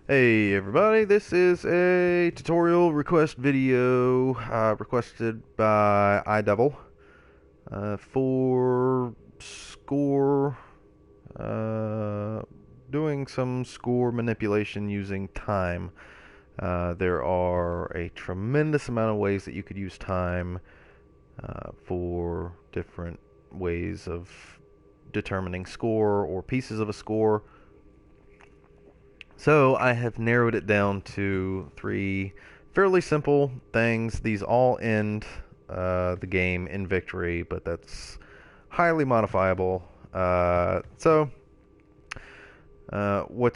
Hey everybody, this is a tutorial request video requested by iDevil for score, uh, doing some score manipulation using time. There are a tremendous amount of ways that you could use time for different ways of determining score or pieces of a score. So I have narrowed it down to three fairly simple things. These all end the game in victory, but that's highly modifiable. What's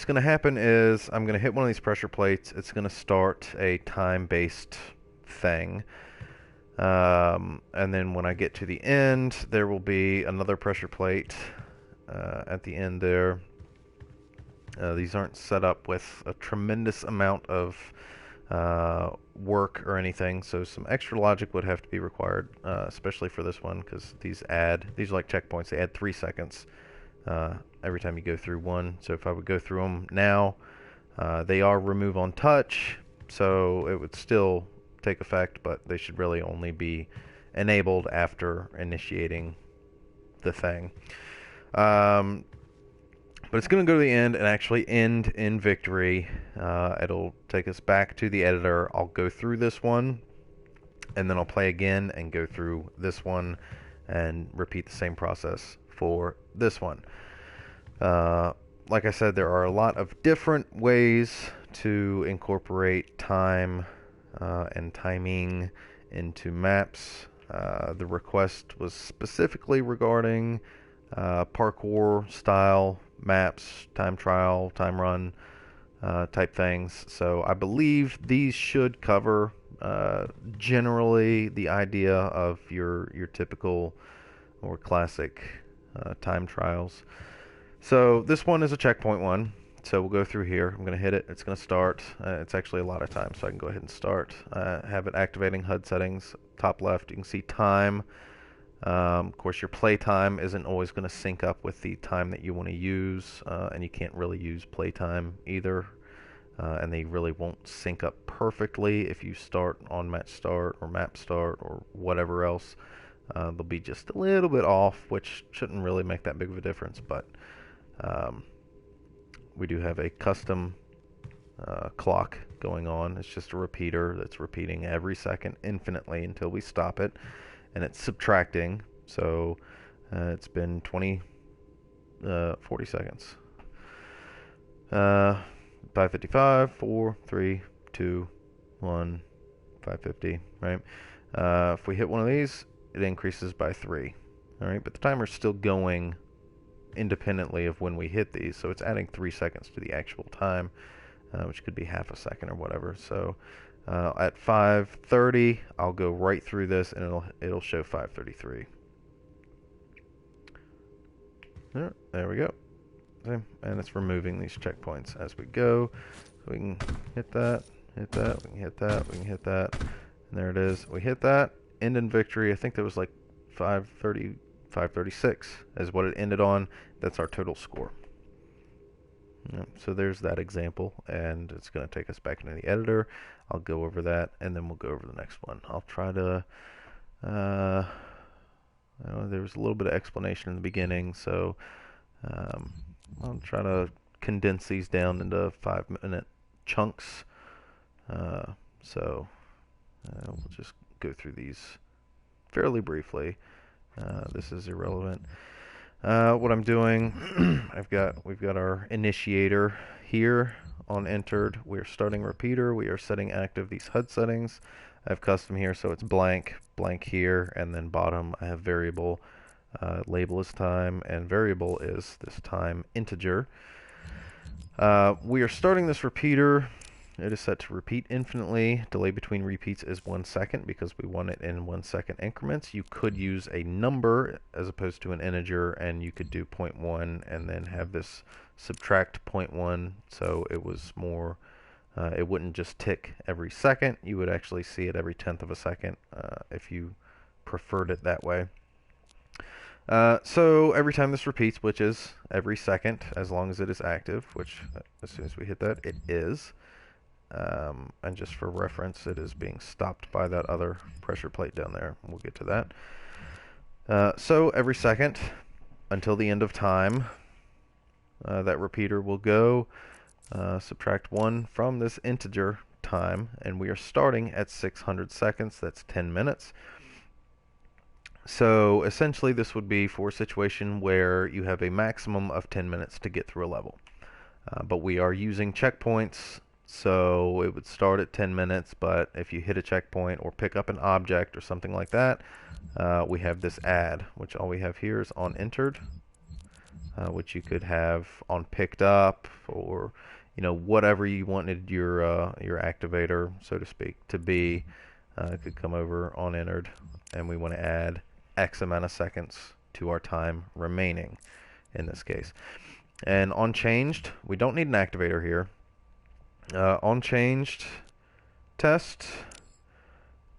going to happen is I'm going to hit one of these pressure plates. It's going to start a time-based thing. And then when I get to the end, there will be another pressure plate at the end there. These aren't set up with a tremendous amount of work or anything, so some extra logic would have to be required, especially for this one, because these are like checkpoints. They add 3 seconds every time you go through one. So if I would go through them now, they are remove on touch, so it would still take effect, but they should really only be enabled after initiating the thing. But it's going to go to the end and actually end in victory. It'll take us back to the editor. I'll go through this one, and then I'll play again and go through this one and repeat the same process for this one. Like I said, there are a lot of different ways to incorporate time and timing into maps. The request was specifically regarding parkour style maps, time trial, time run type things. So I believe these should cover generally the idea of your typical or classic time trials. So this one is a checkpoint one. So we'll go through here. I'm going to hit it. It's going to start. It's actually a lot of time, so I can go ahead and start. Have it activating HUD settings. Top left, you can see time. Of course, your play time isn't always going to sync up with the time that you want to use, and you can't really use play time either. And they really won't sync up perfectly if you start on match start or map start or whatever else. They'll be just a little bit off, which shouldn't really make that big of a difference, but we do have a custom clock going on. It's just a repeater that's repeating every second infinitely until we stop it. And it's subtracting, so it's been 40 seconds. 5:55, 4, 3, 2, 1, 5:50, right? If we hit one of these, it increases by 3, all right? But the timer's still going independently of when we hit these, so it's adding 3 seconds to the actual time, which could be half a second or whatever. So at 5:30, I'll go right through this, and it'll show 5:33. There we go. And it's removing these checkpoints as we go. So we can hit that, we can hit that, we can hit that, and there it is. We hit that, end in victory. I think that was like 5:30, 5:36 is what it ended on. That's our total score. So there's that example, and it's going to take us back into the editor. I'll go over that, and then we'll go over the next one. I'll try to, there was a little bit of explanation in the beginning, so I'll try to condense these down into 5-minute chunks. We'll just go through these fairly briefly. This is irrelevant. What I'm doing, we've got our initiator here on entered. We're starting repeater. We are setting active these HUD settings. I have custom here, so it's blank here, and then bottom I have variable. Label is time, and variable is this time integer. We are starting this repeater. It is set to repeat infinitely. Delay between repeats is 1 second because we want it in 1 second increments. You could use a number as opposed to an integer, and you could do 0.1 and then have this subtract 0.1, so it was more, it wouldn't just tick every second. You would actually see it every tenth of a second if you preferred it that way. So every time this repeats, which is every second, as long as it is active, which as soon as we hit that, it is. And just for reference, it is being stopped by that other pressure plate down there. We'll get to that. So every second, until the end of time, that repeater will go, subtract 1 from this integer time, and we are starting at 600 seconds. That's 10 minutes. So essentially this would be for a situation where you have a maximum of 10 minutes to get through a level. But we are using checkpoints, so it would start at 10 minutes, but if you hit a checkpoint or pick up an object or something like that, we have this add, which all we have here is on entered, which you could have on picked up, or whatever you wanted your activator, so to speak, to be. Could come over on entered, and we want to add X amount of seconds to our time remaining in this case. And on changed, we don't need an activator here. On changed test,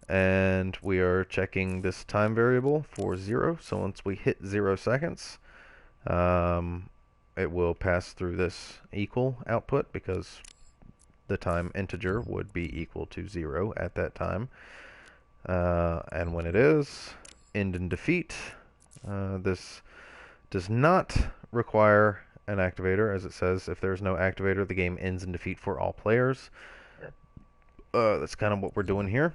and we are checking this time variable for 0. So once we hit 0 seconds, it will pass through this equal output because the time integer would be equal to 0 at that time. And when it is, end in defeat. This does not require an activator, as it says if there's no activator, the game ends in defeat for all players. That's kind of what we're doing here.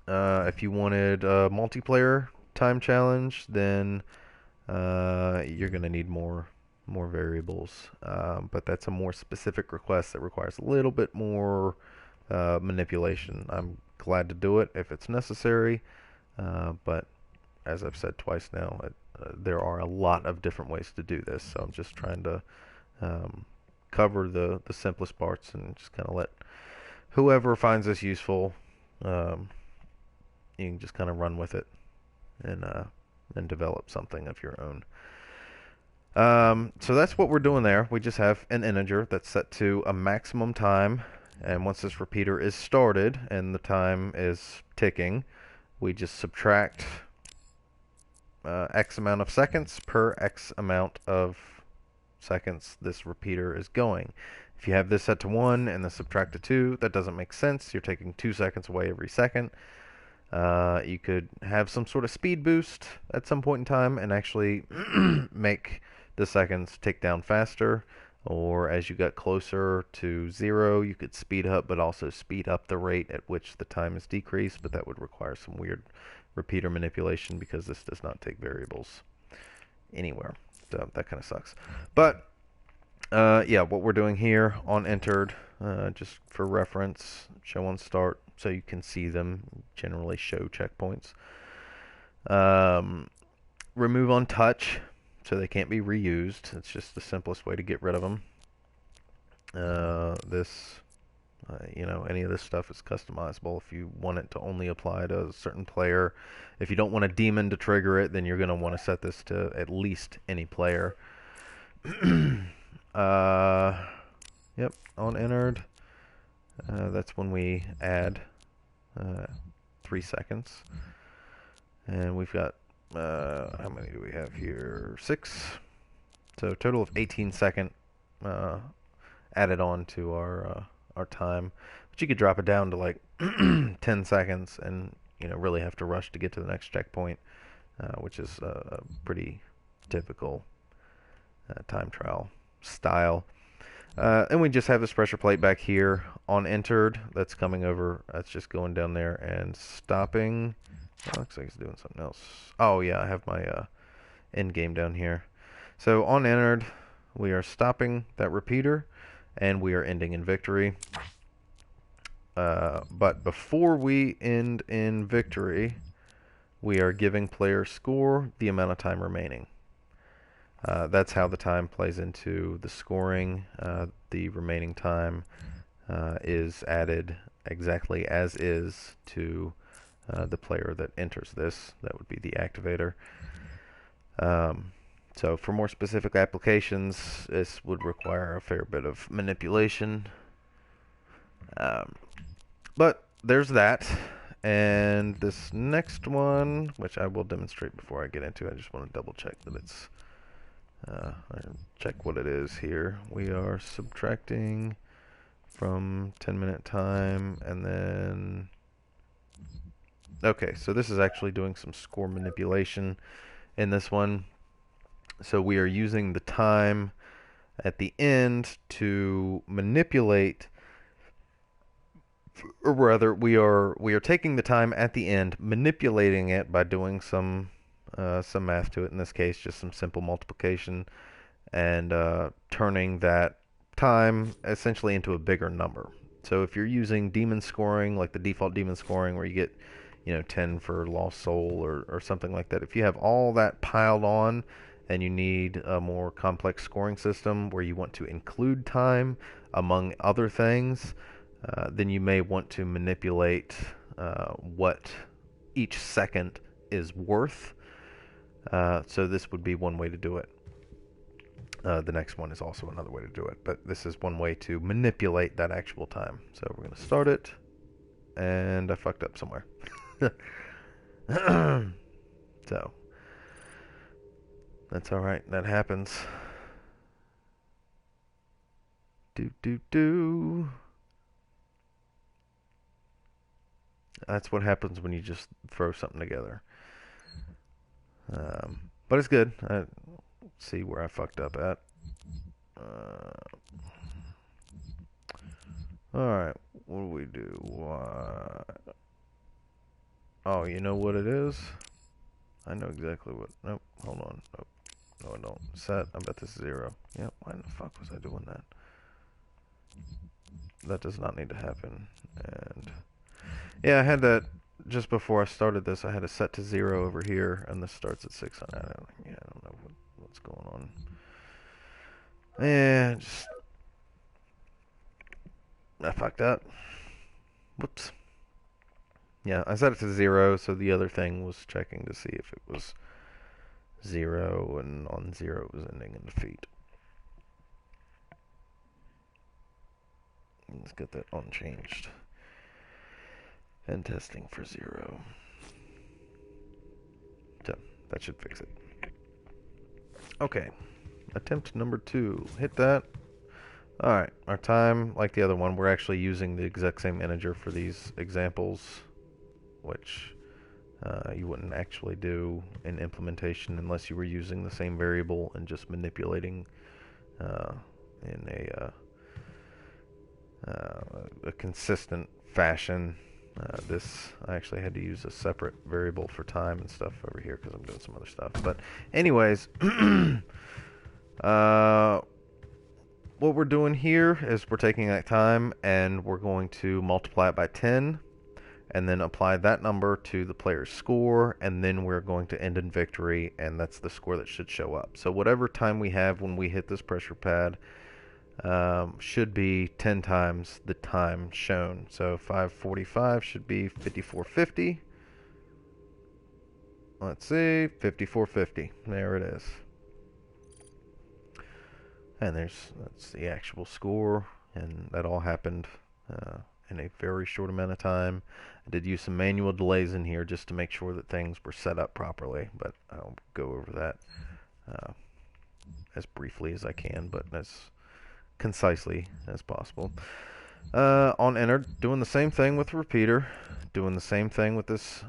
If you wanted a multiplayer time challenge, then you're going to need more variables. But that's a more specific request that requires a little bit more manipulation. I'm glad to do it if it's necessary, but as I've said twice now, there are a lot of different ways to do this, so I'm just trying to cover the simplest parts and just kind of let whoever finds this useful, you can just kind of run with it and develop something of your own. So that's what we're doing there. We just have an integer that's set to a maximum time, and once this repeater is started and the time is ticking, we just subtract X amount of seconds per X amount of seconds this repeater is going. If you have this set to 1 and then subtract to 2, that doesn't make sense. You're taking 2 seconds away every second. You could have some sort of speed boost at some point in time and actually make the seconds tick down faster. Or as you got closer to 0, you could speed up, but also speed up the rate at which the time is decreased. But that would require some weird repeater manipulation because this does not take variables anywhere. So that kind of sucks. But yeah, what we're doing here on entered, just for reference, show on start, so you can see them. Generally show checkpoints. Remove on touch, so they can't be reused. It's just the simplest way to get rid of them. Any of this stuff is customizable. If you want it to only apply to a certain player, if you don't want a demon to trigger it, then you're going to want to set this to at least any player. Yep, on entered. That's when we add 3 seconds. And we've got, how many do we have here? 6. So a total of 18 second added on to our time. But you could drop it down to like 10 seconds and really have to rush to get to the next checkpoint, which is a pretty typical time trial style. And we just have this pressure plate back here on entered that's coming over. That's just going down there and stopping. Oh, looks like it's doing something else. Oh yeah, I have my end game down here. So on entered, we are stopping that repeater and we are ending in victory. But before we end in victory, we are giving player score the amount of time remaining. That's how the time plays into the scoring. The remaining time is added exactly as is to the player that enters this. That would be the activator. So for more specific applications, this would require a fair bit of manipulation. But there's that. And this next one, which I will demonstrate before I get into it, I just want to double check that it's, check what it is here. We are subtracting from 10-minute time, and then, okay, so this is actually doing some score manipulation in this one. So we are using the time at the end to manipulate, or rather, we are taking the time at the end, manipulating it by doing some math to it. In this case, just some simple multiplication, and turning that time essentially into a bigger number. So if you're using demon scoring, like the default demon scoring, where you get 10 for lost soul or something like that, if you have all that piled on and you need a more complex scoring system where you want to include time among other things, then you may want to manipulate what each second is worth. So this would be one way to do it. The next one is also another way to do it, but this is one way to manipulate that actual time. So we're going to start it, and I fucked up somewhere. So that's all right. That happens. Do. That's what happens when you just throw something together. But it's good. Let's see where I fucked up at. Alright, what do we do? Oh, you know what it is? I know exactly what. Nope, hold on. Nope. No, I don't. Set. I bet this is 0. Yeah, why in the fuck was I doing that? That does not need to happen. And yeah, I had that just before I started this. I had it set to 0 over here, and this starts at 600. I don't know what's going on. Yeah, just I fucked up. Whoops. Yeah, I set it to 0, so the other thing was checking to see if it was 0, and on 0 it was ending in defeat. Let's get that unchanged. And testing for 0. So, that should fix it. Okay. Attempt number 2. Hit that. Alright, our time, like the other one, we're actually using the exact same integer for these examples, which you wouldn't actually do in implementation unless you were using the same variable and just manipulating in a consistent fashion. I actually had to use a separate variable for time and stuff over here because I'm doing some other stuff. But anyways, what we're doing here is we're taking that time and we're going to multiply it by 10 and then apply that number to the player's score, and then we're going to end in victory, and that's the score that should show up. So whatever time we have when we hit this pressure pad should be 10 times the time shown. So 545 should be 5450. Let's see, 5450. There it is. And that's the actual score, and that all happened in a very short amount of time. I did use some manual delays in here just to make sure that things were set up properly, but I'll go over that as briefly as I can, but as concisely as possible. On enter, doing the same thing with the repeater, doing the same thing with this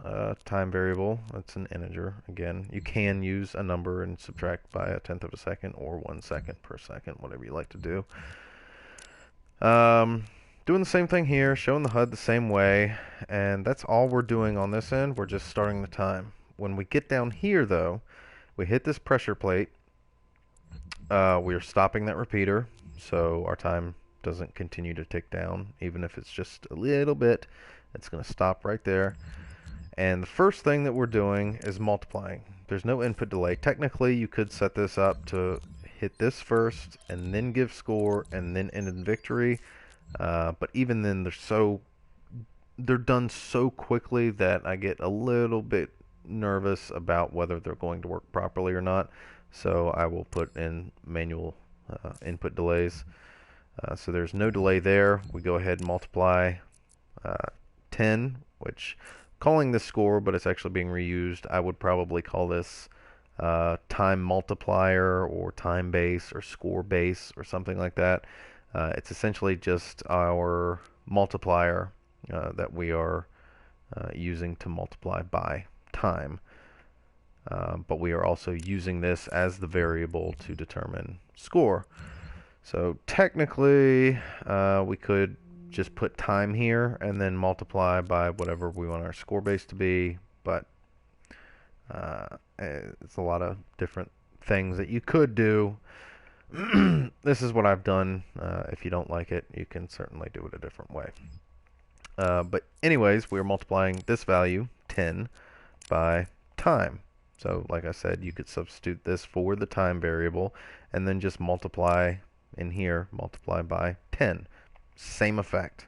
time variable. That's an integer. Again, you can use a number and subtract by 1/10 of a second or 1 second per second, whatever you like to do. Doing the same thing here, showing the HUD the same way, and that's all we're doing on this end. We're just starting the time. When we get down here, though, we hit this pressure plate. We're stopping that repeater, so our time doesn't continue to tick down. Even if it's just a little bit, it's going to stop right there. And the first thing that we're doing is multiplying. There's no input delay. Technically, you could set this up to hit this first and then give score and then end in victory. But even then, they're done so quickly that I get a little bit nervous about whether they're going to work properly or not. So I will put in manual input delays. So there's no delay there. We go ahead and multiply 10, which calling this score, but it's actually being reused. I would probably call this time multiplier or time base or score base or something like that. It's essentially just our multiplier that we are using to multiply by time. But we are also using this as the variable to determine score. So technically, we could just put time here and then multiply by whatever we want our score base to be, but it's a lot of different things that you could do. This is what I've done. If you don't like it, you can certainly do it a different way. But anyways, we're multiplying this value, 10, by time. So like I said, you could substitute this for the time variable and then just multiply in here, multiply by 10. Same effect.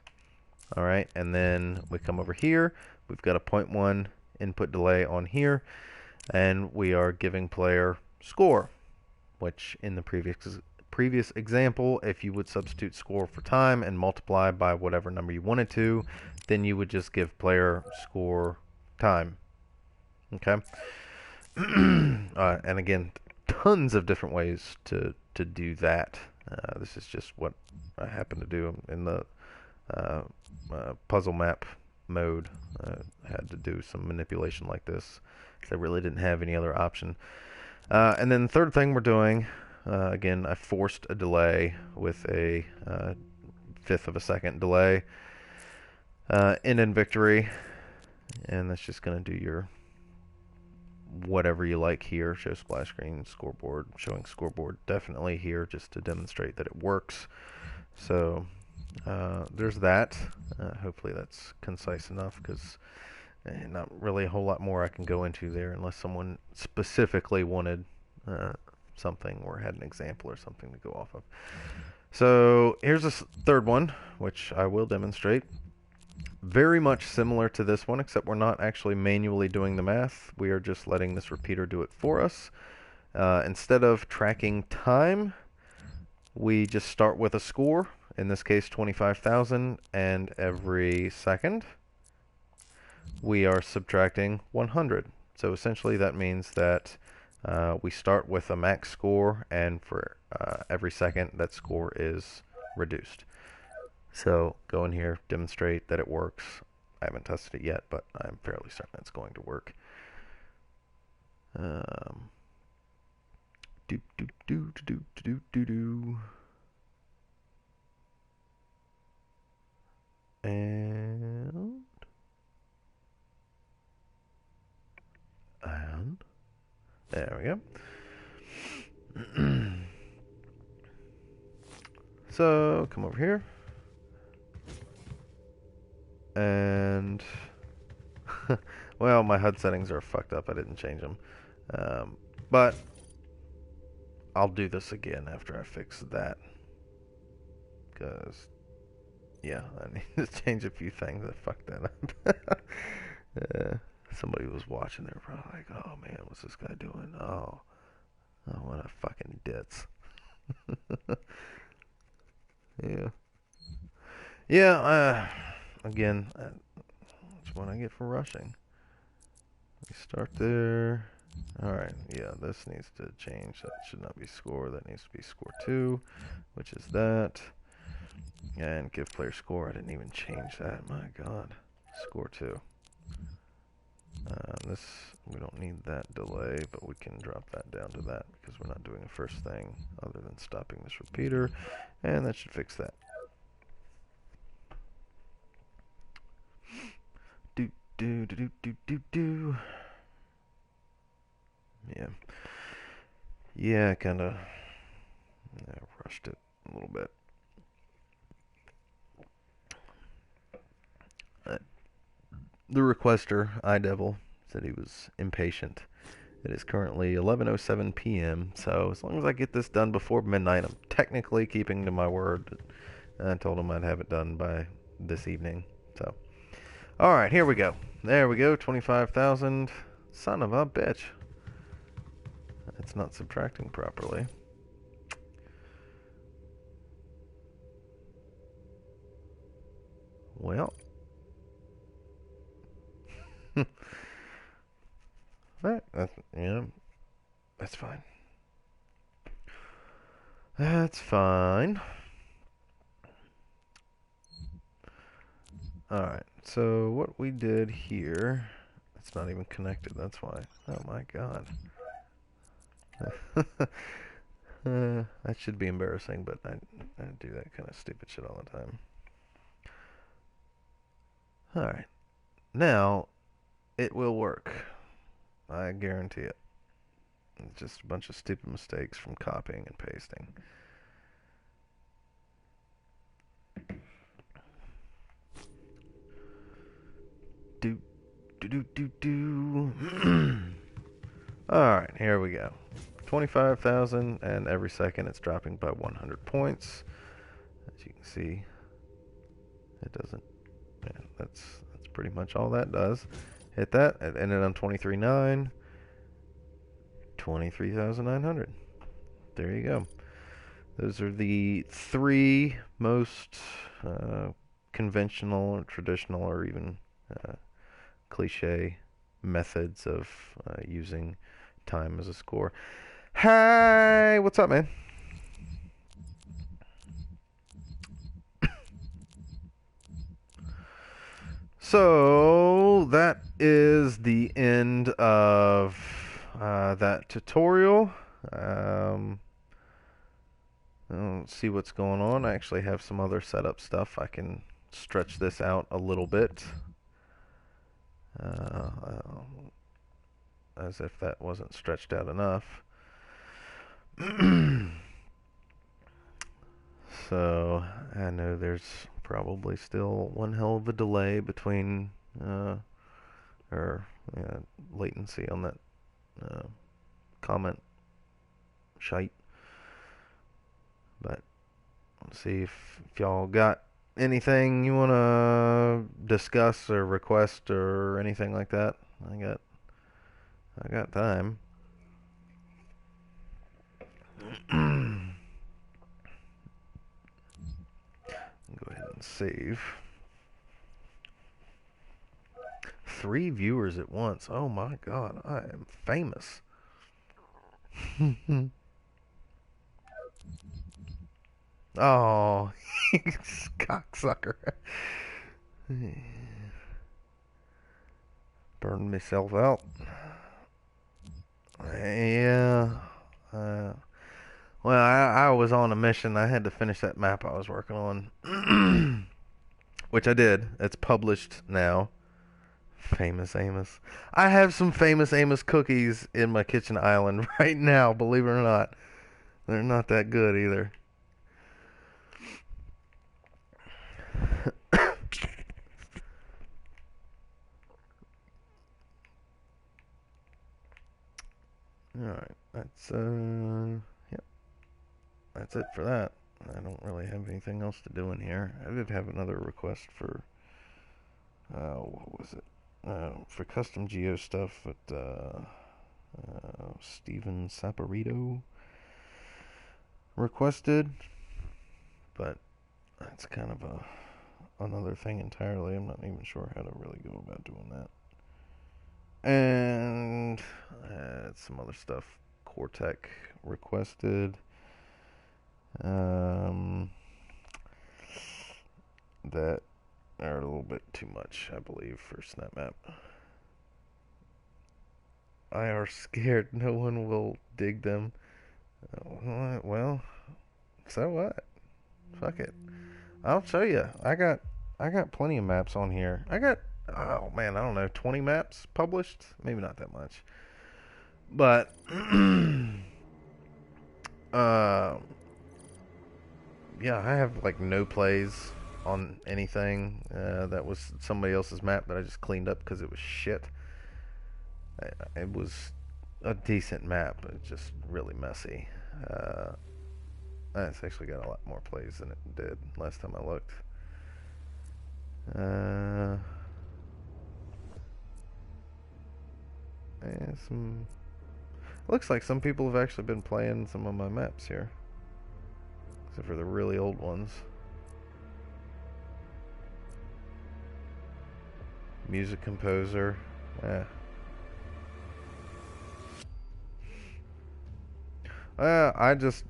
All right, and then we come over here. We've got a 0.1 input delay on here, and we are giving player score, which in the previous example, if you would substitute score for time and multiply by whatever number you wanted to, then you would just give player score time. Okay. And again, tons of different ways to do that. This is just what I happen to do in the puzzle map mode. I had to do some manipulation like this because I really didn't have any other option. And then the third thing we're doing, again, I forced a delay with a fifth of a second delay in victory, and that's just going to do your whatever you like here. Show splash screen, scoreboard, showing scoreboard definitely here just to demonstrate that it works. So there's that. Hopefully that's concise enough, because not really a whole lot more I can go into there unless someone specifically wanted something or had an example or something to go off of. So here's a third one, which I will demonstrate. Very much similar to this one, except we're not actually manually doing the math. We are just letting this repeater do it for us. Instead of tracking time, we just start with a score, in this case 25,000, and every second we are subtracting 100. So essentially that means that we start with a max score, and for every second that score is reduced. So go in here, demonstrate that it works. I haven't tested it yet, but I'm fairly certain it's going to work. And there we go. So come over here. And well, my HUD settings are fucked up. I didn't change them, but I'll do this again after I fix that, because yeah, I need to change a few things. I fucked that up. Somebody was watching. They were probably like, "Oh man, what's this guy doing? Oh, what a fucking ditz." Yeah. Yeah. Again, that's what I get for rushing. We start there. Alright, yeah, this needs to change. That should not be score. That needs to be score 2, which is that. And give player score. I didn't even change that. My god. Score 2. This, we don't need that delay, but we can drop that down to that because we're not doing the first thing other than stopping this repeater. And that should fix that. Do. Yeah, I kinda rushed it a little bit. The requester, iDevil, said he was impatient. It is currently 11:07 p.m., so as long as I get this done before midnight, I'm technically keeping to my word. I told him I'd have it done by this evening, so. Alright, here we go. There we go, 25,000. Son of a bitch. It's not subtracting properly. Well. Right, that's fine. That's fine. Alright, so what we did here, it's not even connected, that's why. Oh my god. That should be embarrassing, but I do that kind of stupid shit all the time. Alright, now it will work. I guarantee it. It's just a bunch of stupid mistakes from copying and pasting. Do, do. Alright, here we go. 25,000, and every second it's dropping by 100 points. As you can see, it doesn't. Yeah, that's pretty much all that does. Hit that, it ended on 23.9. 23,900. There you go. Those are the three most conventional or traditional or even cliche methods of using time as a score. Hi, what's up, man? So that is the end of that tutorial. Let's see what's going on. I actually have some other setup stuff. I can stretch this out a little bit. As if that wasn't stretched out enough. So I know there's probably still one hell of a delay between or latency on that comment shite. But let's see if y'all got anything you want to discuss or request or anything like that. I got time. Go ahead and save. 3 viewers at once. Oh my god, I am famous. Oh, cocksucker. Burned myself out. Yeah. Well, I was on a mission. I had to finish that map I was working on. Which I did. It's published now. Famous Amos. I have some Famous Amos cookies in my kitchen island right now, believe it or not. They're not that good either. Alright, that's yep. That's it for that. I don't really have anything else to do in here. I did have another request for what was it? For custom geo stuff that Steven Saporito requested, but that's kind of another thing entirely. I'm not even sure how to really go about doing that. And some other stuff Cortec requested. That are a little bit too much, I believe, for SnapMap. I are scared no one will dig them. Well, so what? Fuck it. I'll show you. I got plenty of maps on here. Oh man, I don't know, 20 maps published? Maybe not that much. But yeah, I have like no plays on anything that was somebody else's map that I just cleaned up because it was shit. It was a decent map, but it's just really messy. It's actually got a lot more plays than it did last time I looked. Looks like some people have actually been playing some of my maps here, except for the really old ones. Music composer. Yeah. I just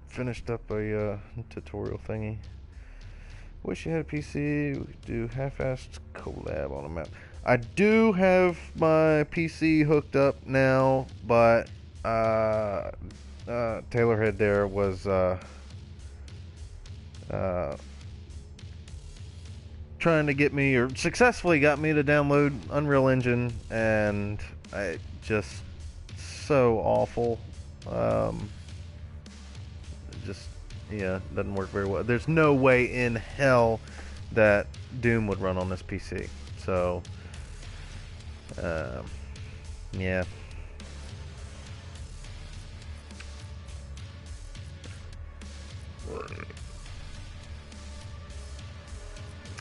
finished up a tutorial thingy. Wish you had a PC. We could do half-assed collab on a map. I do have my PC hooked up now, but Taylorhead there was uh, trying to get me, or successfully got me to download Unreal Engine, and I just so awful. Just yeah, doesn't work very well. There's no way in hell that Doom would run on this PC. So yeah.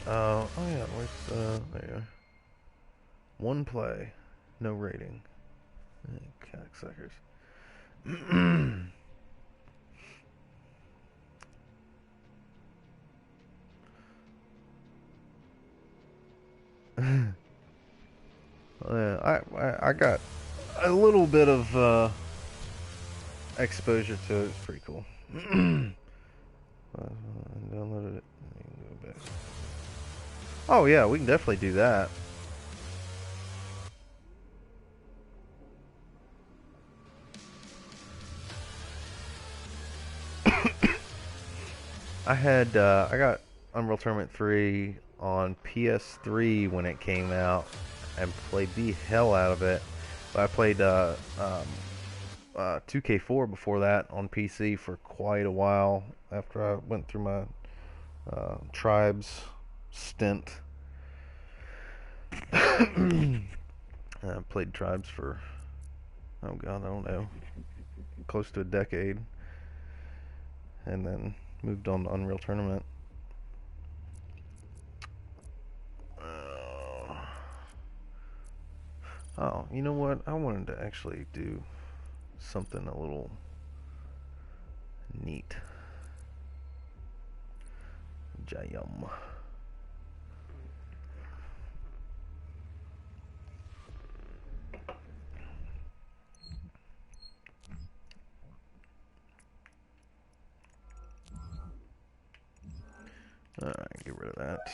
Oh yeah, where's there you go. One play, no rating. Cocksuckers. I got a little bit of exposure to it. It's pretty cool. Downloaded it. Go back. Oh yeah, we can definitely do that. I got Unreal Tournament 3 on PS3 when it came out and played the hell out of it. But I played 2K4 before that on PC for quite a while after I went through my Tribes stint. I played Tribes for, oh god, I don't know, close to a decade. And then moved on to Unreal Tournament. Oh, you know what? I wanted to actually do something a little neat. Jayum. Alright, get rid of that.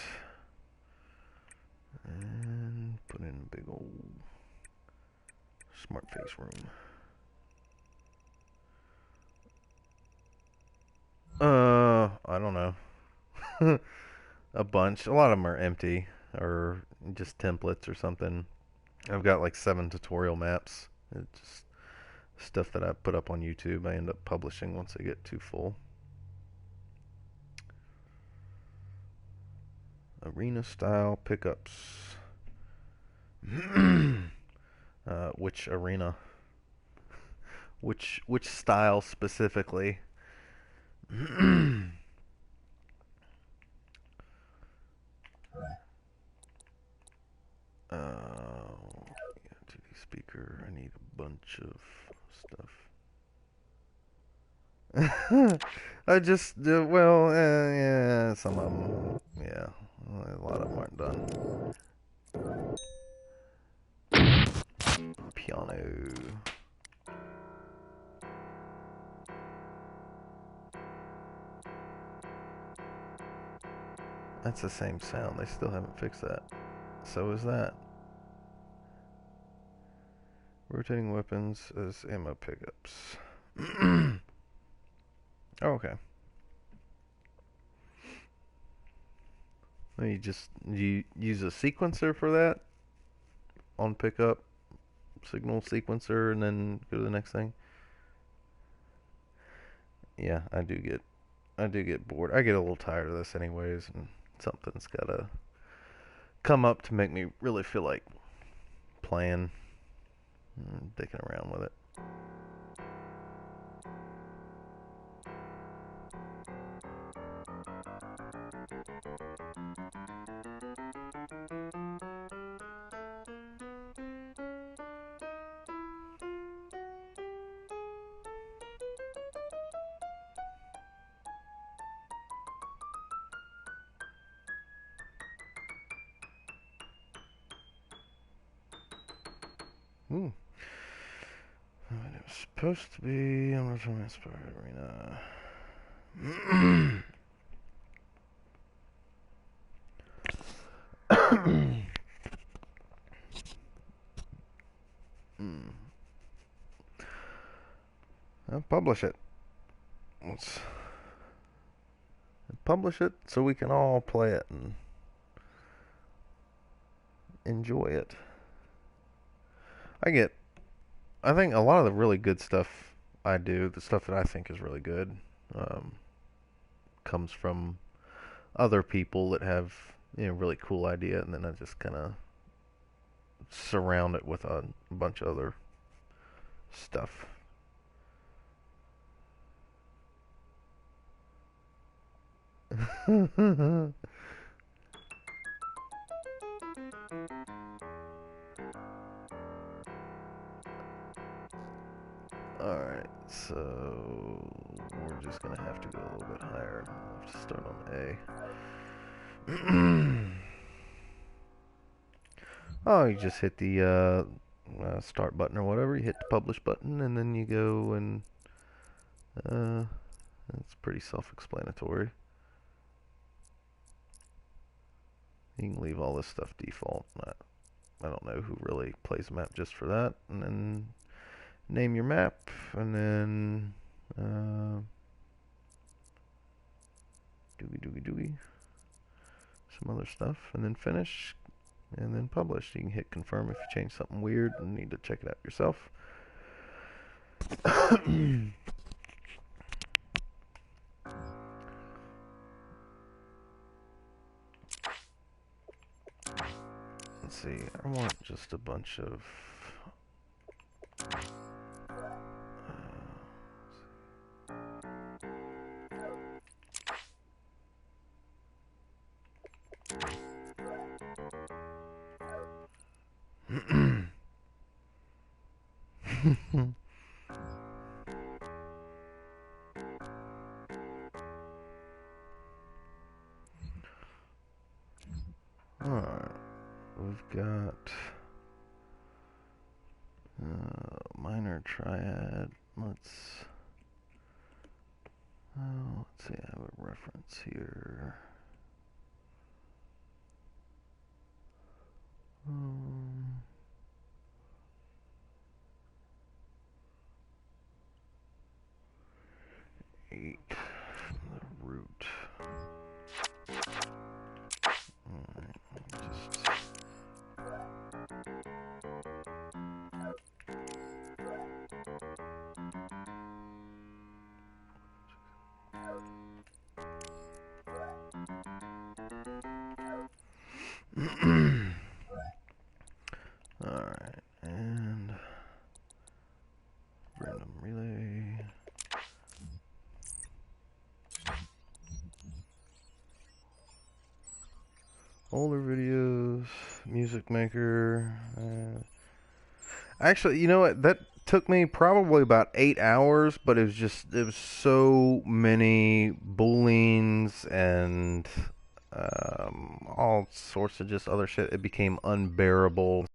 And put in a big old smart face room. I don't know. A bunch. A lot of them are empty or just templates or something. I've got like 7 tutorial maps. It's just stuff that I put up on YouTube. I end up publishing once they get too full. Arena style pickups. Which arena? Which style specifically? TV speaker. I need a bunch of stuff. I just well, yeah, some of them, yeah, a lot of them aren't done. Piano. That's the same sound. They still haven't fixed that. So is that. Rotating weapons as ammo pickups. Oh, okay. You use a sequencer for that on pickup, signal sequencer, and then go to the next thing. Yeah, I do get bored. I get a little tired of this anyways, and something's gotta come up to make me really feel like playing and dicking around with it. Ooh. It was supposed to be. I'm not from Inspired Arena. I'll publish it. Let's publish it so we can all play it and enjoy it. I think a lot of the really good stuff I do, the stuff that I think is really good, comes from other people that have, really cool idea, and then I just kind of surround it with a bunch of other stuff. Alright, so we're just gonna have to go a little bit higher. We'll have to start on A. Oh, you just hit the start button or whatever. You hit the publish button, and then you go and it's pretty self-explanatory. You can leave all this stuff default. I don't know who really plays a map just for that. And then name your map, and then doogie, some other stuff, and then finish, and then publish. You can hit confirm if you change something weird and need to check it out yourself. Let's see, I want just a bunch of Alright, we've got minor triad. Let's see, I have a reference here. 8 from the root. Alright, just Alright, and random relay. Older videos, music maker. Actually, you know what? That took me probably about 8 hours, but it was so many booleans and all sorts of just other shit. It became unbearable.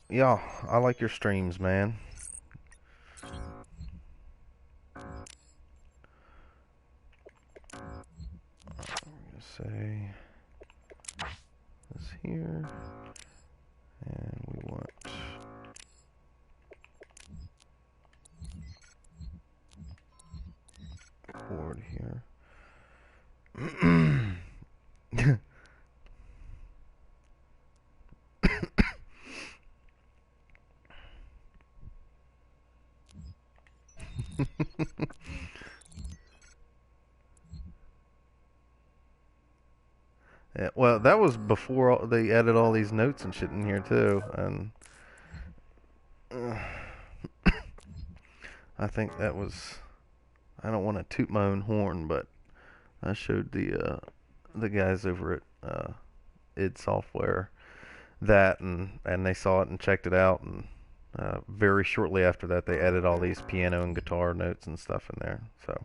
Yeah, I like your streams, man. Say this here, and we want chord here. Yeah, well, that was before they added all these notes and shit in here too, and I think that was. I don't want to toot my own horn, but I showed the guys over at id Software that, and they saw it and checked it out, and very shortly after that they added all these piano and guitar notes and stuff in there. So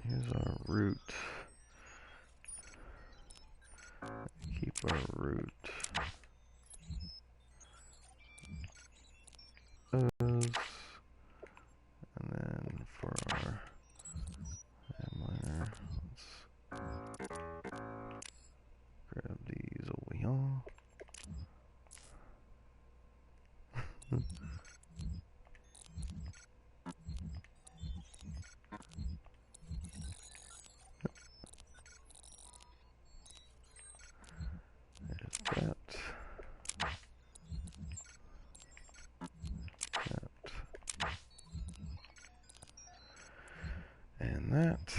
Here's our root. Keep our root. And then for our miner, let's grab these over here. There's that. And that.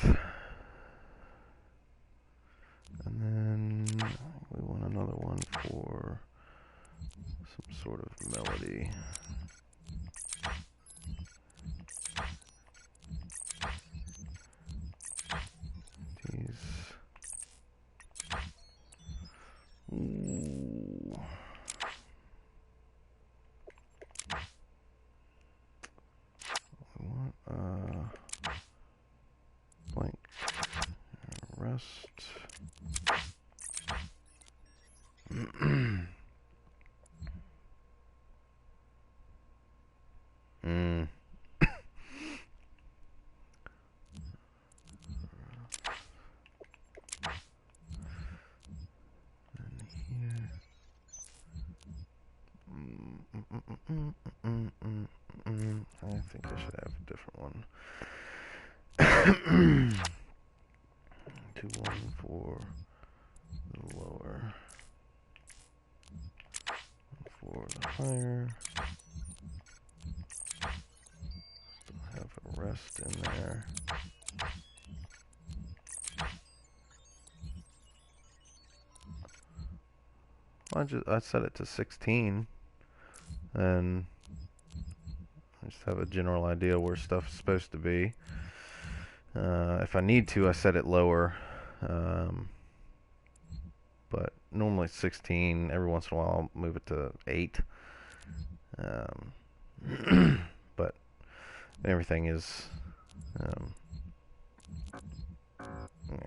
And then we want another one for some sort of melody. These. Ooh. I want blank rest. I think I should have a different one. 2-1 for the lower, for the higher. Still have a rest in there. I set it to 16, and I just have a general idea where stuff's supposed to be. If I need to, I set it lower, but normally 16. Every once in a while, I'll move it to 8. But everything is,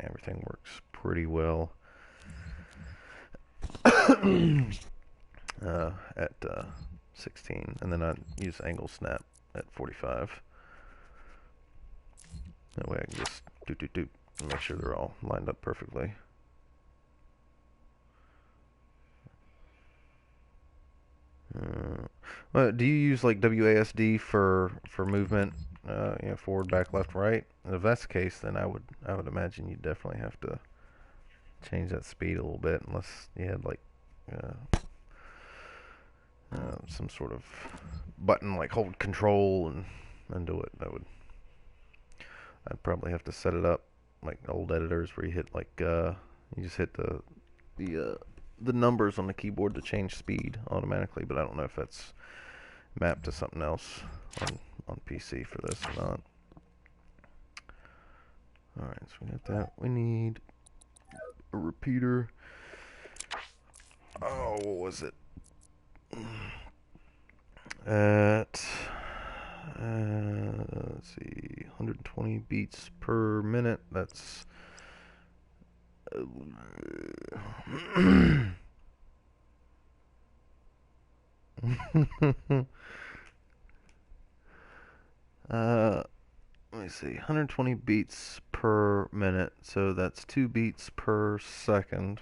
everything works pretty well at 16, and then I use angle snap at 45. That way I can just do and make sure they're all lined up perfectly. Well, do you use like WASD for movement, forward, back, left, right? And if that's the case, then I would imagine you definitely have to change that speed a little bit, unless you had like some sort of button like hold control and do it. I'd probably have to set it up like old editors where you hit like you just hit the numbers on the keyboard to change speed automatically, but I don't know if that's mapped to something else on PC for this or not. Alright, so we got that. We need a repeater. Oh, what was it? At let's see, 120 beats per minute. That's let me see, 120 beats per minute, so that's 2 beats per second.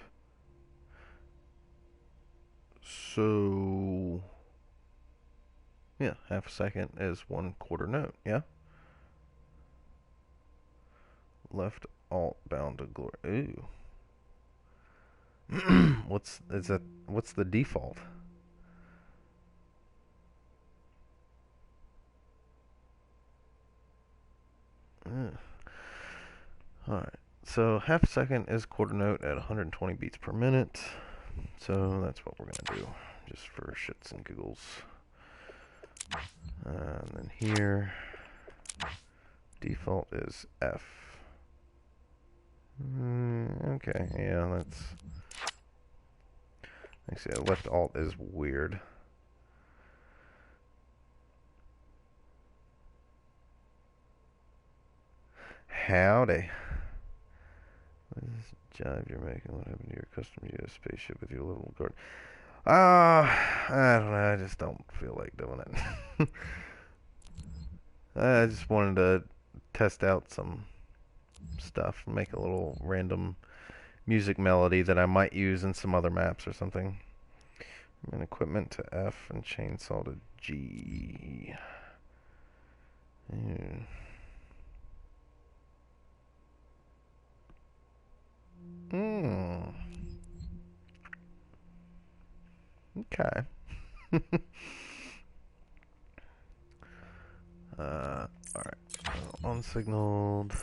So yeah, half a second is 1/4 note. Yeah. Left alt bound to glory. Ooh. What's the default? Alright, so half a second is 1/4 note at 120 beats per minute. So that's what we're gonna do, just for shits and giggles. And then here, default is F. Okay, yeah, Actually, left alt is weird. Howdy. What is this jive you're making? What happened to your custom US spaceship with your little guard? I don't know. I just don't feel like doing it. I just wanted to test out some stuff, make a little random music melody that I might use in some other maps or something. And equipment to F and chainsaw to G. Hmm. Okay. Alright. Unsignaled.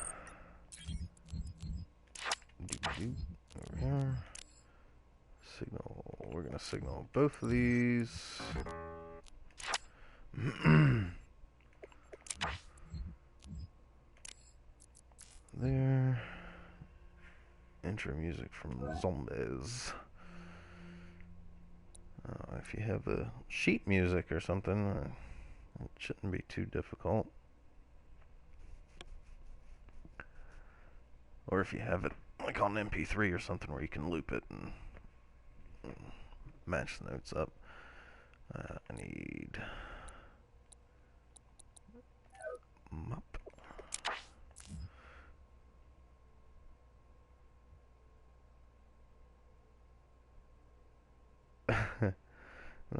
Over here. Signal. We're gonna signal both of these. There. Intro music from Zombies. If you have the sheet music or something, it shouldn't be too difficult. Or if you have it like on MP3 or something where you can loop it and match the notes up. I need mop.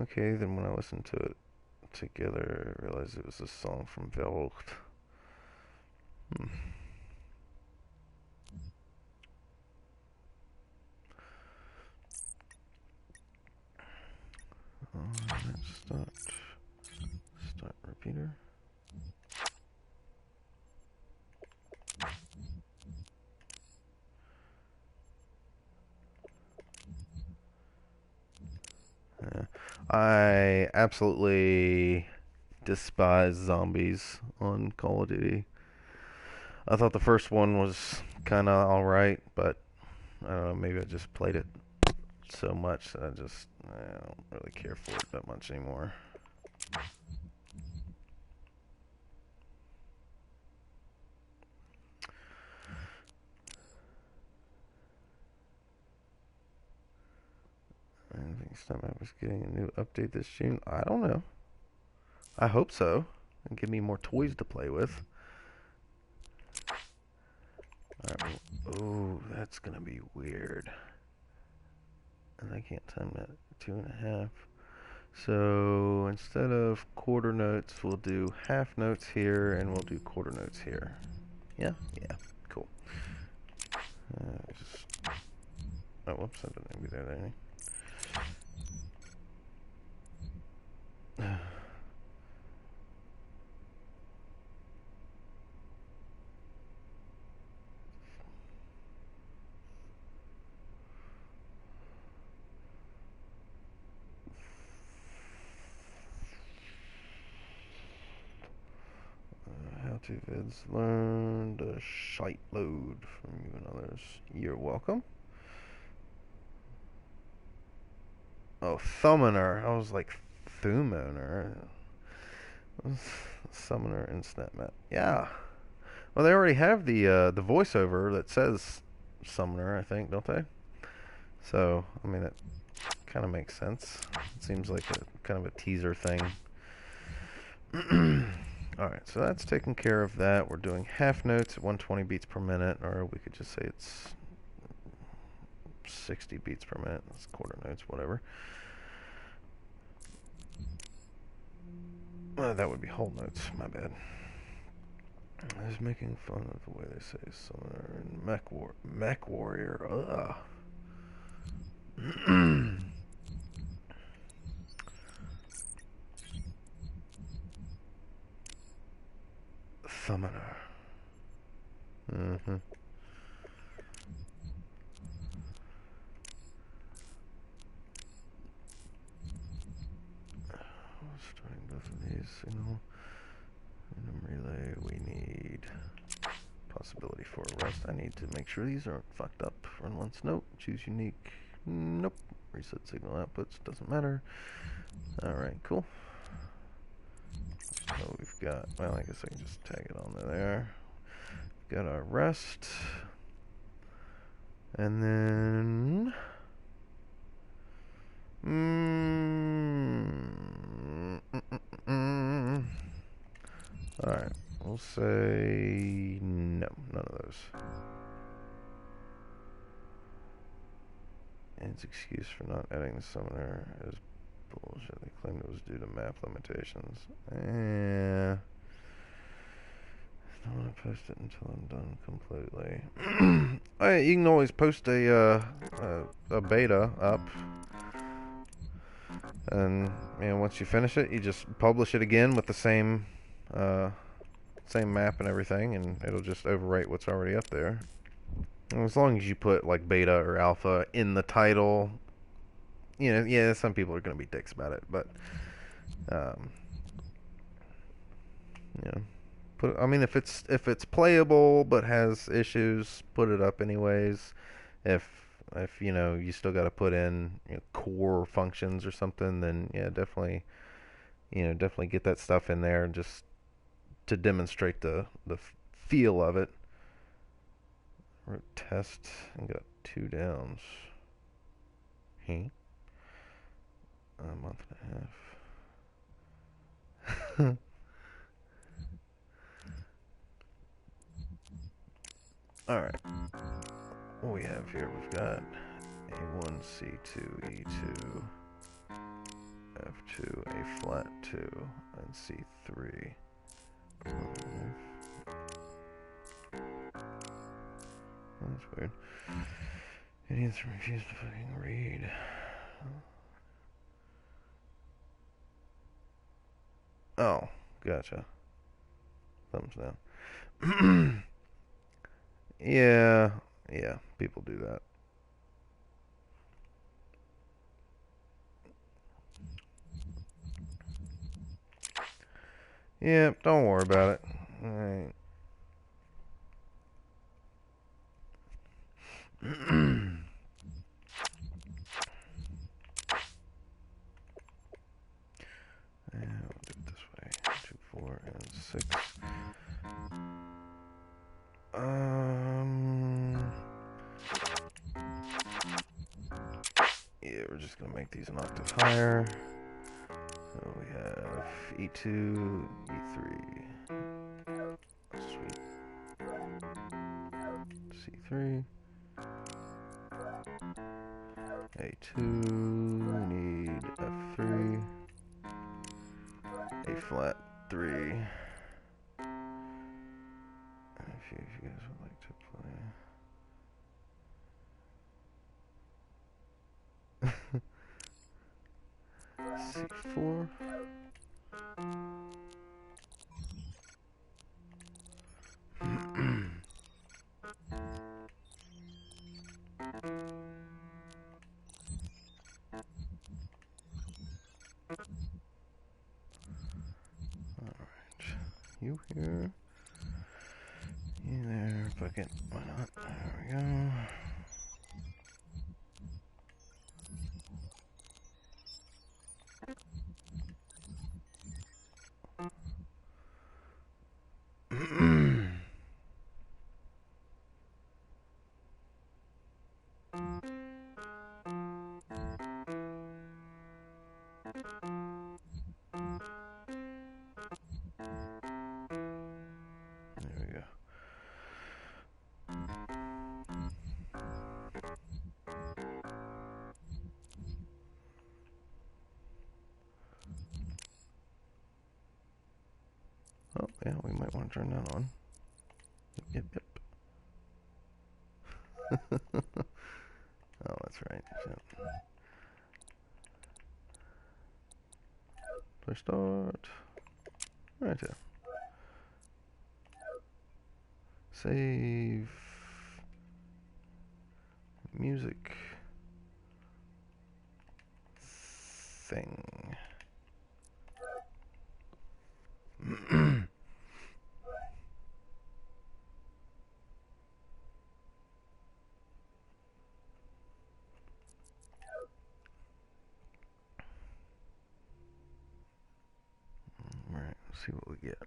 Okay, then when I listened to it together, I realized it was a song from Velucht. Start repeater. I absolutely despise zombies on Call of Duty. I thought the first one was kind of alright, but I don't know, maybe I just played it so much that I don't really care for it that much anymore. I think SnapMap is getting a new update this June. I don't know. I hope so. And give me more toys to play with. Alright, oh, that's gonna be weird. And I can't time that 2.5. So instead of quarter notes, we'll do half notes here, and we'll do quarter notes here. Yeah? Yeah. Cool. Oh, whoops, I didn't be there, any. How to vids learned a shite load from you and others. You're welcome. Oh, Thummoner. I was like Thumoner. Summoner in SnapMap. Yeah. Well, they already have the voiceover that says Summoner, I think, don't they? So, I mean, it kind of makes sense. It seems like a kind of a teaser thing. Alright, so that's taking care of that. We're doing half notes at 120 beats per minute, or we could just say it's 60 beats per minute. That's quarter notes, whatever. That would be whole notes, my bad. I was making fun of the way they say Summoner and Mech Warrior. Ugh. Summoner. Starting both of these. Signal. Random relay. We need possibility for arrest. I need to make sure these aren't fucked up. Run once. Nope. Choose unique. Nope. Reset signal outputs, doesn't matter. Alright, cool. So we've got, well, I guess I can just tag it on there. We've got our rest. And then... Alright, we'll say no, none of those. And its excuse for not adding the summoner is bullshit. They claimed it was due to map limitations. I don't want to post it until I'm done completely. You can always post a beta up, and once you finish it, you just publish it again with the same map and everything, and it'll just overwrite what's already up there. And as long as you put like beta or alpha in the title, yeah, some people are gonna be dicks about it, but I mean, if it's playable but has issues, put it up anyways. If you still got to put in core functions or something, then yeah, definitely get that stuff in there just to demonstrate the feel of it. Wrote test and got 2 downs. A month and a half. Alright. What we have here, we've got A1, C2, E2, F2, A flat 2, and C3. That's weird. Idiots refuse to fucking read. Oh, gotcha. Thumbs down. Yeah, people do that. Yeah, don't worry about it. Alright. And we'll do it this way. 2, 4, and 6. Yeah, we're just gonna make these an octave higher. So we have E2, E3. Sweet. C3. A2, need F3. A flat 3. If you guys would like to play. C4. Alright. You here. You there. Fuck it. Why not? There we go. There we go. Oh, yeah, we might want to turn that on. Yep. Oh, that's right. Yep. Push start. Right there. Save. Music. Thing. see what we get.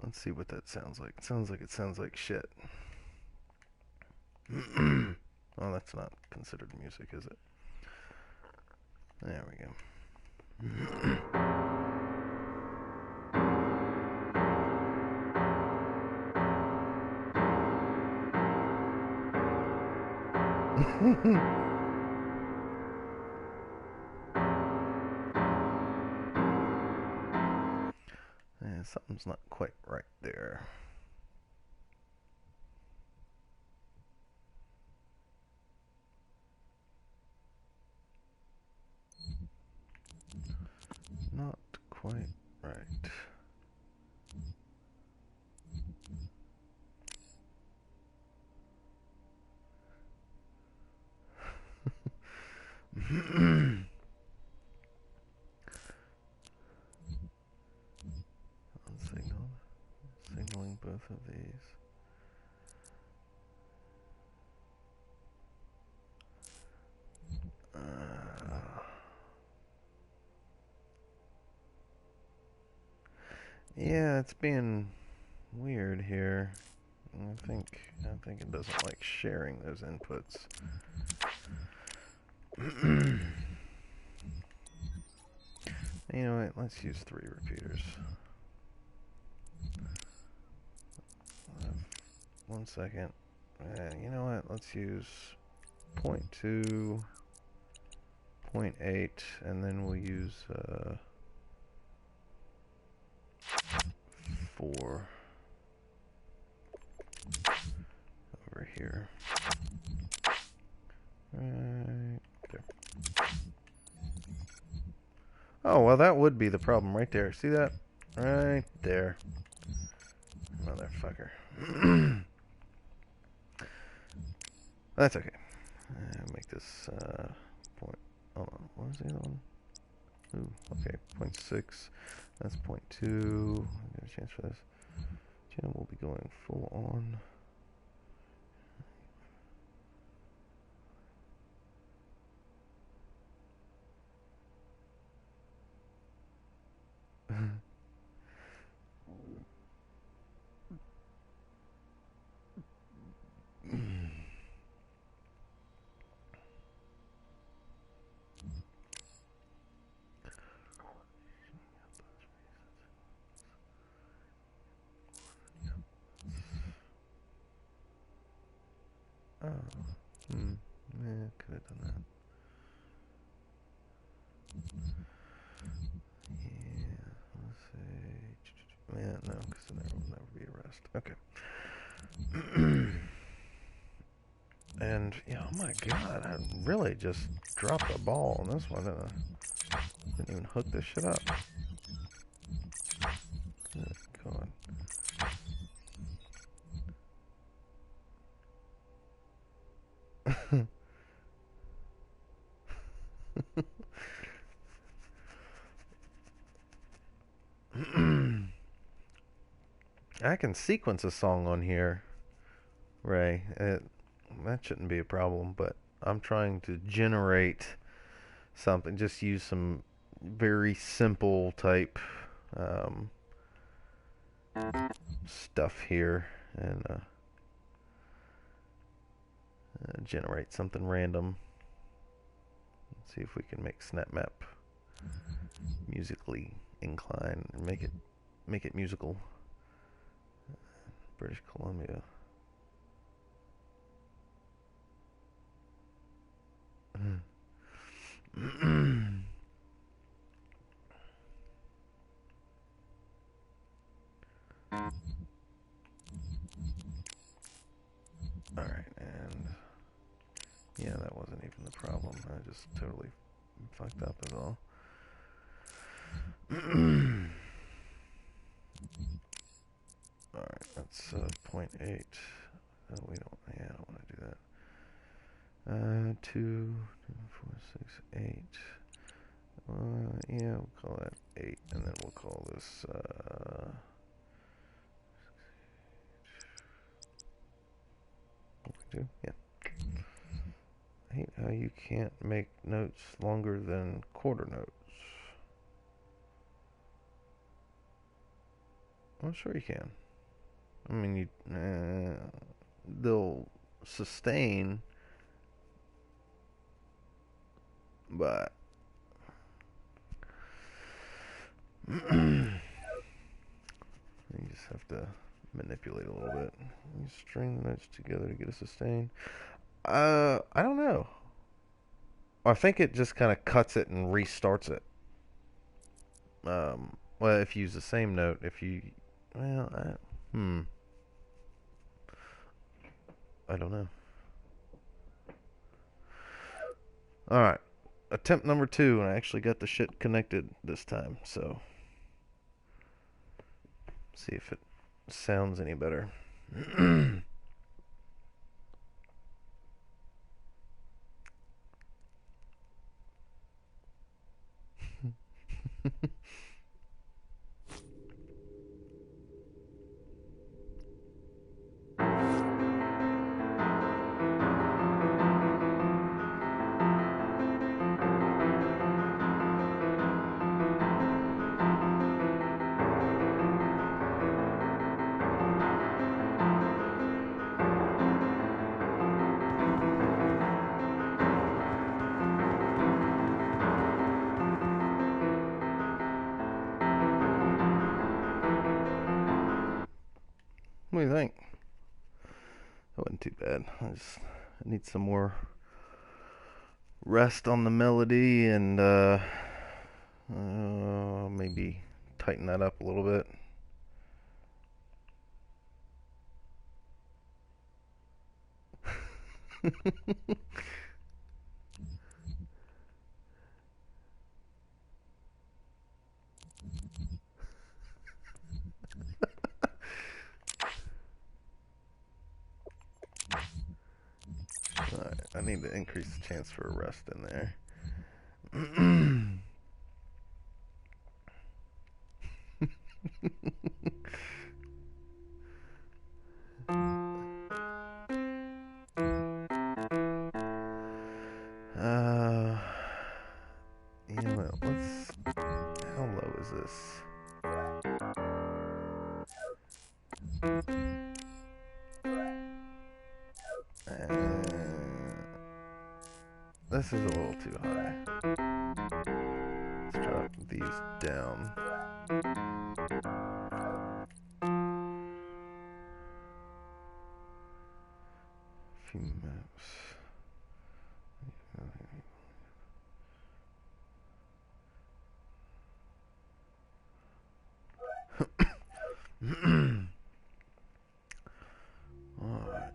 Let's see what that sounds like. It sounds like shit. Oh, that's not considered music, is it? There we go. Yeah, something's not quite right there. Not quite right. Signaling both of these. Yeah, it's being weird here. I think it doesn't like sharing those inputs. You know what? Let's use 3 repeaters. 1 second. You know what? Let's use 0.2, 0.8, and then we'll use 4 over here. Right there. Oh, well, that would be the problem right there. See that? Right there. Motherfucker. That's okay. Make this point. Hold on. What was the other one? Ooh, okay. 0.6. That's 0.2. Get a chance for this. Channel will be going full on. Oh. Yeah, could have done that. Yeah, let's see. Yeah, no, because then there will never be a rest. Okay. And, yeah, oh my god, I really just dropped the ball on this one. Didn't even hook this shit up. Good God. I can sequence a song on here, Ray. That shouldn't be a problem, but I'm trying to generate something. Just use some very simple type stuff here and generate something random. Let's see if we can make SnapMap musically inclined and make it musical. British Columbia. Alright, and yeah, that wasn't even the problem. I just totally fucked up is all. That's 0.8. Oh, we don't. Yeah, I don't want to do that. 2, 4, 6, 8. Yeah, we'll call that 8, and then we'll call this. What we do? Yeah. I hate how you can't make notes longer than quarter notes. Well, sure you can. I mean, they'll sustain, but you just have to manipulate a little bit. You string the notes together to get a sustain. I don't know. I think it just kind of cuts it and restarts it. Well, if you use the same note, I don't know. Alright. Attempt number 2, and I actually got the shit connected this time, so. See if it sounds any better. What do you think? That wasn't too bad. I need some more rest on the melody and maybe tighten that up a little bit. Alright, I need to increase the chance for a rest in there. You know what? How low is this? This is a little too high. Let's drop these down. A few maps. Alright.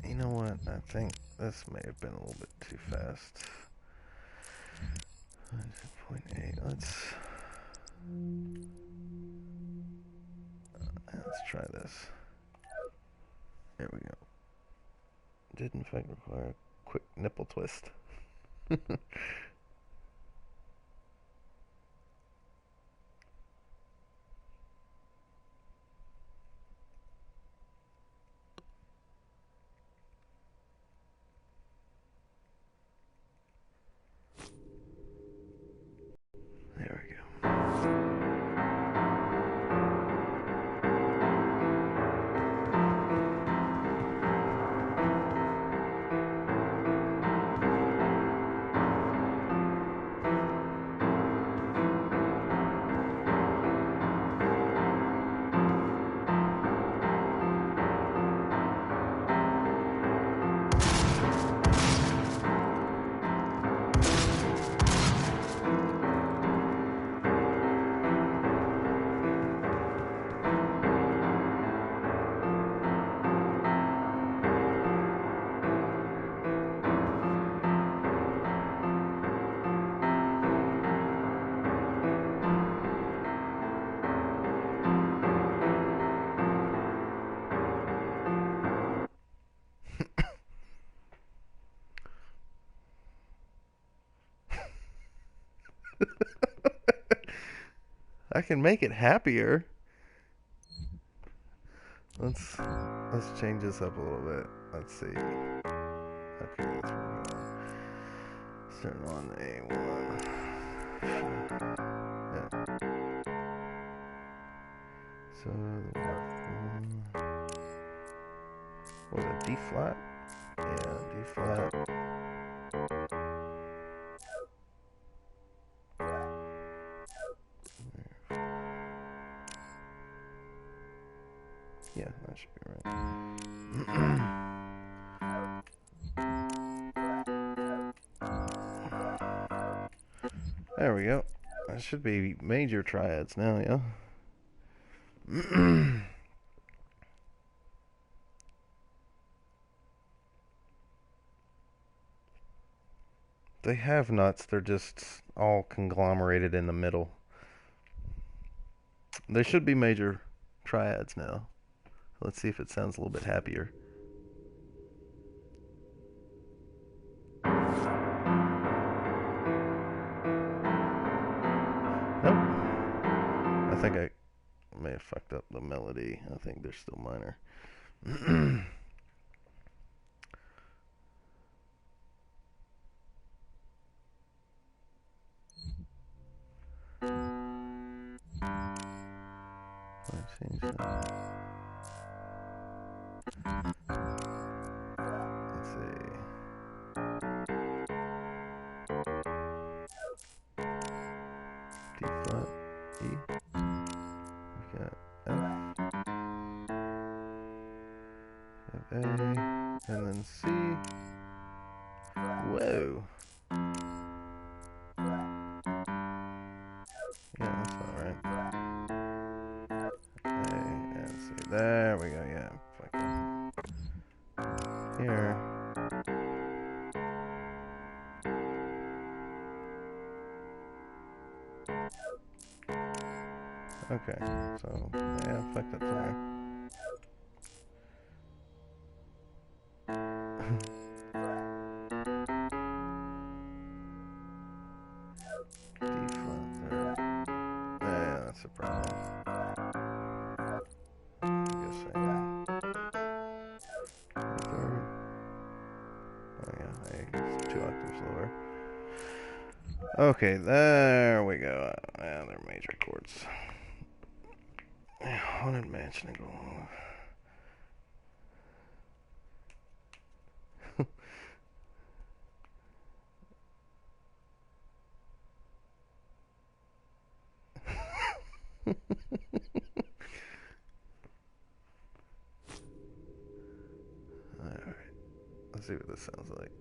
You know what? I think this may have been a little bit too fast. 0.8. Let's try this. There we go. Did in fact require a quick nipple twist. There we go. I can make it happier. Let's change this up a little bit. Let's see. Okay, let's move on. Start on A1. Yeah. So was it D flat? Yeah, D flat. Yeah, that should be right. There we go. That should be major triads now, yeah. They have nuts, they're just all conglomerated in the middle. They should be major triads now. Let's see if it sounds a little bit happier. Nope. I think I may have fucked up the melody. I think they're still minor. Let's change that. Let's see. D flat, E. We've got F, A, and then C. Whoa. Yeah, that's all right. A and C. There we go. Yeah. Here. Okay, so yeah, fucked up there. D flat third. Yeah, that's a problem. I guess I third. Oh yeah, it's 2 octaves lower. Okay, there we go. Yeah, they're major chords. Haunted Mansion and go. Alright, let's see what this sounds like.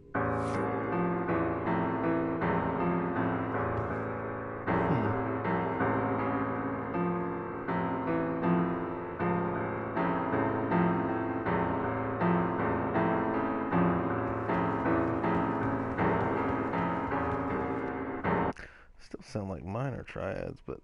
Still sound like minor triads, but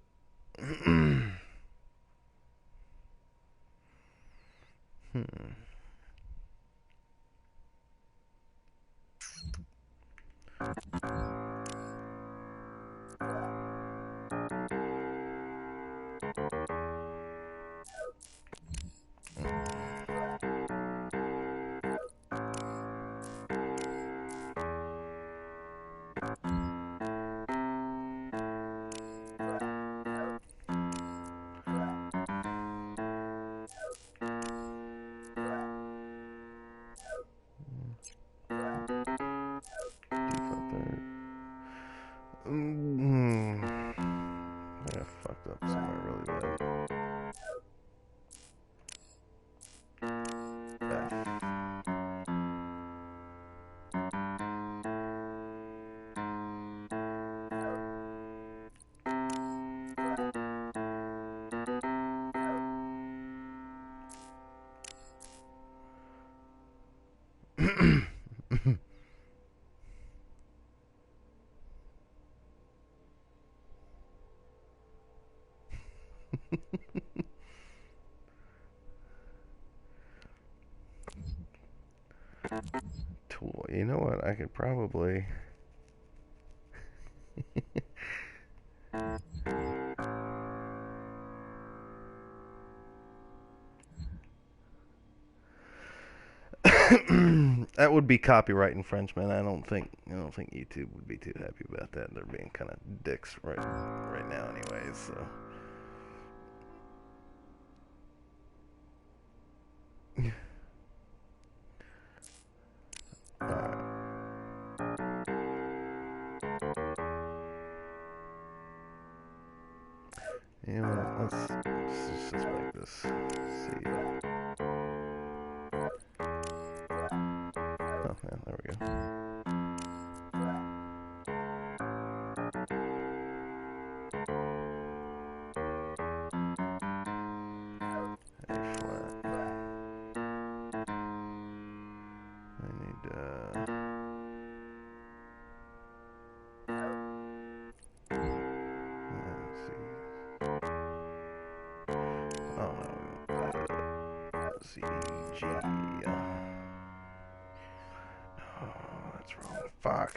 I fucked up somewhere really bad. Tool. You know what? I could probably That would be copyright infringement. I don't think YouTube would be too happy about that. They're being kind of dicks right now, anyways. So. Alright. You know what? Let's just make this. See. Oh yeah, there we go. A flat. I need let's see. Oh no, C G. Oh, that's wrong. Fuck.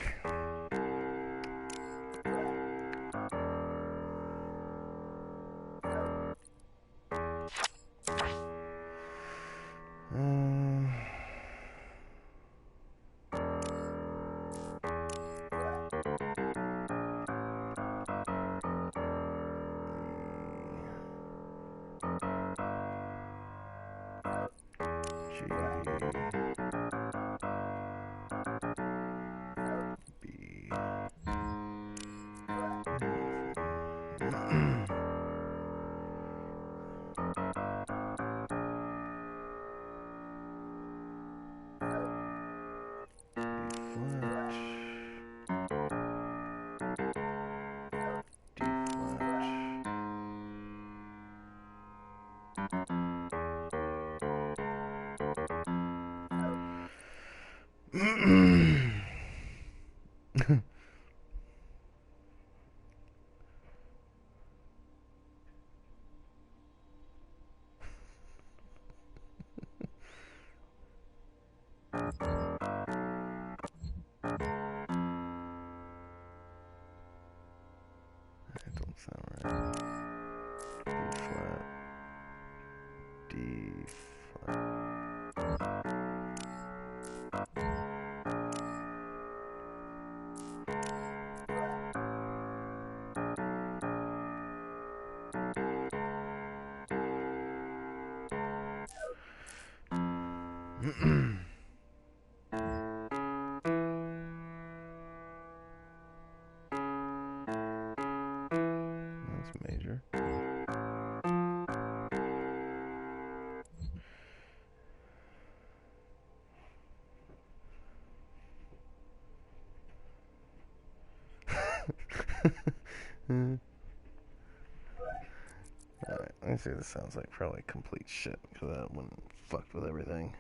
That don't sound right. D flat. That's major. Alright, let me see what this sounds like. Probably complete shit, because that one fucked with everything.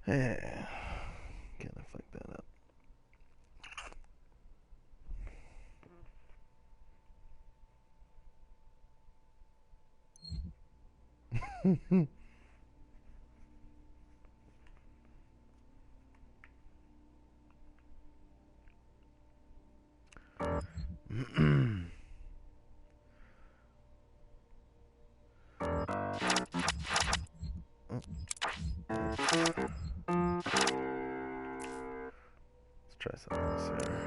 Yeah. Can't fuck that up. Let's try something else here.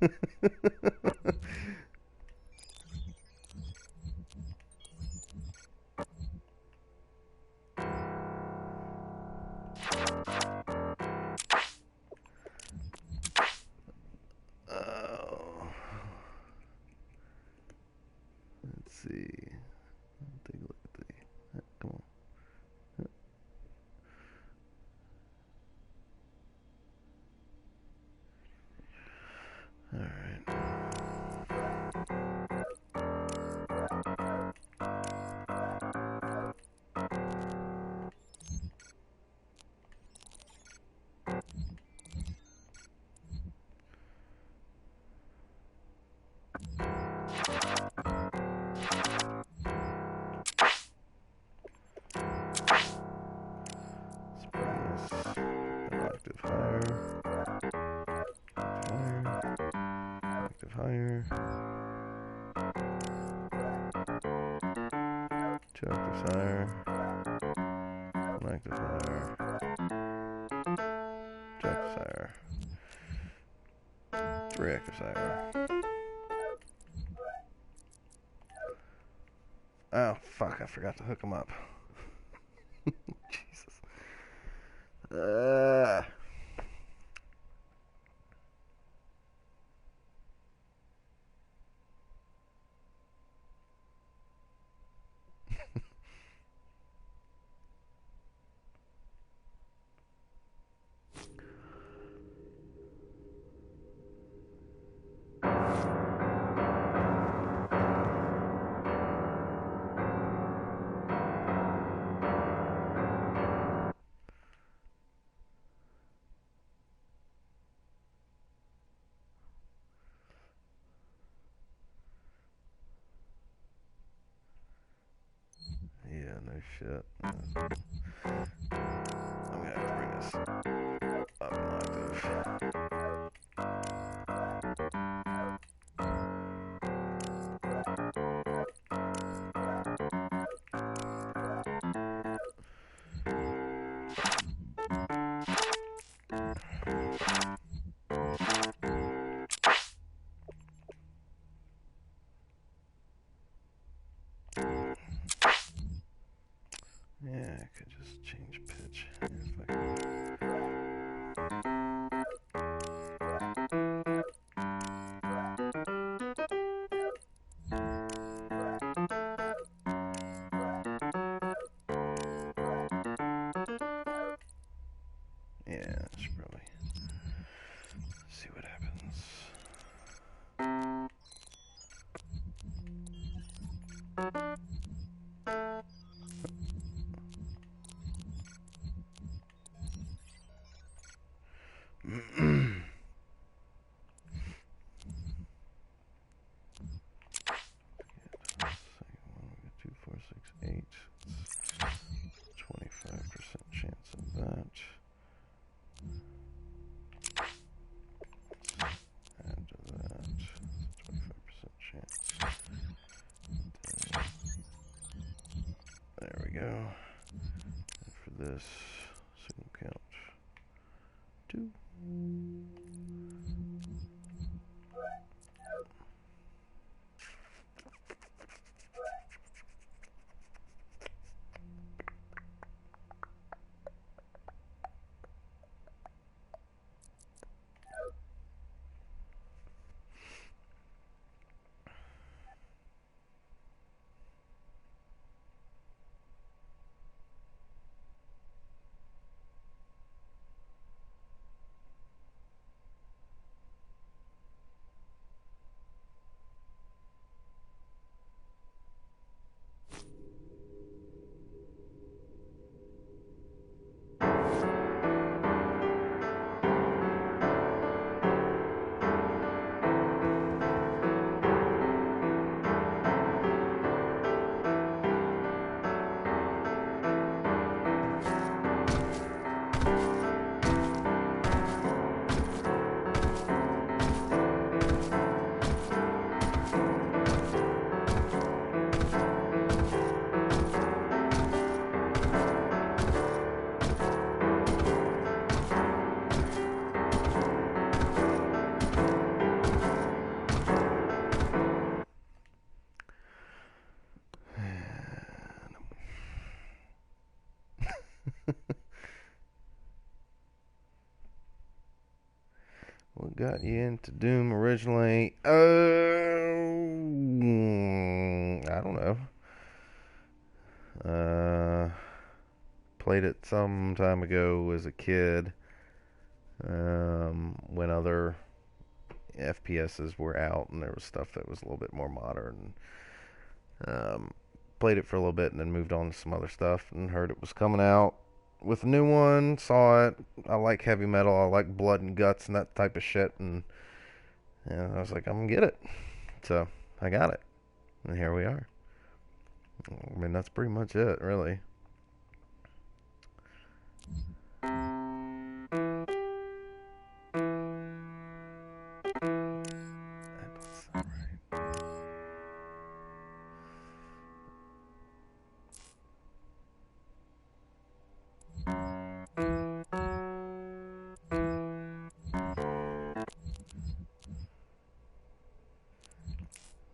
Oh. Let's see. Take a look at the. Come on. All right. Active higher. Active higher. Two actives higher. One active higher. Two actives higher. Three actives higher. Oh, fuck, I forgot to hook them up. Jesus. Yeah, no shit. I'm gonna have to bring this up in octave. Yeah, I could just change pitch. If I could. Yeah, I should probably see what happens. Two, four, six, 8. 25% chance of that. Add to that. 25% chance. There we go. And for this, signal count 2. got you into Doom originally? I don't know. Played it some time ago as a kid, when other FPSs were out and there was stuff that was a little bit more modern. Played it for a little bit and then moved on to some other stuff and heard it was coming out with a new one. Saw it. I like heavy metal. I like blood and guts and that type of shit. And I was like, I'm gonna get it. So I got it, and here we are. I mean, that's pretty much it, really.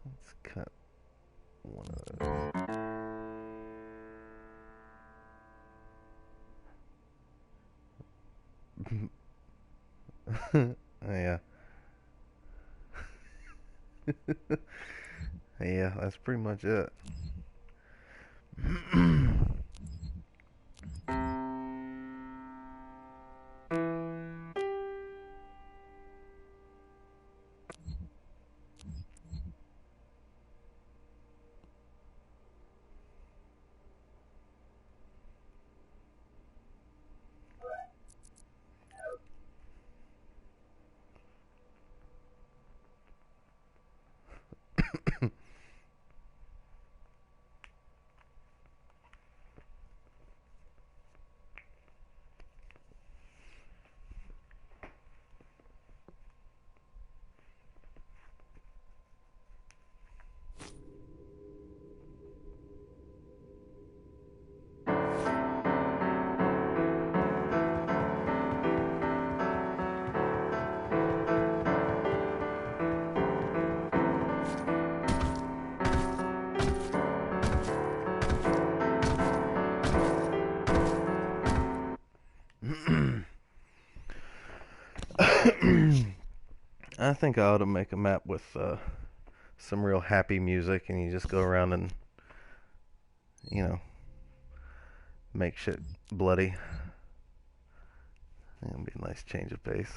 Let's cut one of those. Yeah. Yeah, that's pretty much it. I think I ought to make a map with some real happy music, and you just go around and, you know, make shit bloody. It'll be a nice change of pace.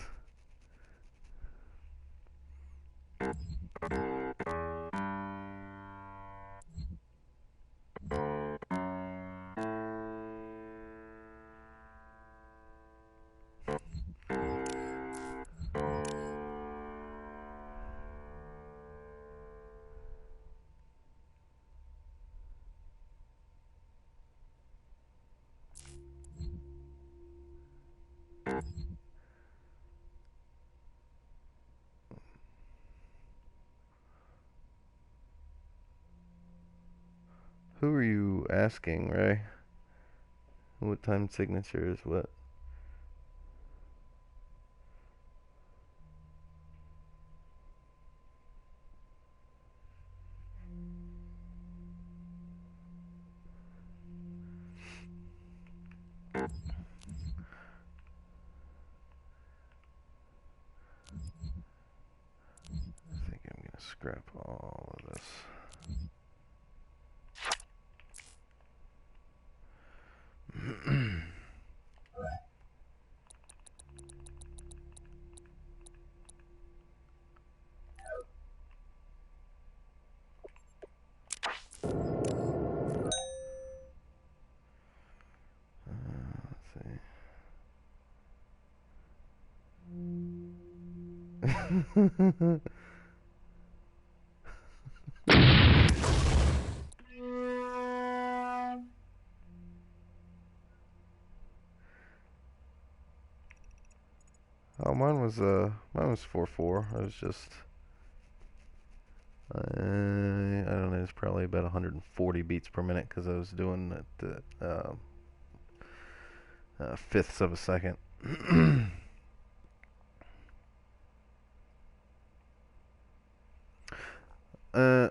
Who are you asking, Ray? What time signature is what? I think I'm gonna scrap all of this. Let's see. Oh, mine was 4.4. I was just I don't know. It's probably about 140 beats per minute because I was doing it fifths of a second.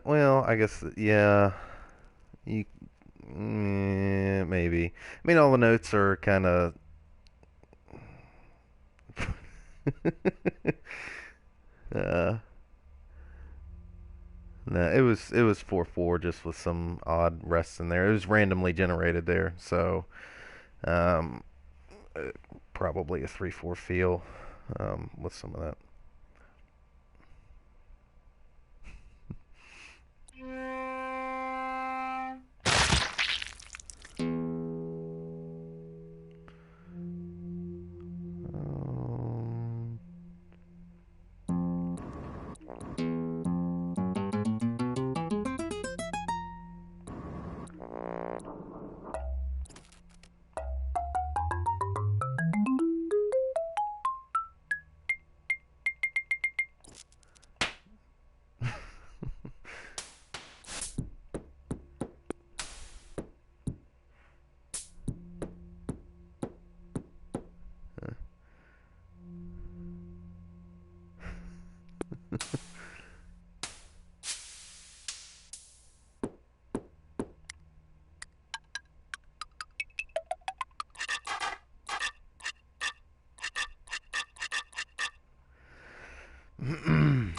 Well, I guess yeah. You maybe. I mean, all the notes are kind of Uh, no, it was 4-4 just with some odd rests in there. It was randomly generated there, so um, uh, probably a 3-4 feel with some of that. Um,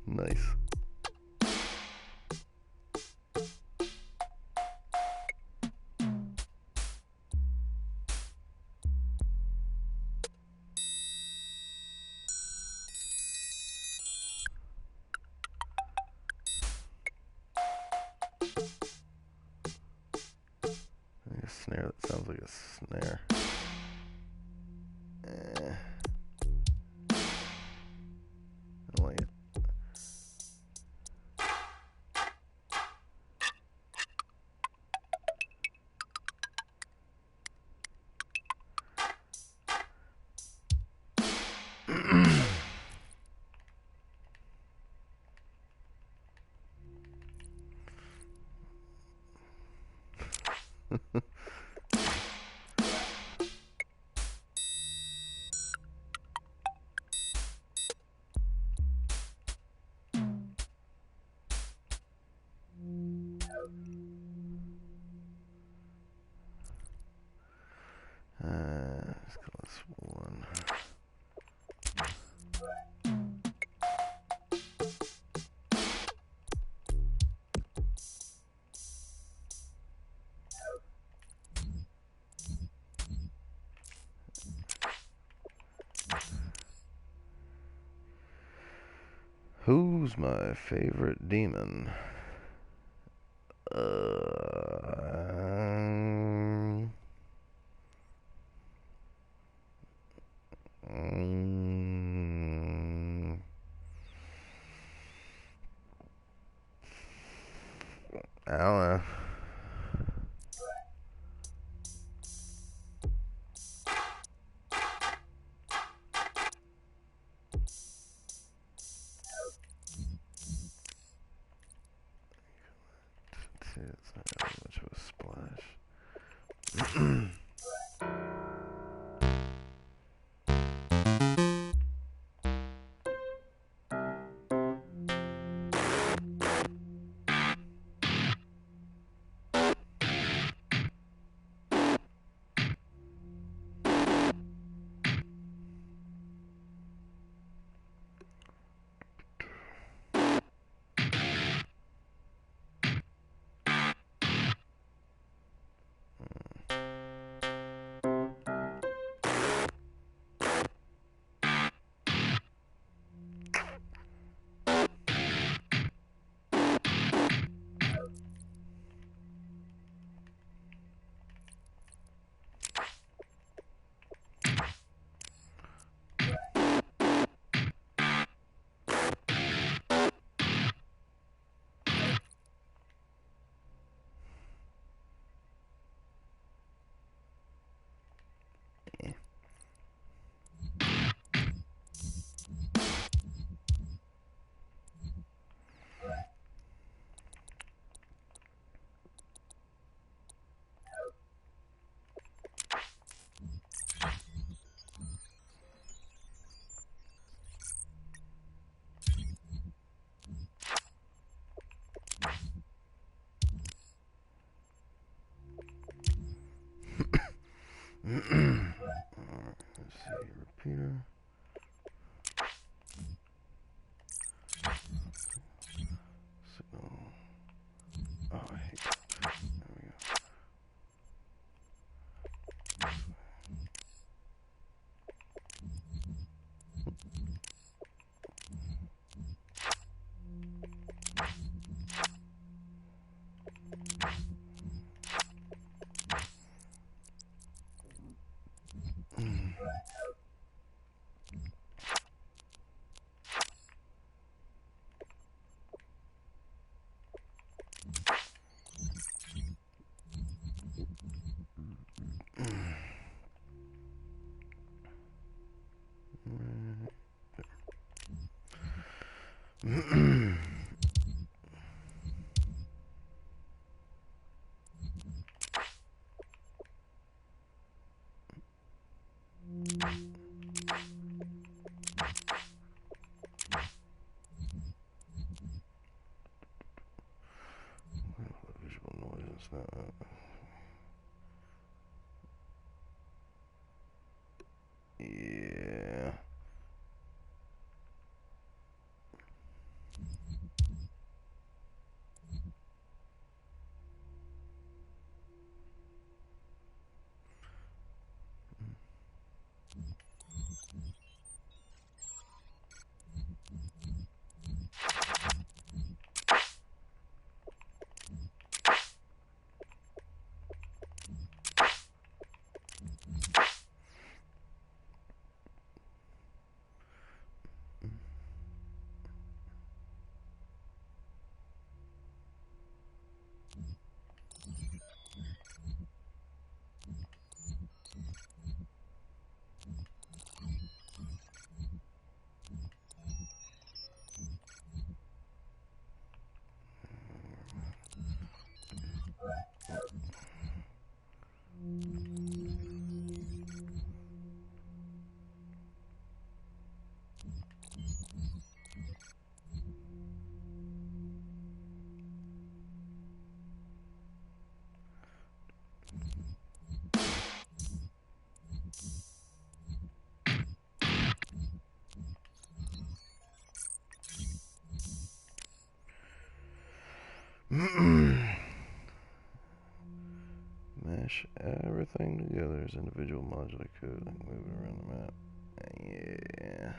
nice. A snare that sounds like a snare. Eh, I don't like it. Let's call this one. Who's my favorite demon? Um, I don't know. See, it's not really much of a splash. computer. Signal. Oh, I hate that. There we go. Visual noise, yeah. Mesh everything together as individual modular code, like move it around the map. Yeah.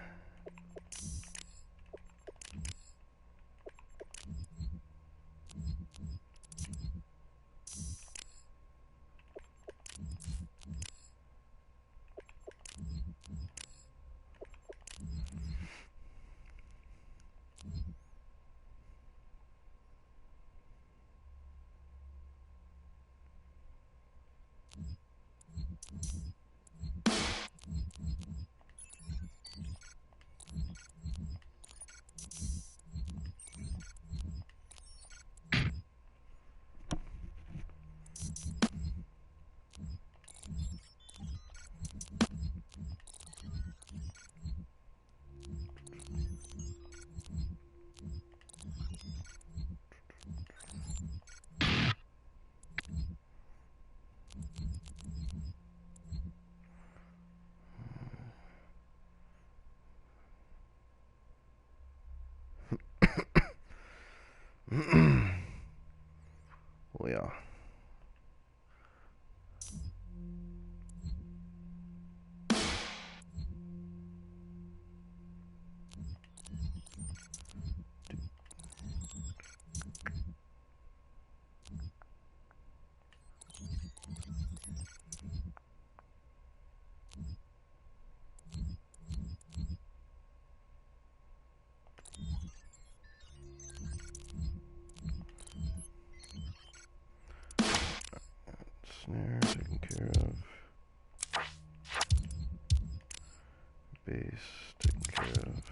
Well, yeah. Snare taken care of. Bass taken care of.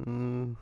Mm.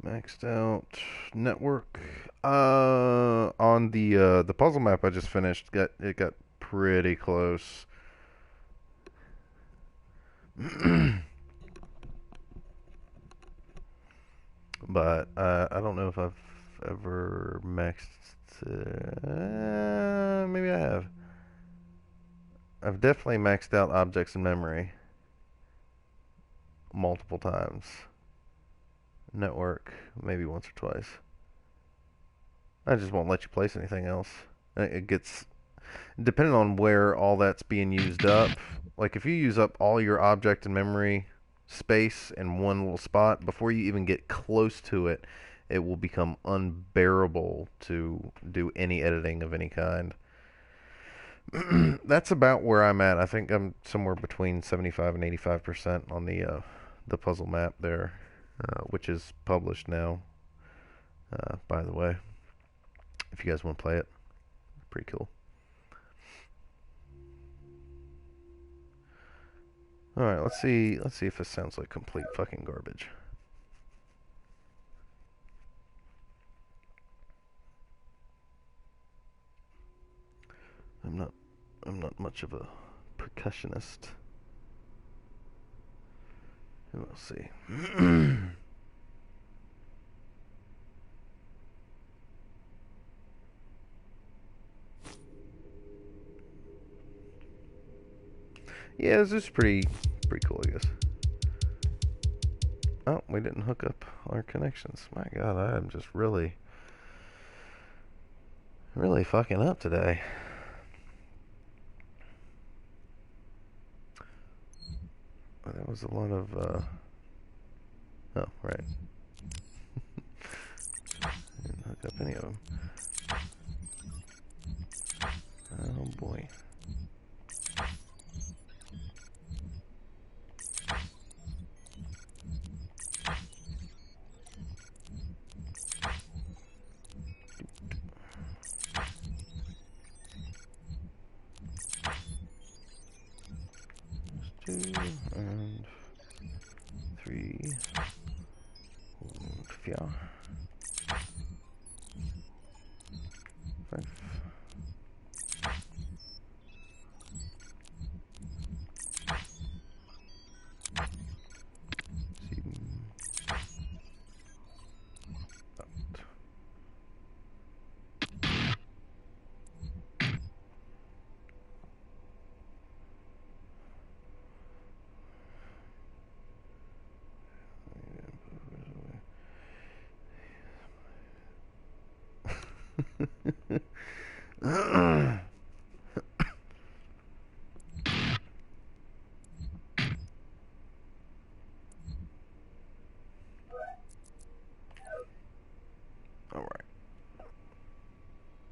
Maxed out network. On the puzzle map I just finished, got pretty close. But I don't know if I've ever maxed. Maybe I have. I've definitely maxed out objects in memory multiple times. Network, maybe once or twice. I just won't let you place anything else. It gets, depending on where all that's being used up. Like if you use up all your object and memory space in one little spot, before you even get close to it, it will become unbearable to do any editing of any kind. That's about where I'm at. I think I'm somewhere between 75 and 85% on the puzzle map there, which is published now. By the way, if you guys want to play it, pretty cool. All right, let's see if this sounds like complete fucking garbage. I'm not much of a percussionist. We'll see. Yeah, this is pretty cool, I guess. Oh, we didn't hook up our connections. My God, I am just really fucking up today. That was a lot of, oh, right. Didn't hook up any of them. Oh, boy. There's 2 and 3 and 4. 5. 7. 8. Alright.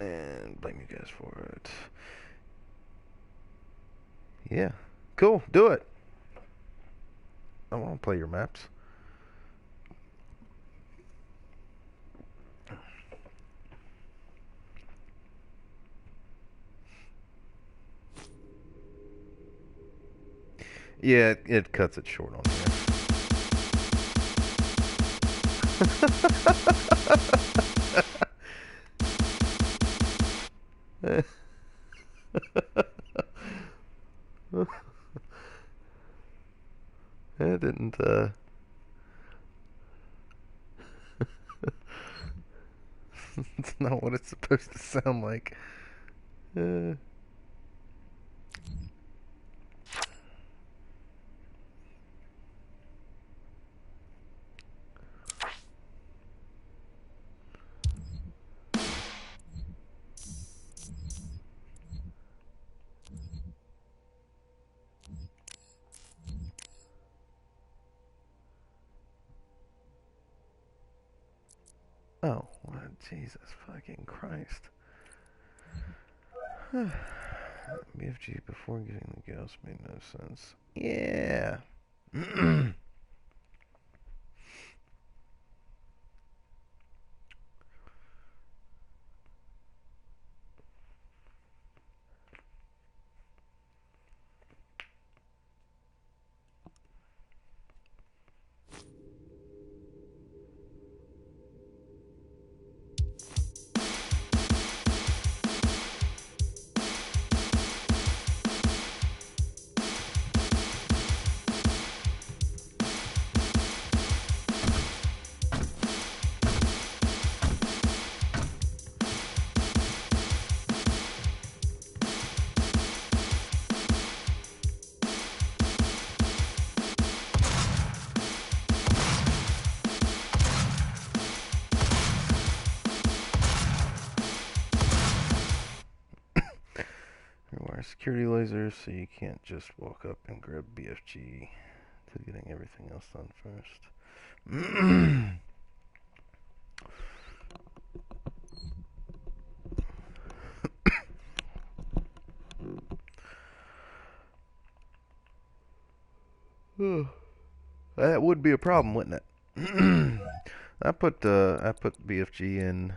And blame you guys for it. Yeah. Cool. Do it. I want to play your maps. Yeah, it cuts it short on there. It didn't, It's not what it's supposed to sound like. Uh, oh, Jesus fucking Christ. BFG before getting the Gauss made no sense. Yeah. Rewire security lasers so you can't just walk up and grab BFG to getting everything else done first. That would be a problem, wouldn't it? I put BFG in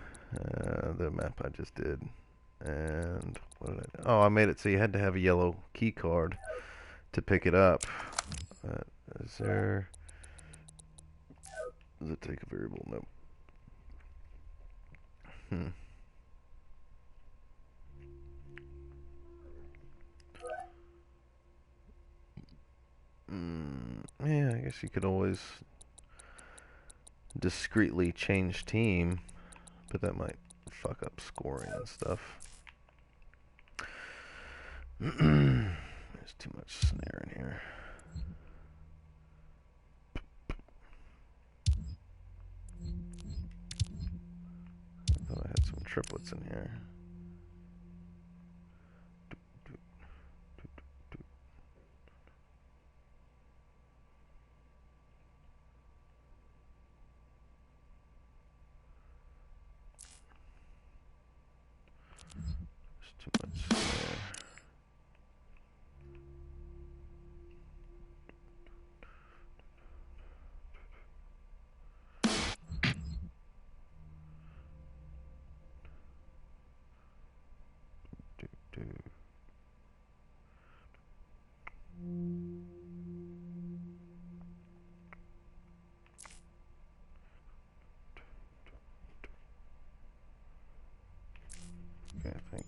the map I just did, and what did I do? Oh, I made it so you had to have a yellow key card to pick it up. Is there? Does it take a variable? Nope. Yeah, I guess you could always discreetly change team, but that might fuck up scoring and stuff. There's too much snare in here. I thought I had some triplets in here. There's too much snare. Okay, I think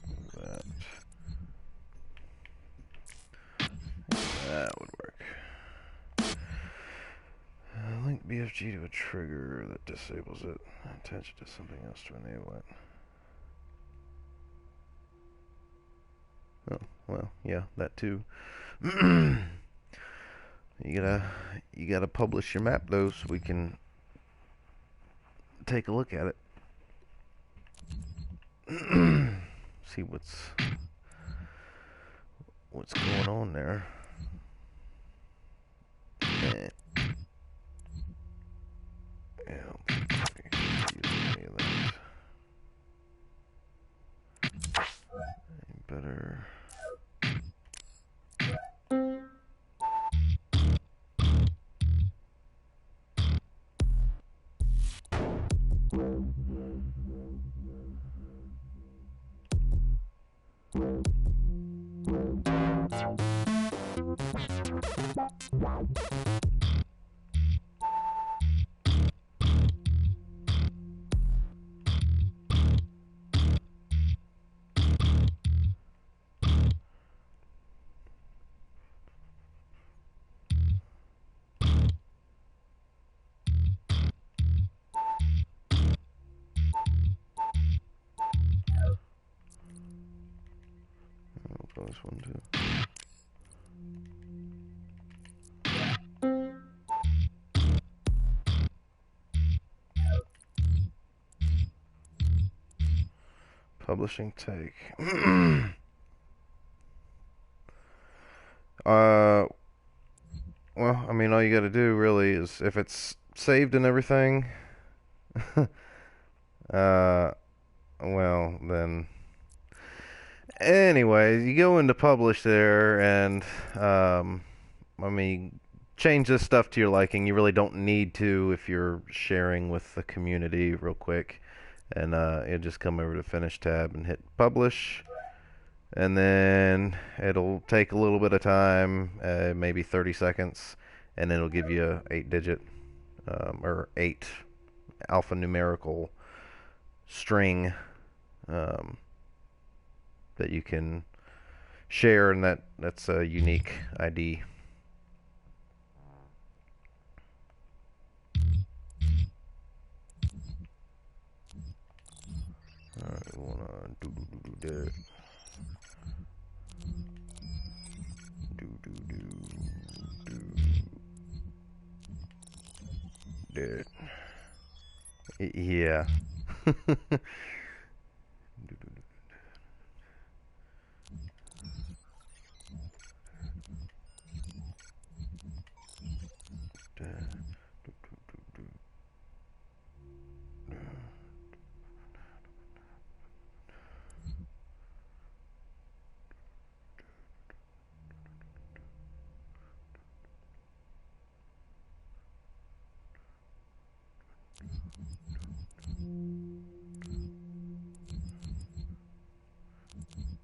that would work. Link BFG to a trigger that disables it. Attach it to something else to enable it. Oh, well, yeah, that too. You gotta publish your map though, so we can take a look at it. See what's going on there. Yeah, I don't think we can use any of that. Better. on this one too. Publishing take. Well, I mean, all you got to do really is if it's saved and everything. Well, then. Anyways, you go into publish there, and I mean, change this stuff to your liking. You really don't need to if you're sharing with the community real quick. And you'll just come over to Finish tab and hit Publish. And then it'll take a little bit of time, maybe 30 seconds, and it'll give you a 8-digit or 8 alphanumerical string that you can share, and that's a unique ID. Alright, we wanna do that. That. Yeah.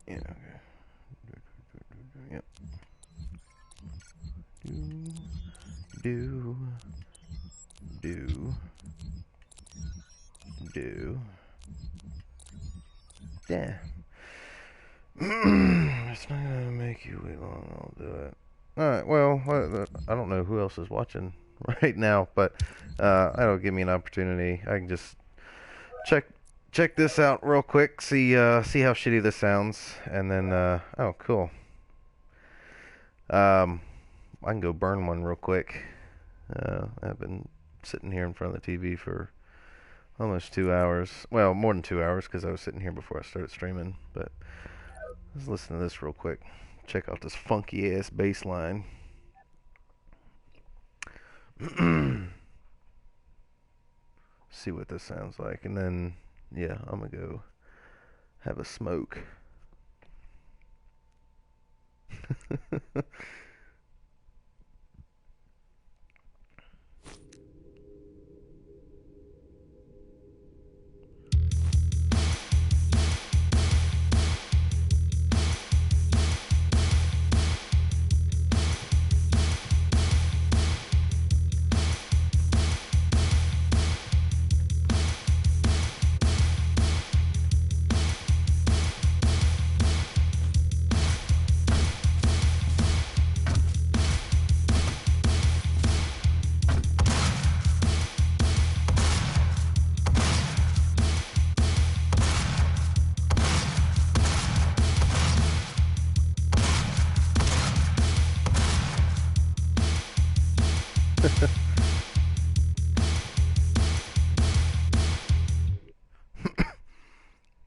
Yeah, okay. Yep. Do. Yeah. It's not gonna make you wait long. I'll do it. Alright, well, I don't know who else is watching right now, but that'll give me an opportunity. I can just check this out real quick, see how shitty this sounds, and then oh, cool. I can go burn one real quick. I've been sitting here in front of the TV for almost 2 hours. Well, more than 2 hours because I was sitting here before I started streaming. But let's listen to this real quick. Check out this funky ass bass line. See what this sounds like, and then yeah, I'm gonna go have a smoke.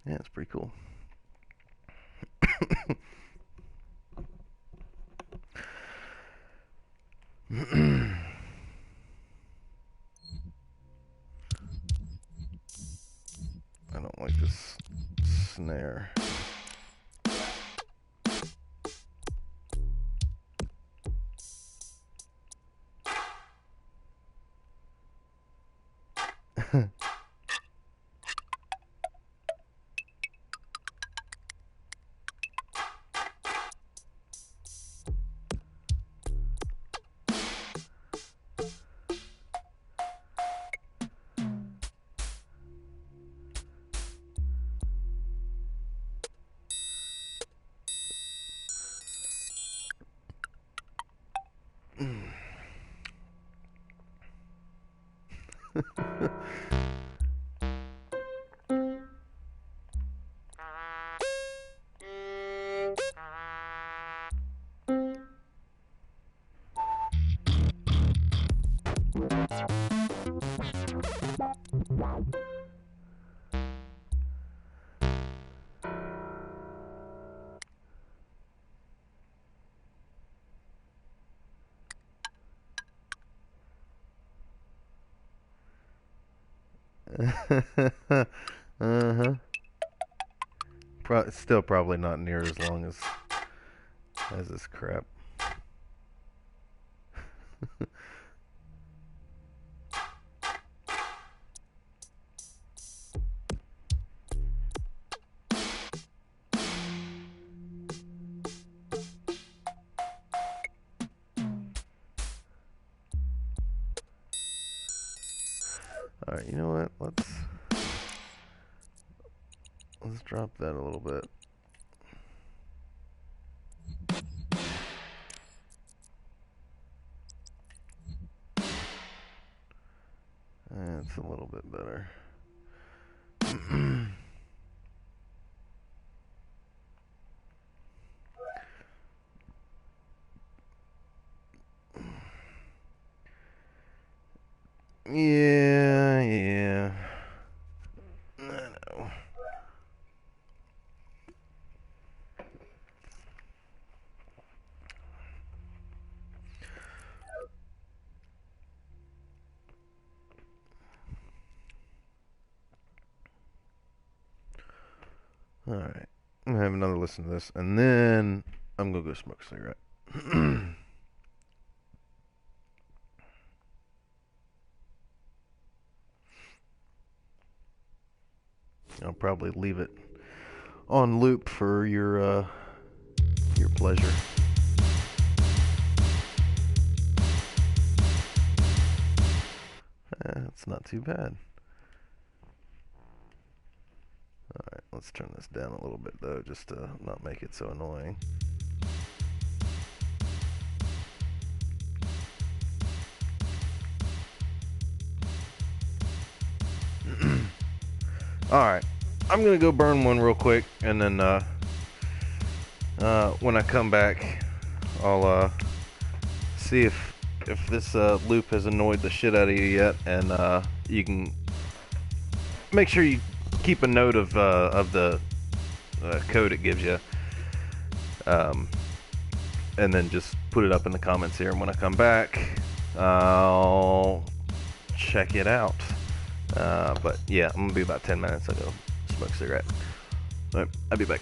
Yeah, it's pretty cool. I don't like this snare. Uh-huh. Still probably not near as long as this crap. Alright, you know what? Let's drop that a little bit. That's a little bit better. Yeah. I know. Alright. I'm gonna have another listen to this, and then I'm gonna go smoke a cigarette. I'll probably leave it on loop for your pleasure. That's not too bad. Alright, let's turn this down a little bit though, just to not make it so annoying. Alright, I'm gonna go burn one real quick, and then when I come back, I'll see if this loop has annoyed the shit out of you yet, and you can make sure you keep a note of the code it gives you, and then just put it up in the comments here, and when I come back, I'll check it out. But yeah, I'm gonna be about 10 minutes. I'll go smoke a cigarette. Alright, I'll be back.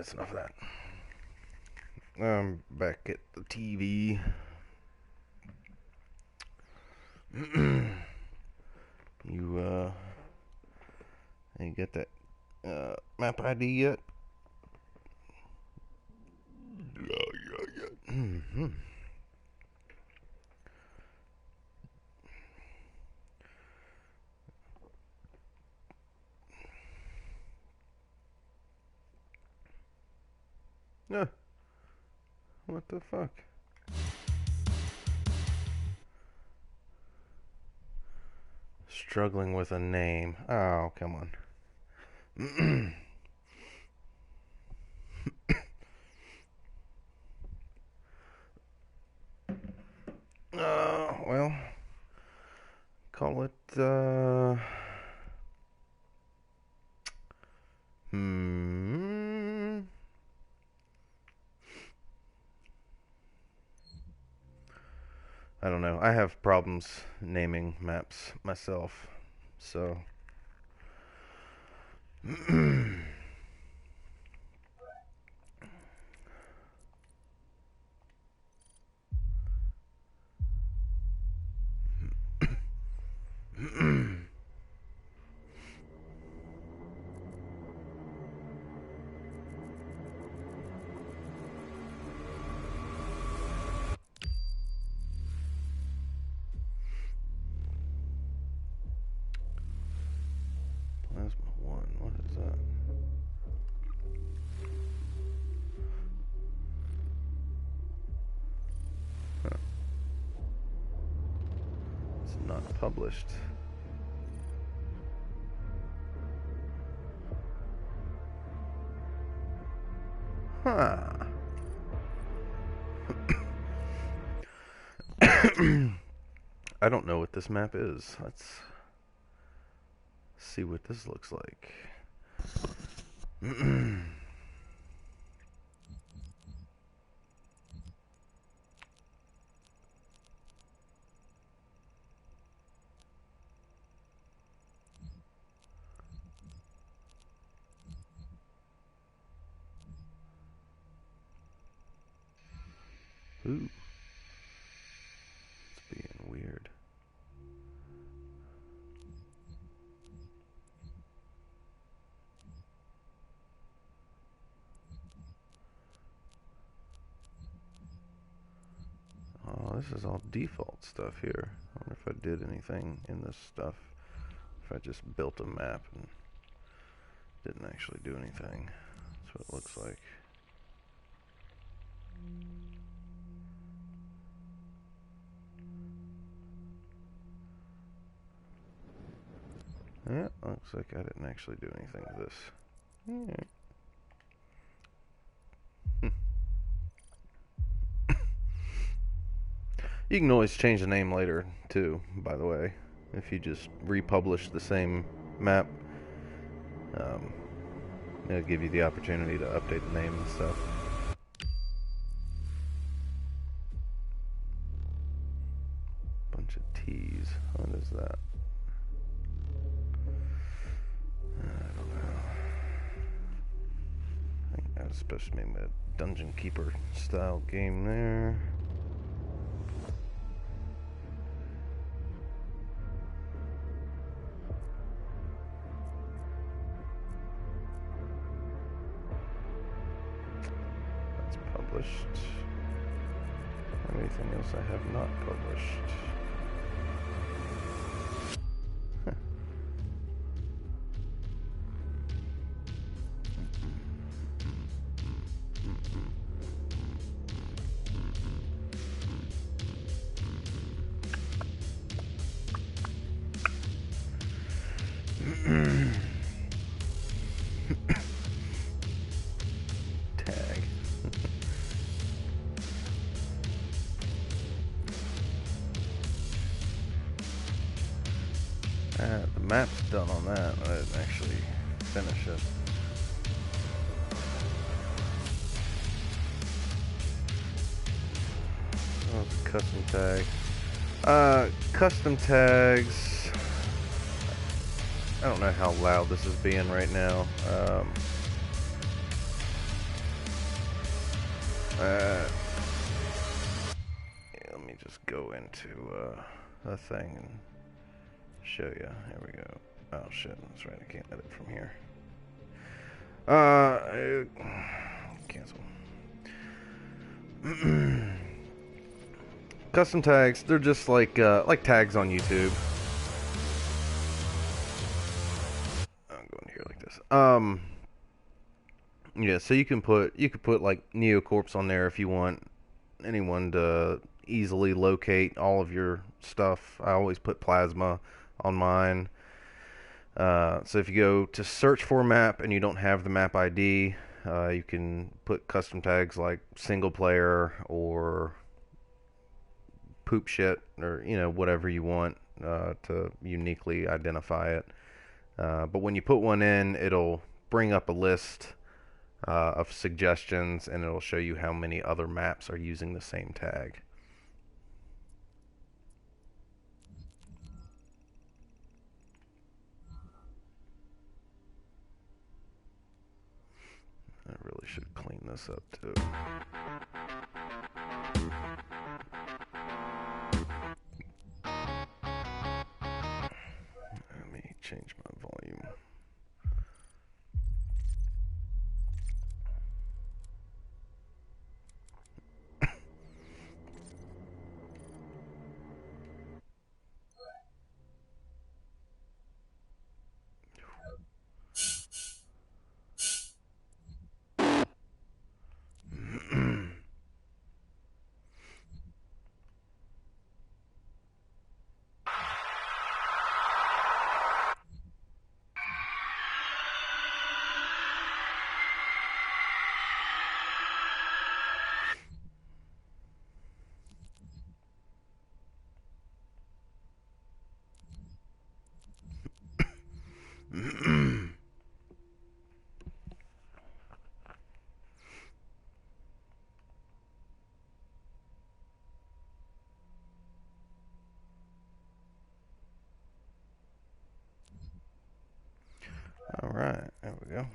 that's enough of that. I'm back at the TV. You get that map ID yet? Yeah. Mm-hmm. No. What the fuck? Struggling with a name. Oh, come on. Well, call it, I don't know. I have problems naming maps myself, so. Plasma 1, what is that? Huh. It's not published. Huh. I don't know what this map is. Let's see what this looks like. Ooh. It's being weird. Oh, this is all default stuff here. I wonder if I did anything in this stuff. If I just built a map and didn't actually do anything. That's what it looks like. Yeah, looks like I didn't actually do anything with this. Yeah. You can always change the name later, too, by the way. If you just republish the same map, it'll give you the opportunity to update the name and stuff. Bunch of T's. What is that? I don't know. I think that was supposed to be a Dungeon Keeper style game there. That's published. Anything else I have not published? Tag. The map's done on that. I didn't actually finish it. Oh, it's a custom tag. Custom tags. I don't know how loud this is being right now. Let me just go into a thing and show you. Here we go. Oh shit, that's right. I can't edit from here. Cancel. Custom tags. They're just like tags on YouTube. I'm going here like this. Yeah. So you could put like Neocorps on there if you want anyone to easily locate all of your stuff. I always put Plasthma on mine. So if you go to search for map and you don't have the map ID, you can put custom tags like single player or poop shit or whatever you want to uniquely identify it. But when you put one in, it'll bring up a list of suggestions, and it'll show you how many other maps are using the same tag. I really should clean this up too. Let me change my volume. All right, there we go.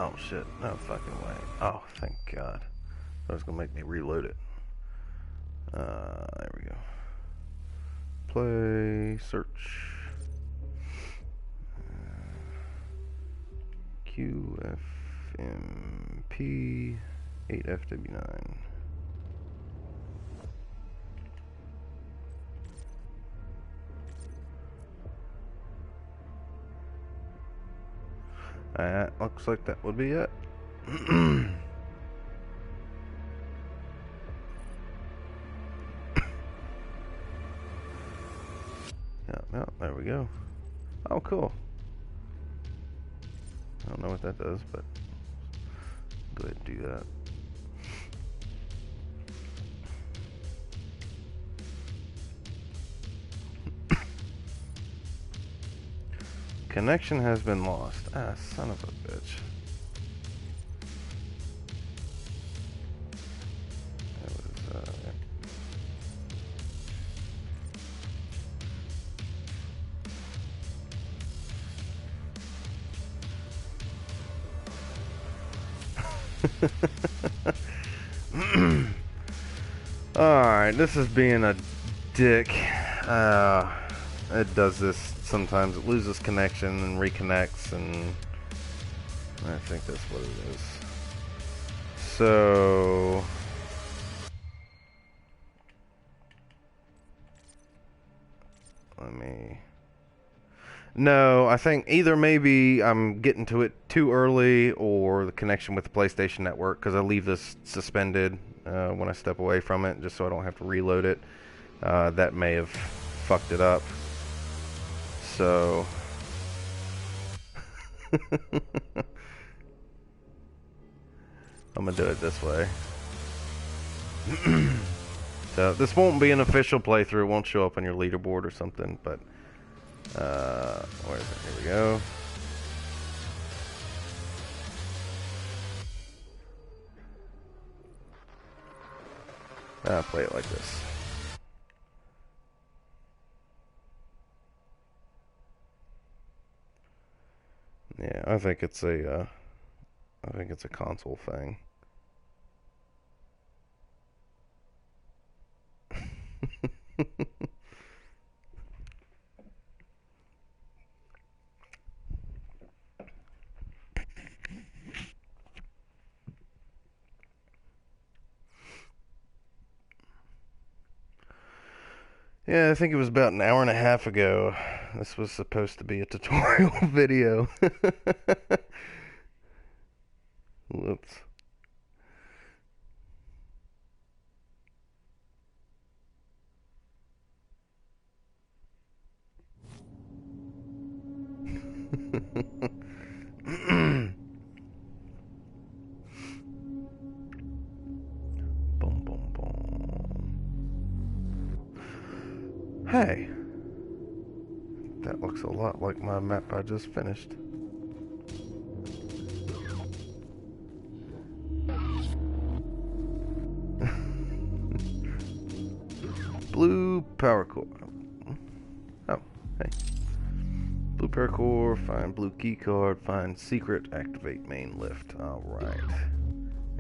Oh shit, no fucking way. Oh, thank God. That was gonna make me reload it. There we go. Play, search. QFMP 8FW9. Looks like that would be it. Yeah, there we go. Oh, cool. I don't know what that does, but go ahead and do that. Connection has been lost. Ah, son of a bitch. That was, Alright, this is being a dick. It does this sometimes. It loses connection and reconnects, and I think that's what it is. So let me... No, I think either maybe I'm getting to it too early, or the connection with the PlayStation Network, because I leave this suspended when I step away from it, just so I don't have to reload it. That may have fucked it up. So I'm gonna do it this way. So this won't be an official playthrough. It won't show up on your leaderboard or something, but where is it? Here we go. Play it like this. Yeah, I think it's a console thing. Yeah, I think it was about an hour and a half ago. This was supposed to be a tutorial video. Whoops. Boom, boom, boom. Hey, that looks a lot like my map I just finished. Blue power core. Oh, hey. Blue power core, find blue key card, find secret, activate main lift. Alright.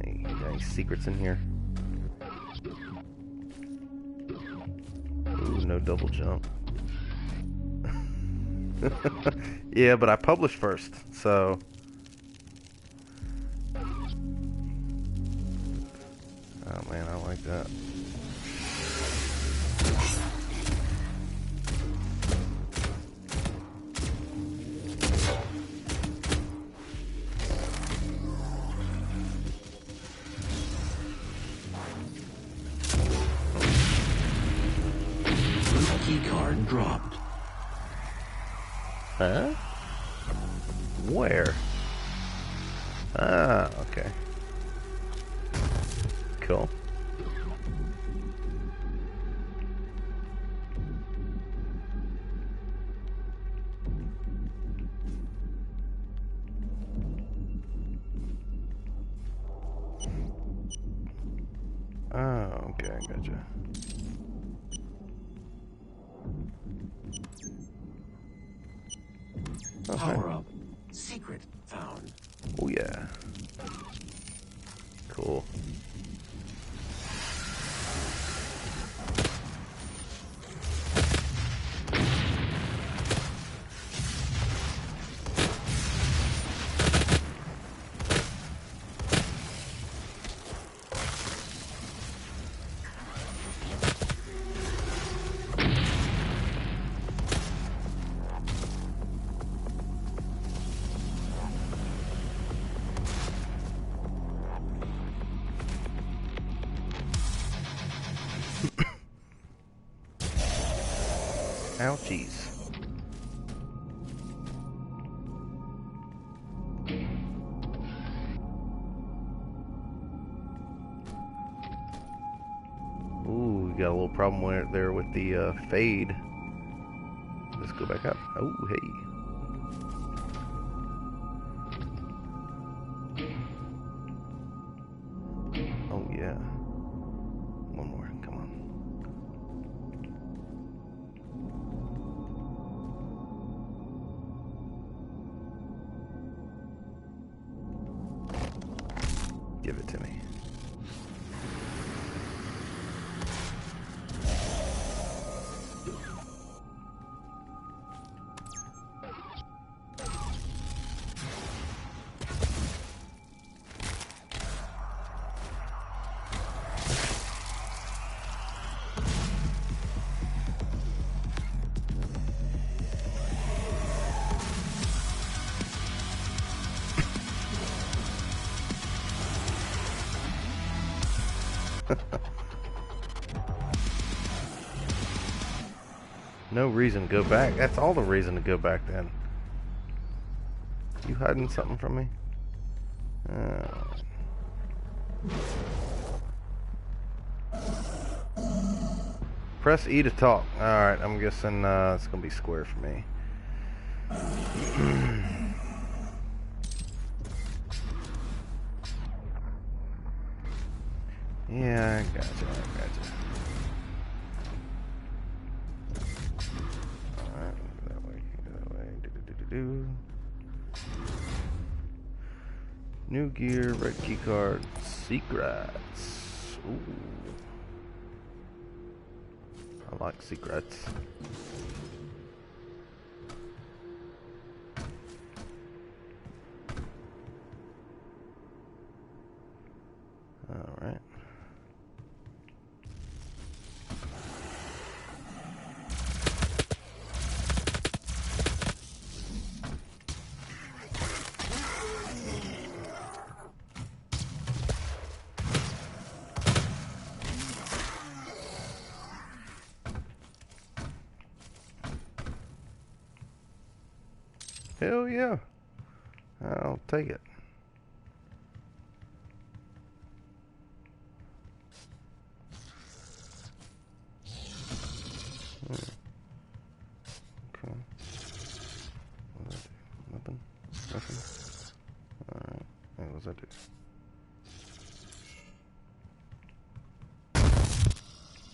Hey, got any secrets in here? Ooh, no double jump. Yeah, but I published first, so... Oh man, I like that. Key card dropped. Huh? Where? Ah, okay. Cool. Oh, okay, I gotcha. Okay. Power up. Secret found. Oh yeah. Cool. Ouchies. Ooh, we got a little problem there with the fade. Let's go back up. Oh, hey. Oh, yeah. One more. Come on. Give it to me. No reason to go back. That's all the reason to go back then. You hiding something from me? Press E to talk. Alright, I'm guessing it's going to be square for me. Yeah, I gotcha, I gotcha. Alright, that way, that way. Do. New gear, red key card, secrets. Ooh. I like secrets. Alright. Hell yeah. I'll take it. Okay. What does that do? Nothing? Nothing? Alright. Hey, what does that do?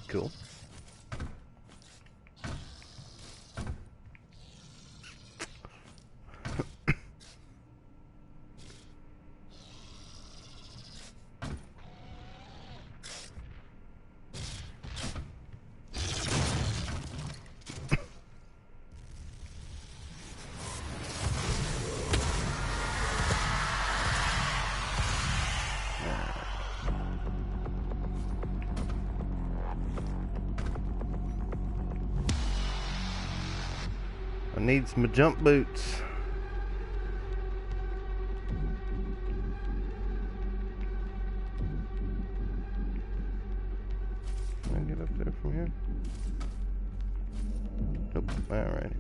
Cool. I need some jump boots. Can I get up there from here? Nope. Alright.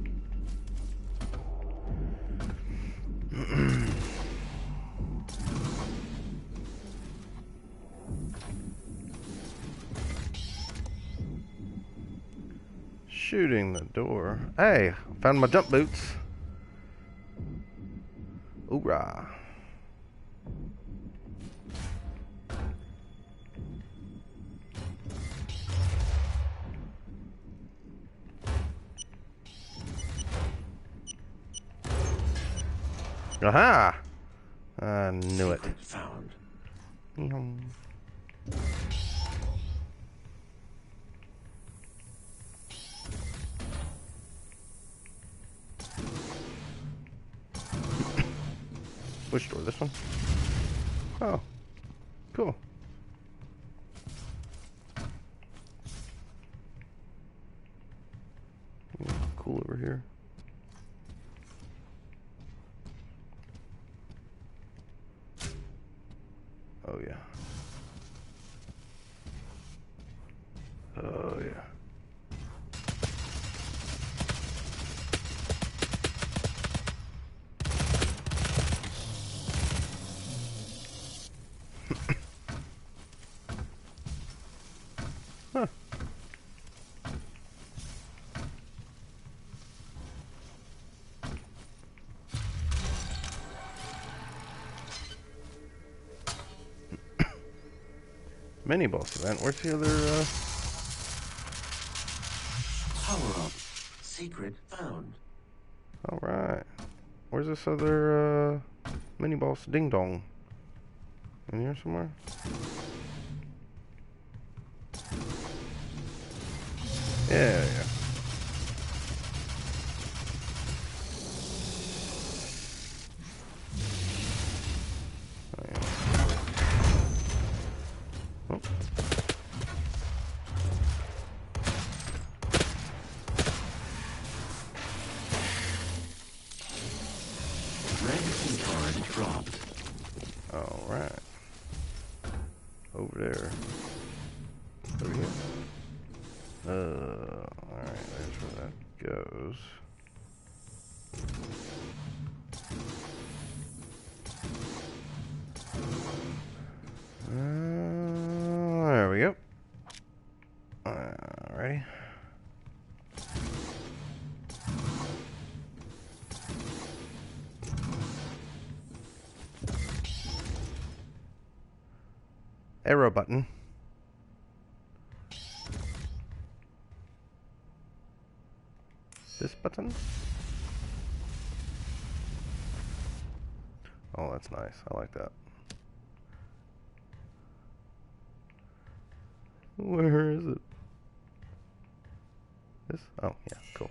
Shooting the door. Hey, found my jump boots. Hoorah. Aha! I knew it. Secret found. Which door? This one? Oh, cool. Cool over here. Oh yeah. Oh yeah. Huh. Mini boss event. Where's the other? Power up. Secret found. All right. Where's this other mini boss? Ding dong. In here somewhere? Yeah, yeah. Oh, yeah. Oh. Red key card dropped. All right. Over there. Over here. All right. There's where that goes. There we go. Alrighty. Arrow button. button. Oh, that's nice. I like that. Where is it? This? Oh, yeah, cool.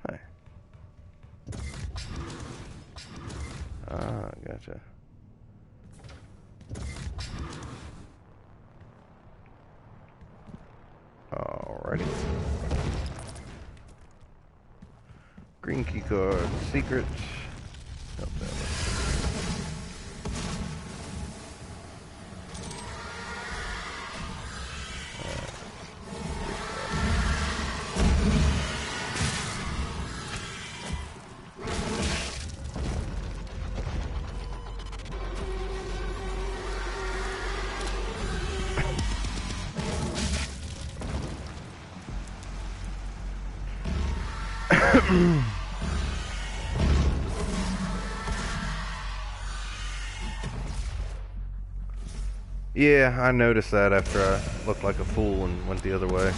Hi. Ah, gotcha. Alrighty. Green key card, secret. Oh, yeah, I noticed that after I looked like a fool and went the other way.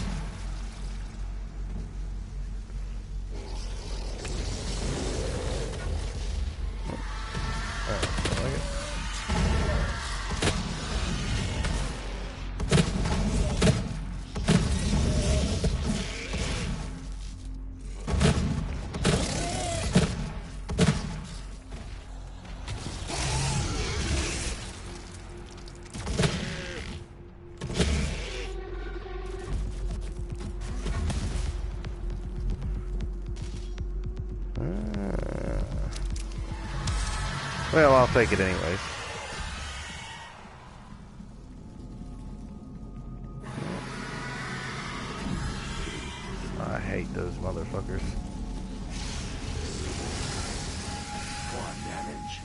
Well, I'll take it anyways. I hate those motherfuckers. Quad damage.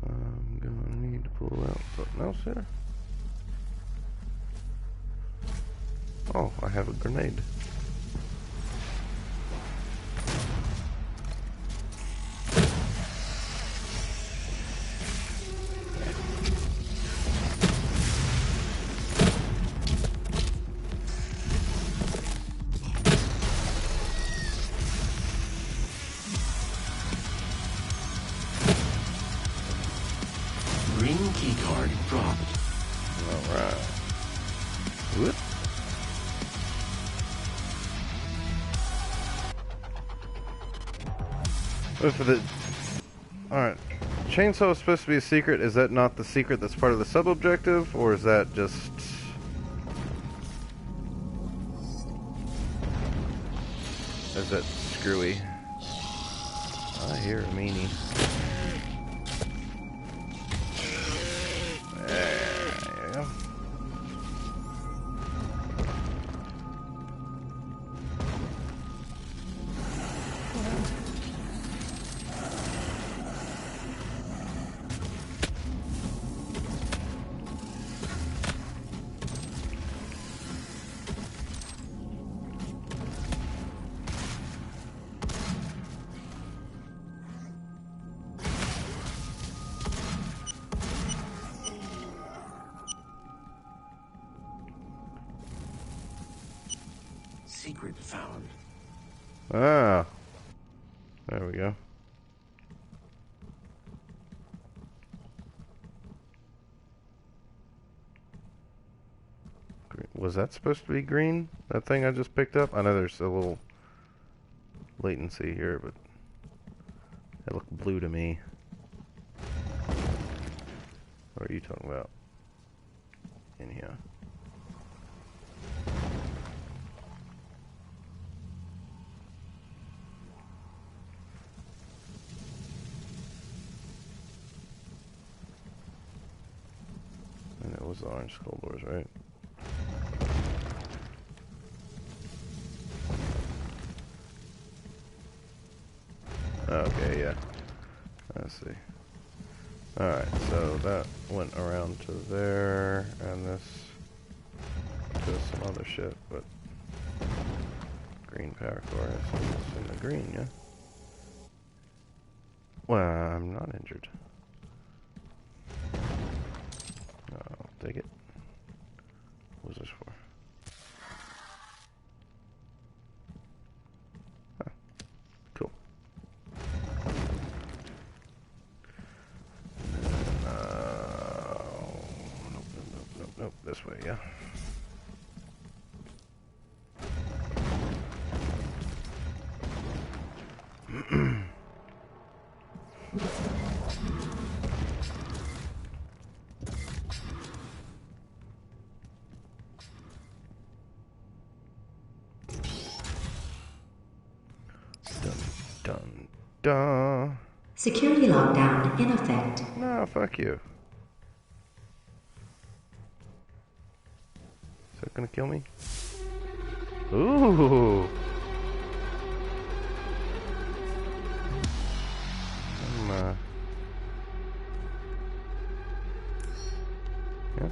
I'm gonna need to pull out something else here. Oh, I have a grenade. Green keycard dropped. Alright. Whoop. Wait for the... Alright. Chainsaw is supposed to be a secret. Is that not the secret that's part of the sub-objective? Or is that just... Is that screwy? I hear a meanie. There you go. Secret found. Ah. There we go. Was that supposed to be green? That thing I just picked up? I know there's a little latency here, but it looked blue to me. What are you talking about? In here. And it was the orange skull doors, right? Let's see. Alright, so that went around to there, and this does some other shit, but green power core is in the green, yeah? Well, I'm not injured. I'll take it. What was this for? Huh. Cool. Nope, this way, yeah. Dun, dun, dun. Security lockdown in effect. No, fuck you. Is that gonna kill me? Ooh. Yeah.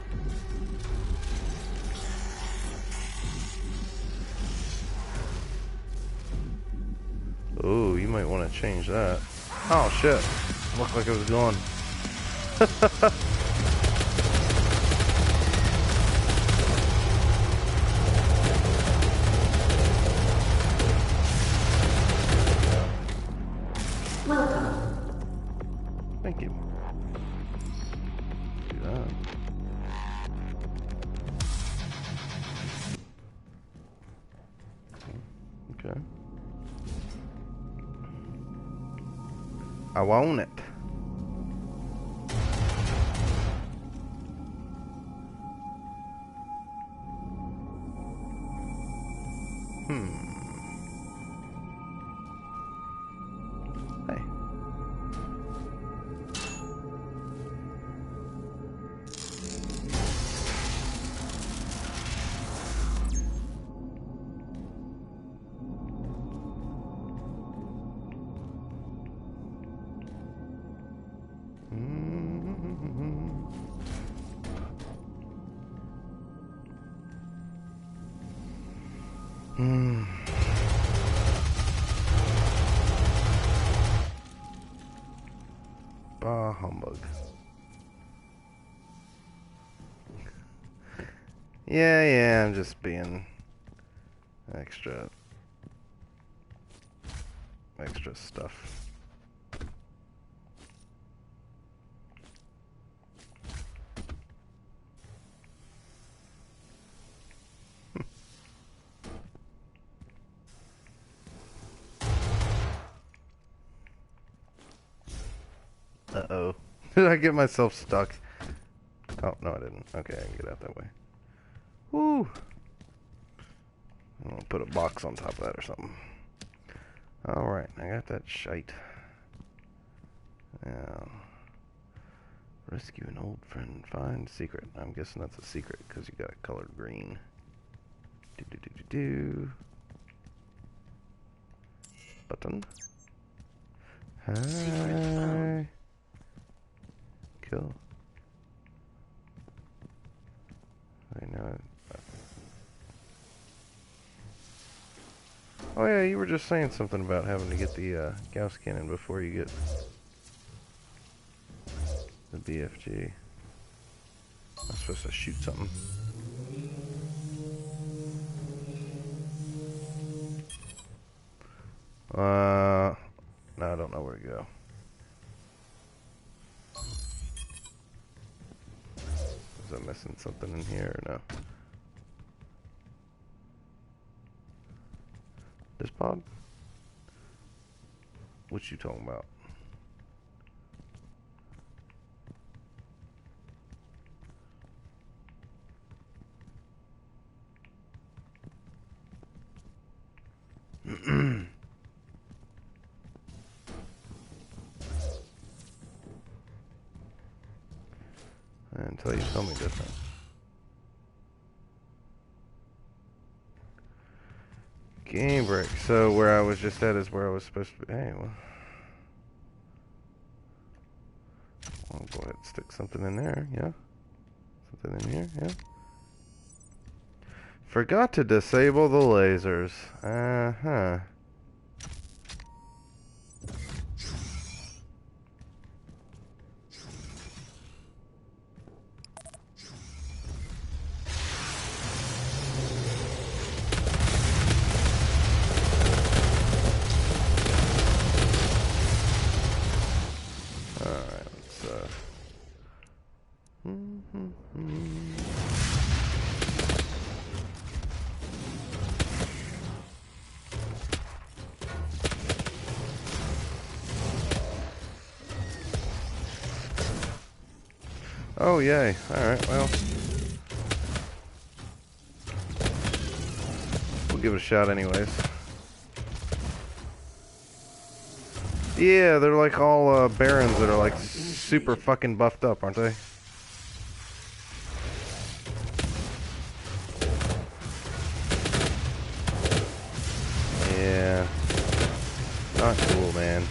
Ooh, you might want to change that. Oh shit. Looked like it was gone. Welcome. Thank you. Do that. Okay. I want it. Hey. Bah humbug. Yeah, I'm just being extra stuff. Uh-oh. Did I get myself stuck? Oh, no I didn't. Okay, I can get out that way. Woo! I'll put a box on top of that or something. Alright, I got that shite. Now, rescue an old friend, find secret. I'm guessing that's a secret because you got it colored green. Do. Button. Hi. Kill. I know. Oh yeah, you were just saying something about having to get the Gauss cannon before you get the BFG. I'm supposed to shoot something. No, I don't know where to go. Is I missing something in here or no? This pod? What you talking about? Until you tell me different. Game break. So where I was just at is where I was supposed to be. Hey, well. go ahead and stick something in there, yeah. Something in here, yeah. Forgot to disable the lasers. Uh-huh. Alright, let's, Oh, yay. Alright, well. We'll give it a shot anyways. Yeah, they're like all barons that are like super fucking buffed up, aren't they? Yeah. Not cool, man.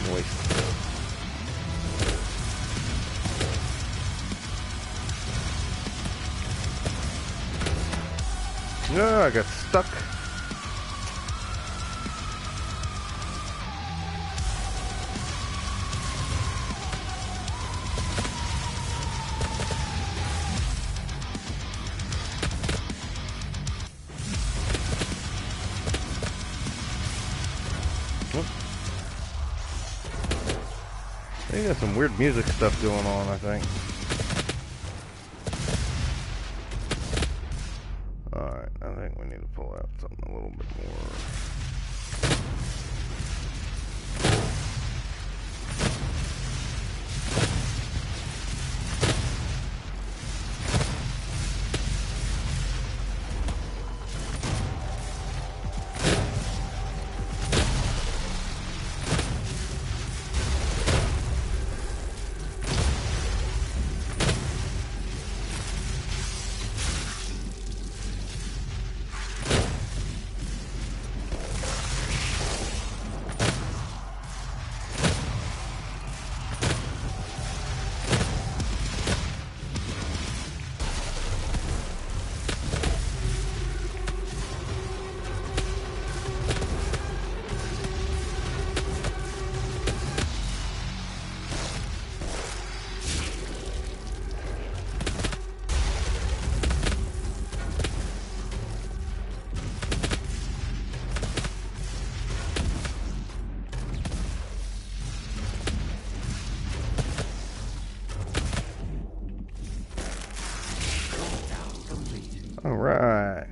Moist. No, I got stuck. They got some weird music stuff going on, I think. Alright, I think we need to pull out something a little bit more. Alright.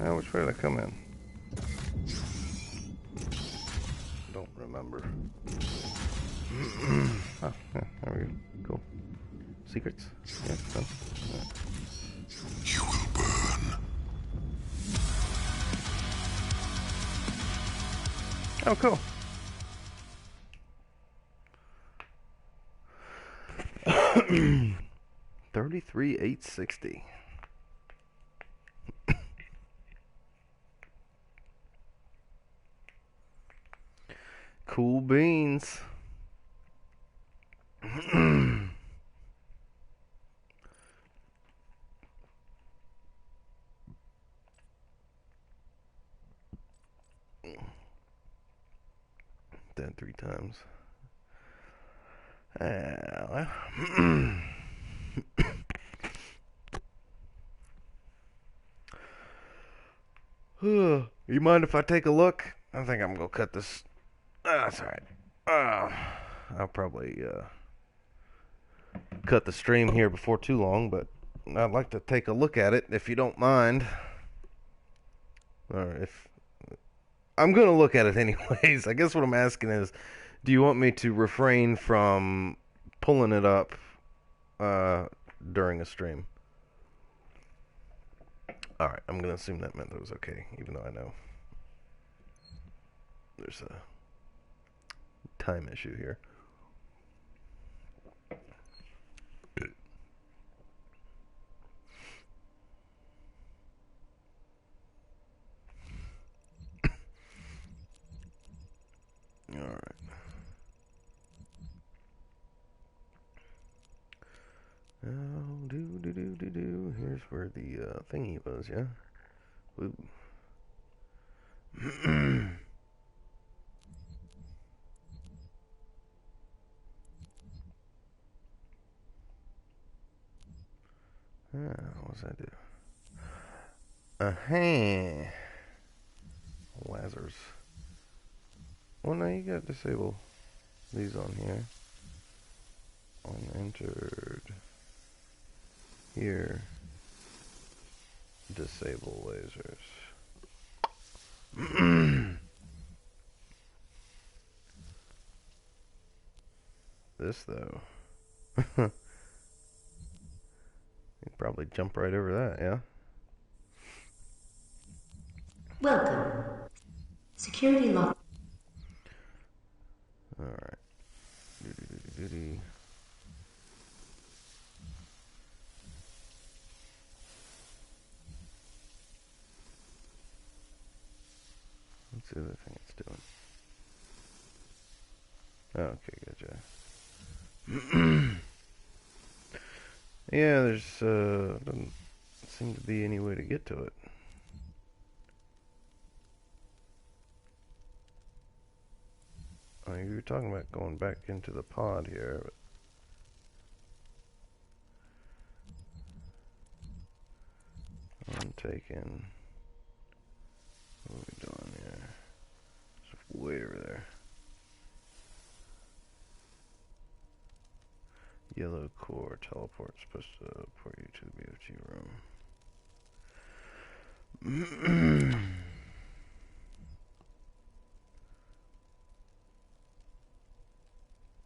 Now, which way did I come in? Don't remember. Oh, yeah, there we go. Cool. Secrets? Yeah, done. Yeah. You will burn. Oh, cool. $33,860. Cool beans. Done 3 times. You mind if I take a look? I think I'm gonna cut this. That's alright. I'll probably cut the stream here before too long, but I'd like to take a look at it if you don't mind. Or if I'm gonna look at it anyways. I guess what I'm asking is, do you want me to refrain from pulling it up during a stream? Alright, I'm gonna assume that meant that was okay, even though I know there's a time issue here. Alright. Oh, do. Here's where the thingy was, yeah? Ooh. What does that do? Uh-huh. Lazarus. Well, now you got to disable these on here. Unentered. Here. Disable lasers. This, though. You probably jump right over that, yeah? Welcome. Security lock. Alright. What's the other thing it's doing? Okay, gotcha. Yeah, there's doesn't seem to be any way to get to it. Oh, you were talking about going back into the pod here, but I'm taking. What are we doing here? It's way over there. Yellow core teleport supposed to port you to the BFG room.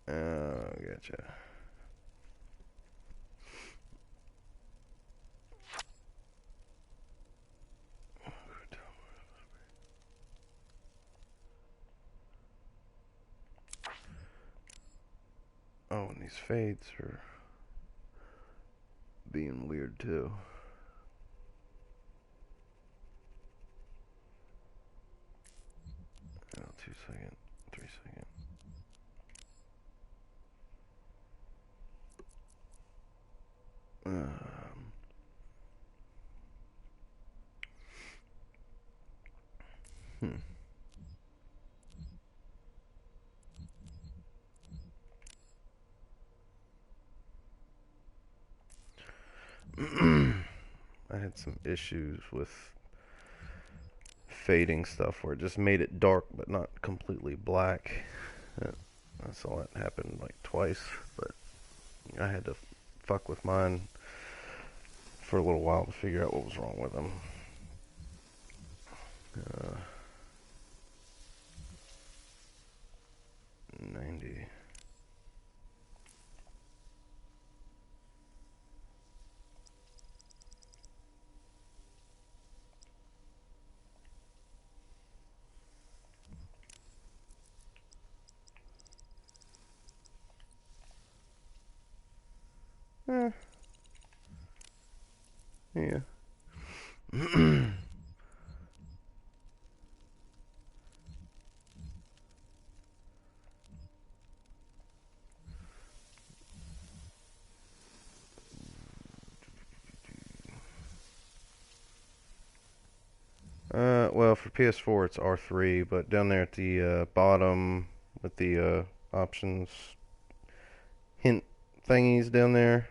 Oh, gotcha. Oh, and these fades are being weird too. Oh, 2 second, 3 second. Hmm. I had some issues with fading stuff where it just made it dark but not completely black. I saw it happen like twice, but I had to fuck with mine for a little while to figure out what was wrong with them. 90. Yeah. Well, for PS4 it's R3, but down there at the bottom with the options hint thingies down there.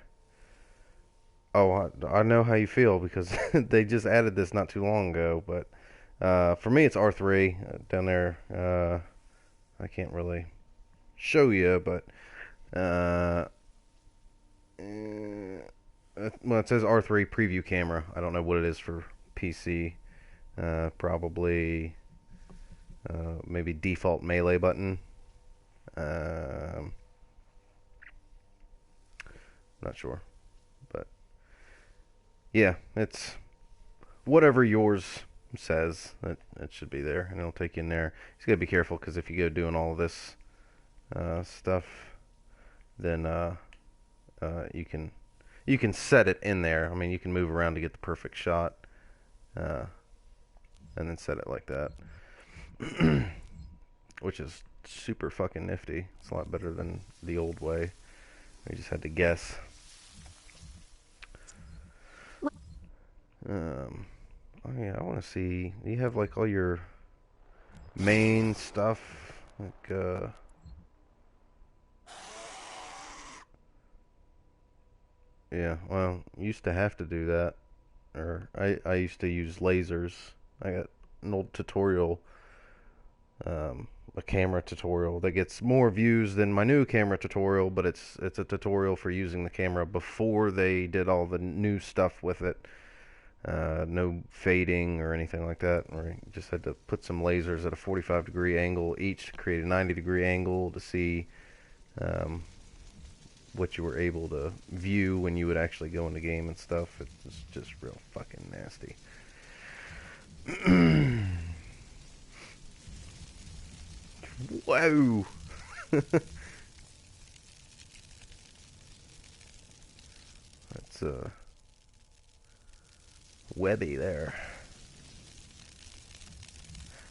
Oh, I know how you feel because they just added this not too long ago, but for me it's R3 down there. I can't really show you, but well, it says R3 preview camera. I don't know what it is for PC. Probably maybe default melee button. Not sure, but yeah, it's whatever yours says, that should be there, and it'll take you in there. You just gotta be careful, because if you go doing all of this stuff, then you can set it in there. I mean, you can move around to get the perfect shot, and then set it like that, which is super fucking nifty. It's a lot better than the old way. We just had to guess. Oh yeah, I want to see. Do you have like all your main stuff? Like, yeah, well, used to have to do that. Or I used to use lasers. I got an old tutorial, a camera tutorial that gets more views than my new camera tutorial, but it's a tutorial for using the camera before they did all the new stuff with it. No fading or anything like that. Or you just had to put some lasers at a 45-degree angle each to create a 90-degree angle to see what you were able to view when you would actually go in the game and stuff. It's just real fucking nasty. Whoa! That's webby there.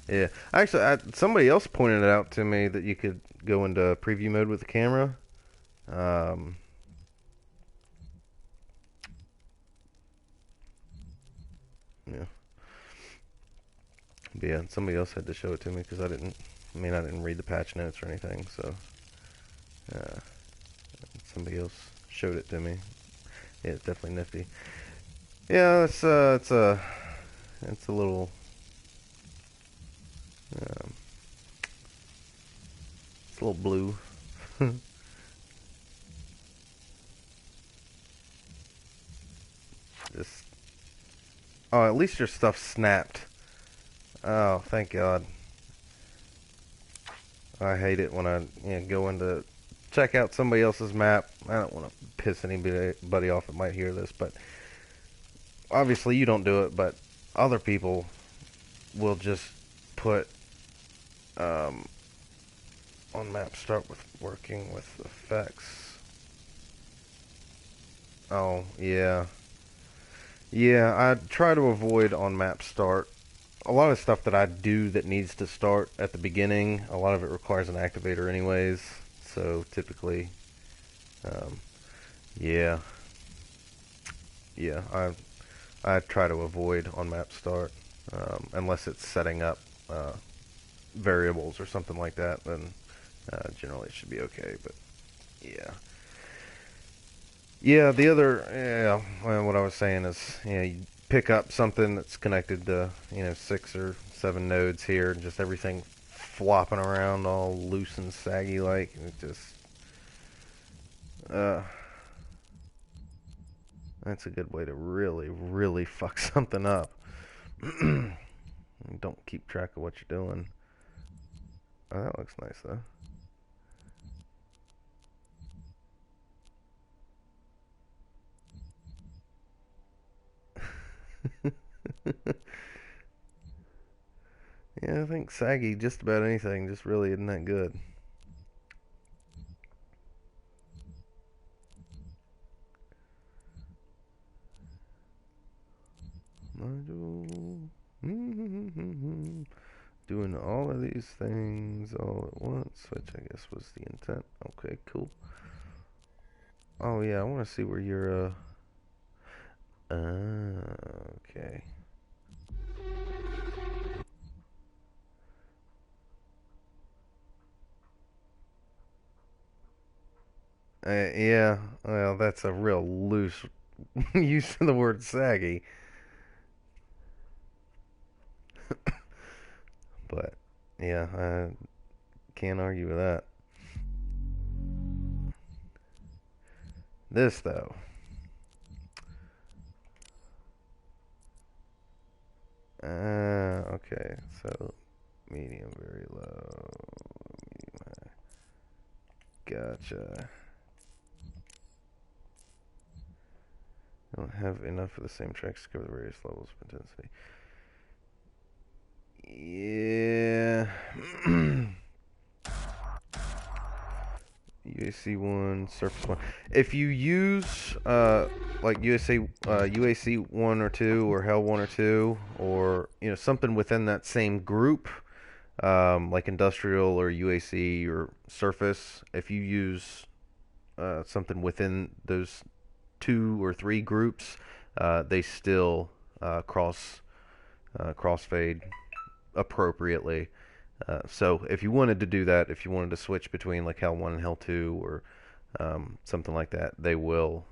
Yeah, actually, somebody else pointed it out to me that you could go into preview mode with the camera. Yeah. But yeah, somebody else had to show it to me because I didn't read the patch notes or anything, so somebody else showed it to me. Yeah, it's definitely nifty. Yeah, it's a little it's a little blue. Just oh, at least your stuff snapped. Oh, thank God. I hate it when I go into check out somebody else's map. I don't want to piss anybody off that might hear this, but obviously you don't do it, but other people will just put on map start with working with effects. Oh, yeah. Yeah, I try to avoid on map start. A lot of stuff that I do that needs to start at the beginning, a lot of it requires an activator anyways. So typically, yeah, yeah, I try to avoid on map start unless it's setting up variables or something like that. Then generally it should be okay. But yeah. Yeah, the other, yeah, well, what I was saying is, you pick up something that's connected to, 6 or 7 nodes here, and just everything flopping around all loose and saggy like, and it just, that's a good way to really, really fuck something up. Don't keep track of what you're doing. Oh, that looks nice, though. Yeah, I think saggy just about anything just really isn't that good. Doing all of these things all at once, which I guess was the intent. Okay, cool. Oh yeah, I want to see where you're, okay. Yeah, well, that's a real loose use of the word saggy. But, yeah, I can't argue with that. This, though. Okay, so medium, very low, medium high. Gotcha. don't have enough of the same tracks to cover the various levels of intensity. Yeah. UAC 1, Surface 1. If you use like UAC 1 or 2 or Hell 1 or 2 or something within that same group, like Industrial or UAC or Surface, if you use something within those 2 or 3 groups, they still crossfade appropriately. So if you wanted to do that, if you wanted to switch between like Hell 1 and Hell 2 or something like that, they will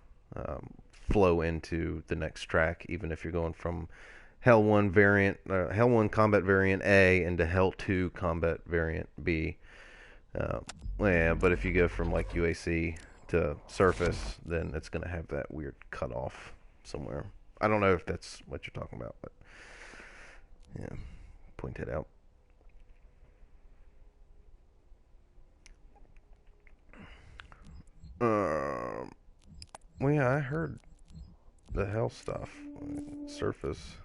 flow into the next track, even if you're going from Hell 1 Hell 1 Combat Variant A into Hell 2 Combat Variant B. Yeah, but if you go from like UAC to Surface, then it's going to have that weird cutoff somewhere. I don't know if that's what you're talking about, but yeah, point it out. Well, yeah, I heard the Hell stuff. Surface.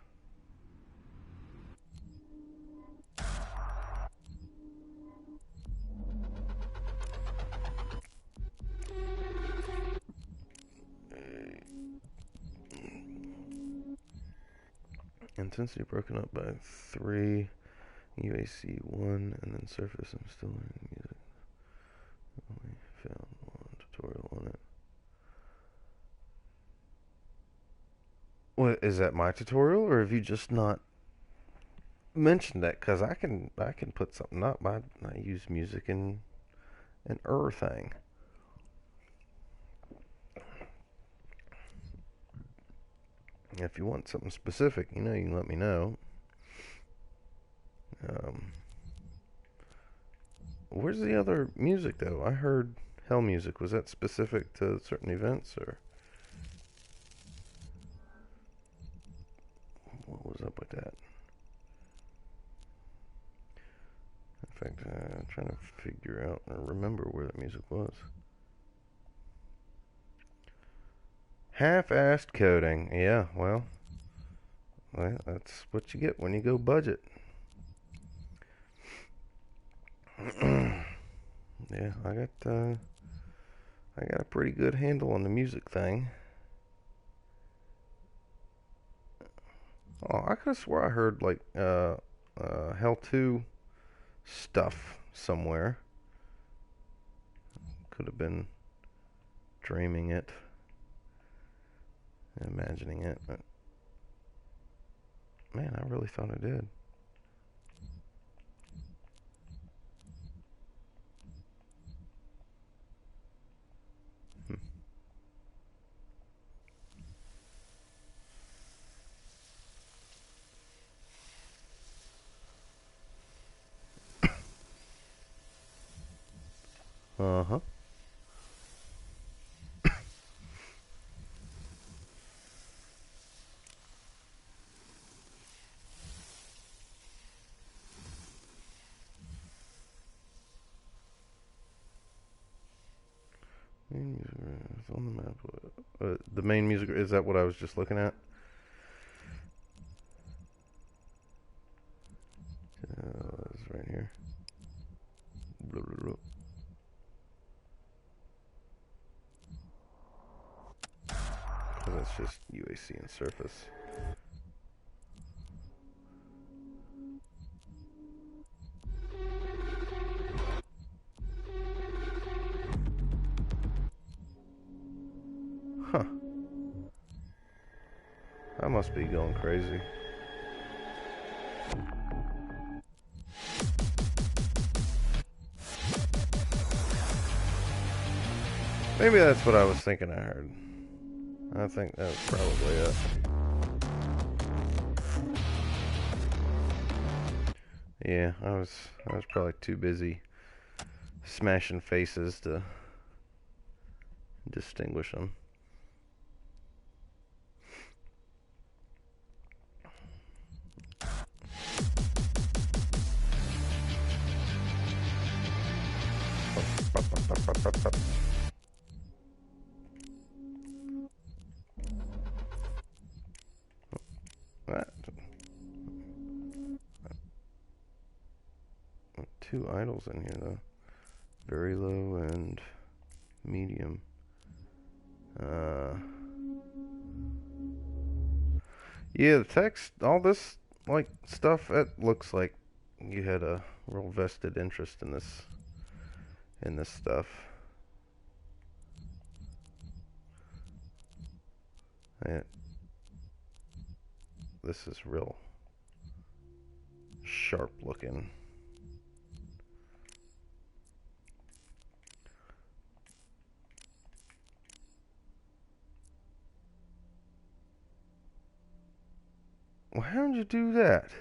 Intensity broken up by 3, UAC 1, and then Surface. I'm still learning music. Only found one tutorial on it. What is that, my tutorial, or have you just not mentioned that? Because I can put something up. I use music in an thing. If you want something specific, you can let me know. Where's the other music, though? I heard Hell music. Was that specific to certain events, or what was up with that? In fact, I'm trying to figure out or remember where that music was. Half-assed coding. Yeah, well, that's what you get when you go budget. Yeah, I got a pretty good handle on the music thing. Oh, I could have swore I heard like Hell 2 stuff somewhere. Could have been dreaming it, imagining it, but man, I really thought I did. Uh-huh. Main music is on the map. The main music, is that what I was just looking at? It's right here. Blah, blah, blah. So that's just UAC and Surface. Huh. I must be going crazy. Maybe that's what I was thinking I heard. I think that was probably it. Yeah, I was probably too busy smashing faces to distinguish them. 2 idles in here though. Very low and medium. Yeah, the text, all this like stuff, it looks like you had a real vested interest in this stuff. And this is real sharp looking. Well, how did you do that?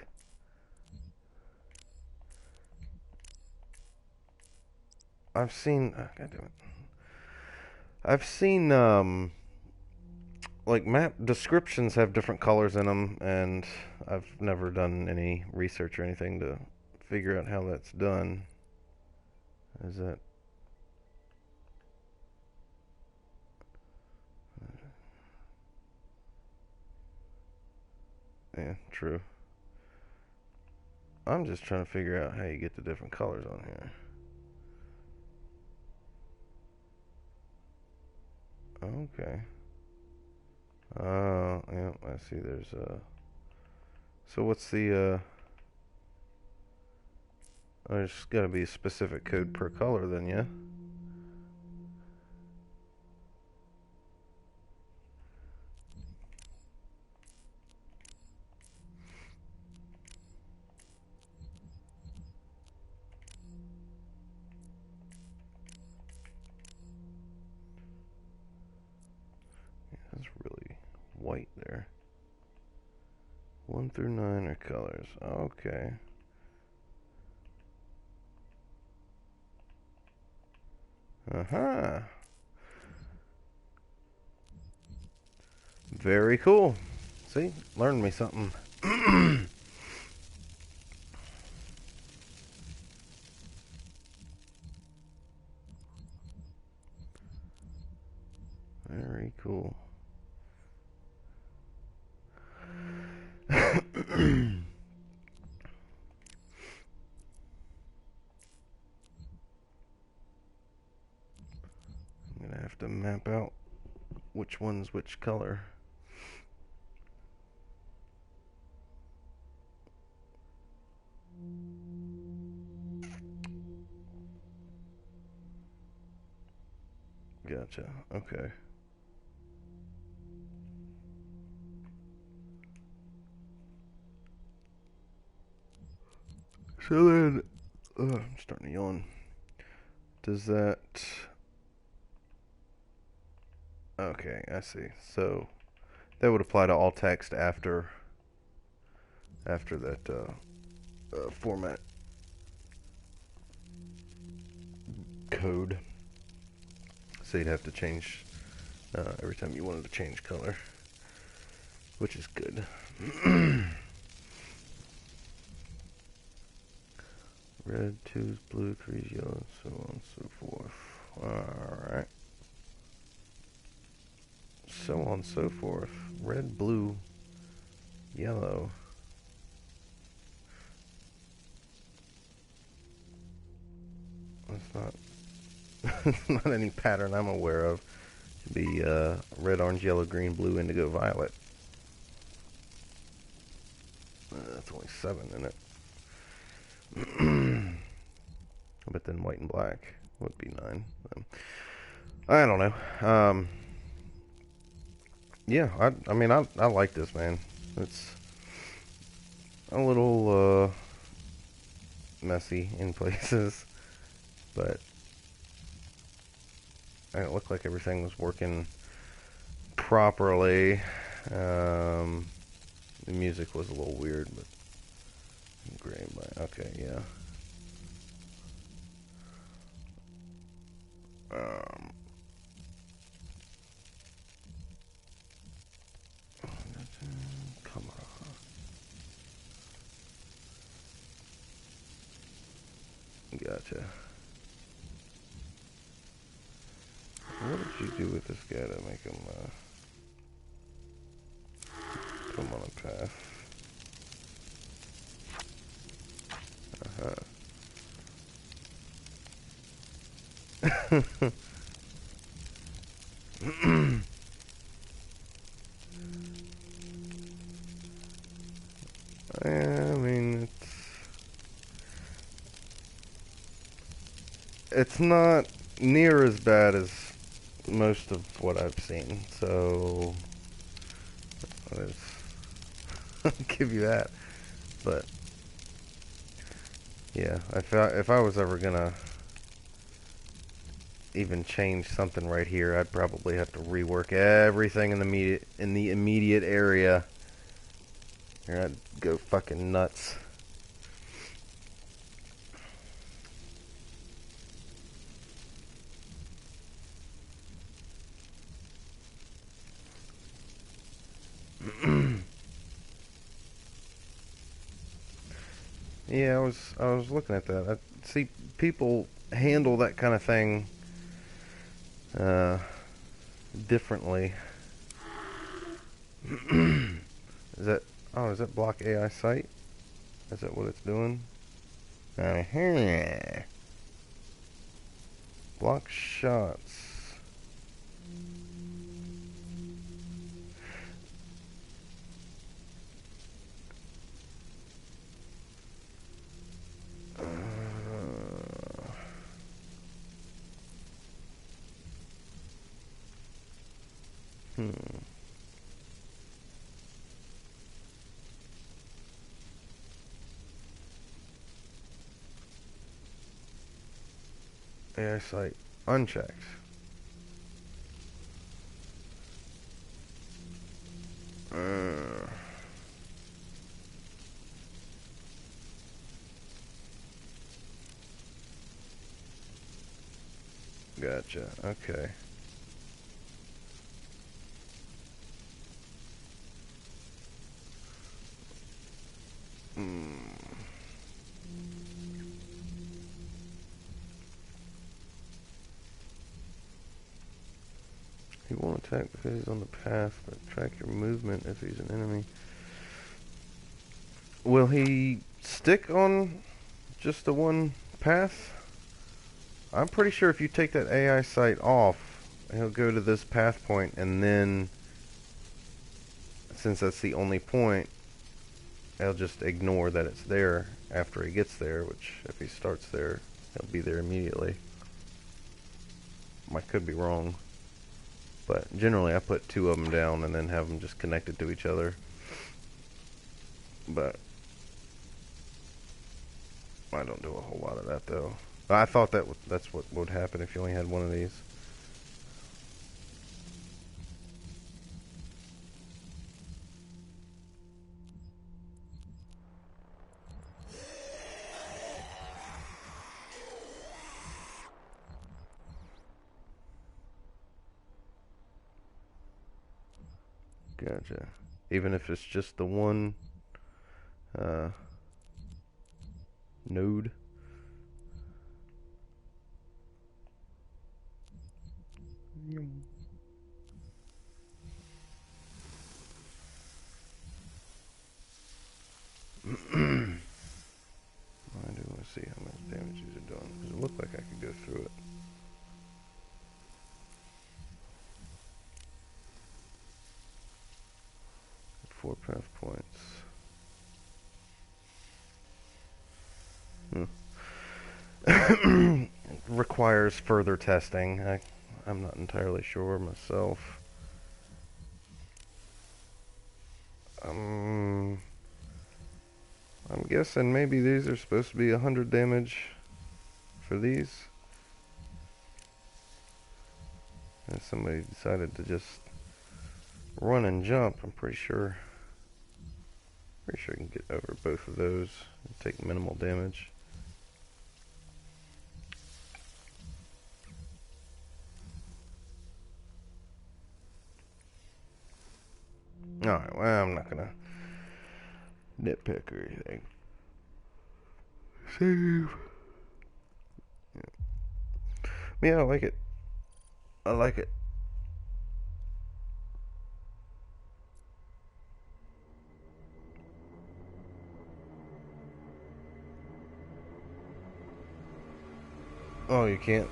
I've seen, God damn it. I've seen, like map descriptions have different colors in them, and I've never done any research or anything to figure out how that's done. Is that? Yeah, true. I'm just trying to figure out how you get the different colors on here. Okay. Yeah, I see there's so what's the there's gotta be a specific code per color then, yeah? Yeah, that's really white there. 1 through 9 are colors. Okay. Uh-huh. Very cool. See? Learned me something. Very cool. I'm gonna have to map out which one's which color. Gotcha. Okay. So then, I'm starting to yawn. Does that... Okay, I see. So that would apply to all text after that format code. So you'd have to change every time you wanted to change color, which is good. Red, 2's blue, 3's yellow, so on and so forth. Alright. So on and so forth. Red, blue, yellow. That's not not any pattern I'm aware of. It'd be red, orange, yellow, green, blue, indigo, violet. That's only 7 in it. But then white and black would be 9. I don't know. Yeah, I mean, I like this, man. It's a little messy in places, but it looked like everything was working properly. The music was a little weird, but gray and black. Okay, yeah. Camera. Gotcha. What did you do with this guy to make him put him on a path? Uh-huh. I mean, it's not near as bad as most of what I've seen, so I'll give you that. But yeah, if I was ever gonna even change something right here, I'd probably have to rework everything in the immediate area. Or I'd go fucking nuts. Yeah, I was looking at that. I see people handle that kind of thing uh, differently. Is that is that block AI site? Is that what it's doing? Uh-huh. Block shots. Uh, hmm. AI site unchecked. Uh, gotcha. Okay. Hmm. He won't attack because he's on the path, but track your movement if he's an enemy. Will he stick on just the one path? I'm pretty sure if you take that AI site off, he'll go to this path point, and then, since that's the only point, he'll just ignore that it's there after he gets there, which, if he starts there, he'll be there immediately. I could be wrong, but generally I put two of them down and then have them just connected to each other. But I don't do a whole lot of that, though. I thought that's what would happen if you only had one of these. Gotcha. Even if it's just the one uh, node. I do want to see how much damage these are doing, because it looked like I could go through it. Four path points. Requires further testing. I'm not entirely sure myself. I'm guessing maybe these are supposed to be 100 damage for these. And somebody decided to just run and jump. I'm pretty sure I can get over both of those and take minimal damage. Alright, well, I'm not gonna nitpick or anything. Save. Yeah, I like it. I like it. Oh, you can't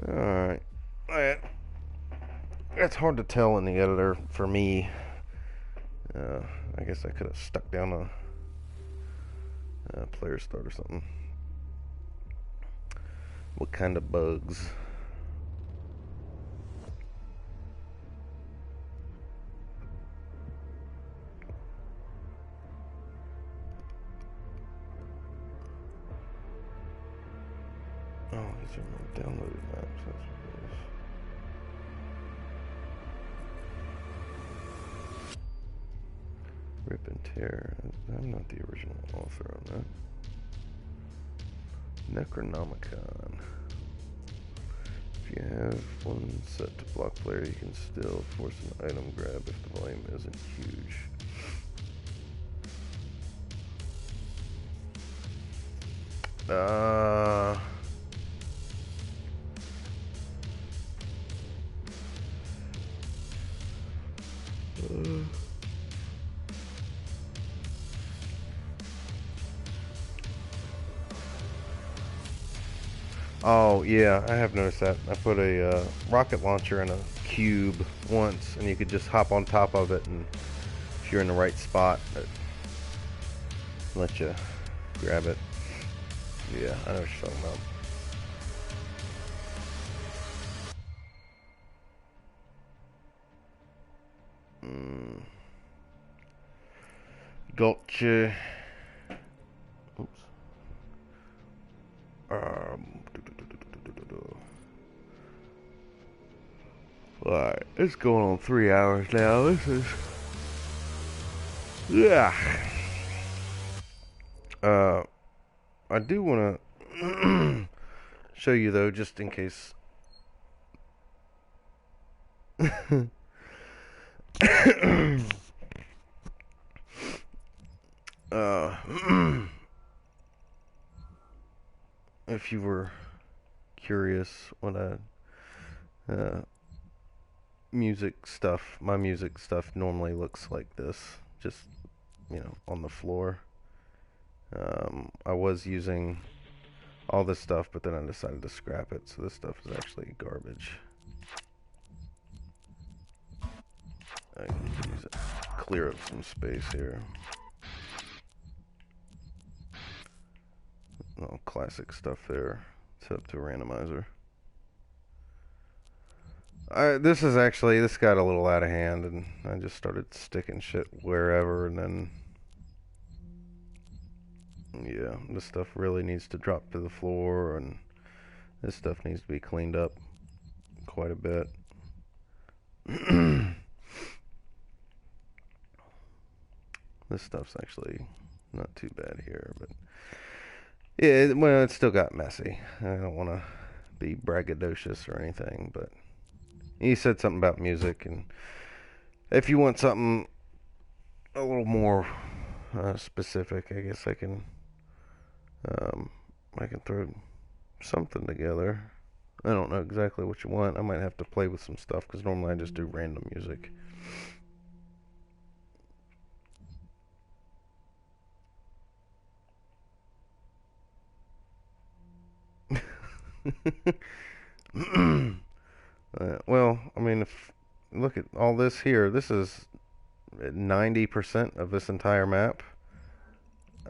Alright. It's hard to tell in the editor for me. I guess I could have stuck down a player start or something. What kind of bugs? Oh, these are my downloaded maps. That's what it is. Rip and tear. I'm not the original author on that. Necronomicon. If you have one set to block player, you can still force an item grab if the volume isn't huge. Oh, yeah, I have noticed that. I put a rocket launcher in a cube once, and you could just hop on top of it, and if you're in the right spot, it lets you grab it. Yeah, I know what you're talking about. Gotcha. Oops. Alright, it's going on 3 hours now. This is... Yeah. I do want to show you, though, just in case... if you were curious what my music stuff normally looks like this, just, on the floor. I was using all this stuff, but then I decided to scrap it, so this stuff is actually garbage. I can use it. Clear up some space here. All classic stuff there. Set up to a randomizer. This got a little out of hand, and I just started sticking shit wherever, and then, yeah, this stuff really needs to drop to the floor, and this stuff needs to be cleaned up quite a bit. This stuff's actually not too bad here, but yeah, well, it still got messy. I don't want to be braggadocious or anything, but he said something about music, and if you want something a little more specific, I guess I can throw something together. I don't know exactly what you want. I might have to play with some stuff, because normally I just do random music. Well, I mean, if look at all this here, this is 90% of this entire map.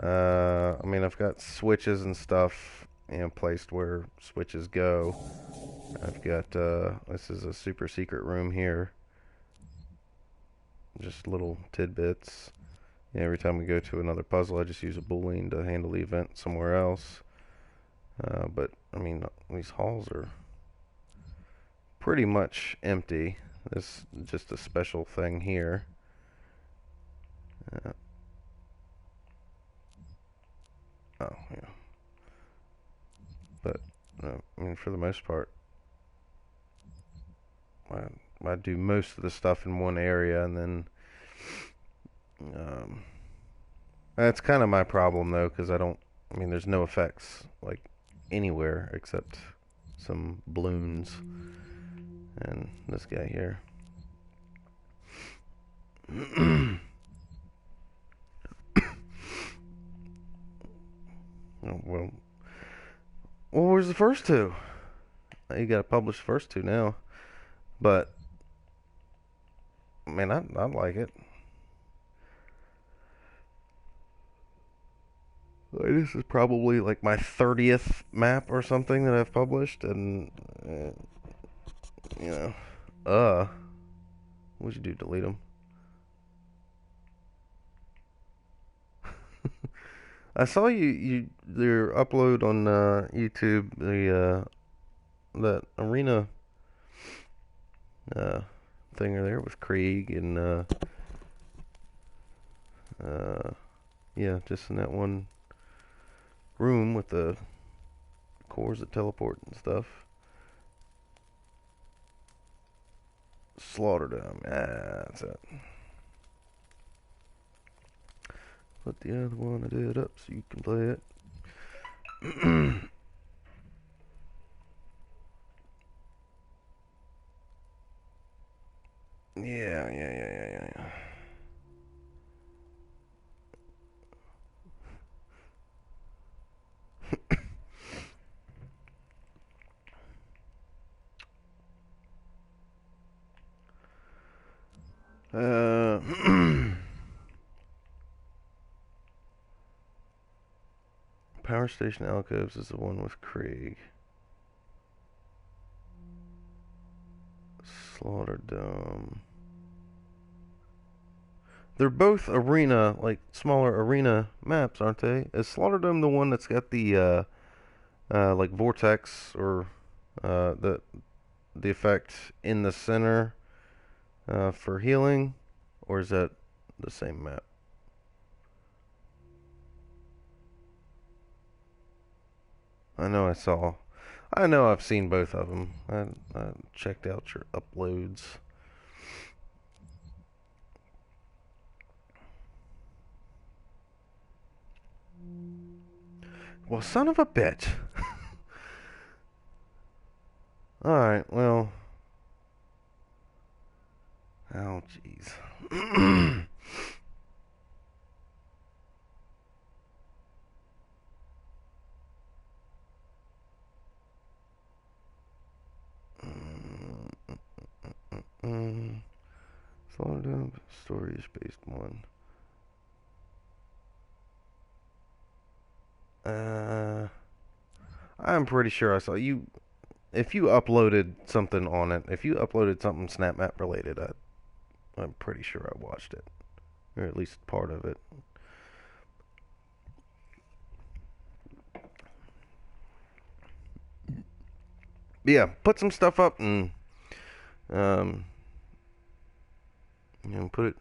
I mean, I've got switches and stuff, placed where switches go. I've got, this is a super secret room here. Just little tidbits. Every time we go to another puzzle, I just use a boolean to handle the event somewhere else. But, I mean, these halls are pretty much empty. This is just a special thing here. Oh, yeah. But, I mean, for the most part, I do most of the stuff in one area, and then, that's kind of my problem, though, because there's no effects, like, anywhere except some balloons and this guy here. Oh, well, Well, where's the first two? You gotta publish the first two now. But, man, I like it. This is probably like my 30th map or something that I've published, and, you know, what'd you do, delete them? I saw your upload on YouTube, that arena uh, thing there with Krieg and yeah, just in that one room with the cores that teleport and stuff. Slaughterdome, that's it. Put the other one I did up so you can play it. Yeah. Power Station Alcoves is the one with Krieg. Slaughterdome. They're both arena, like smaller arena maps, aren't they? Is Slaughterdome the one that's got the like vortex or the effect in the center for healing, or is that the same map? I know I've seen both of them. I checked out your uploads. Well, son of a bitch. Alright, well. Oh, jeez. Slaughterdome, storage-based one. I'm pretty sure I saw you. If you uploaded something on it, if you uploaded something SnapMap related, I'm pretty sure I watched it, or at least part of it. Yeah, put some stuff up and put it.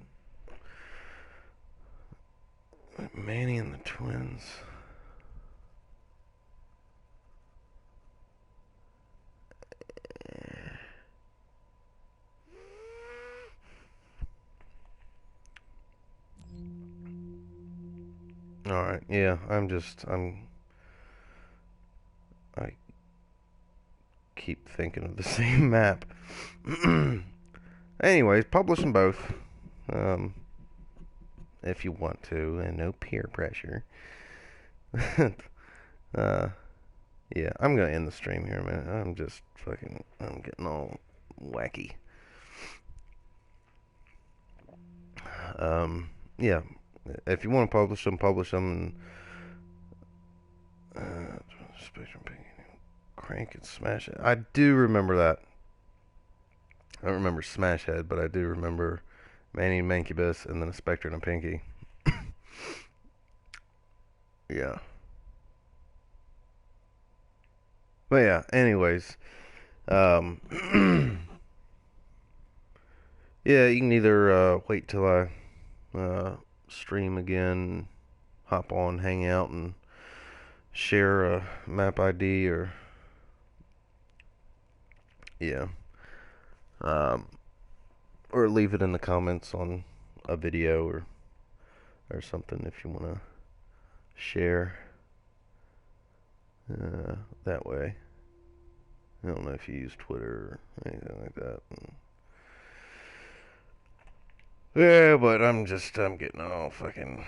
Manny and the Twins. Alright, yeah, I keep thinking of the same map. Anyways, publish them both. If you want to, and no peer pressure. Yeah, I'm gonna end the stream here, man. I'm getting all wacky. Yeah, if you want to publish them, and crank and smash it. I do remember that. I don't remember Smash Head, but I do remember Manny and Mancubus, and then a Spectre and a Pinky. Yeah. But yeah, anyways. Yeah, you can either wait till I stream again, hop on, hang out, and share a map ID, or yeah, or leave it in the comments on a video or something if you want to share that way. I don't know if you use Twitter or anything like that. Yeah, but I'm getting all fucking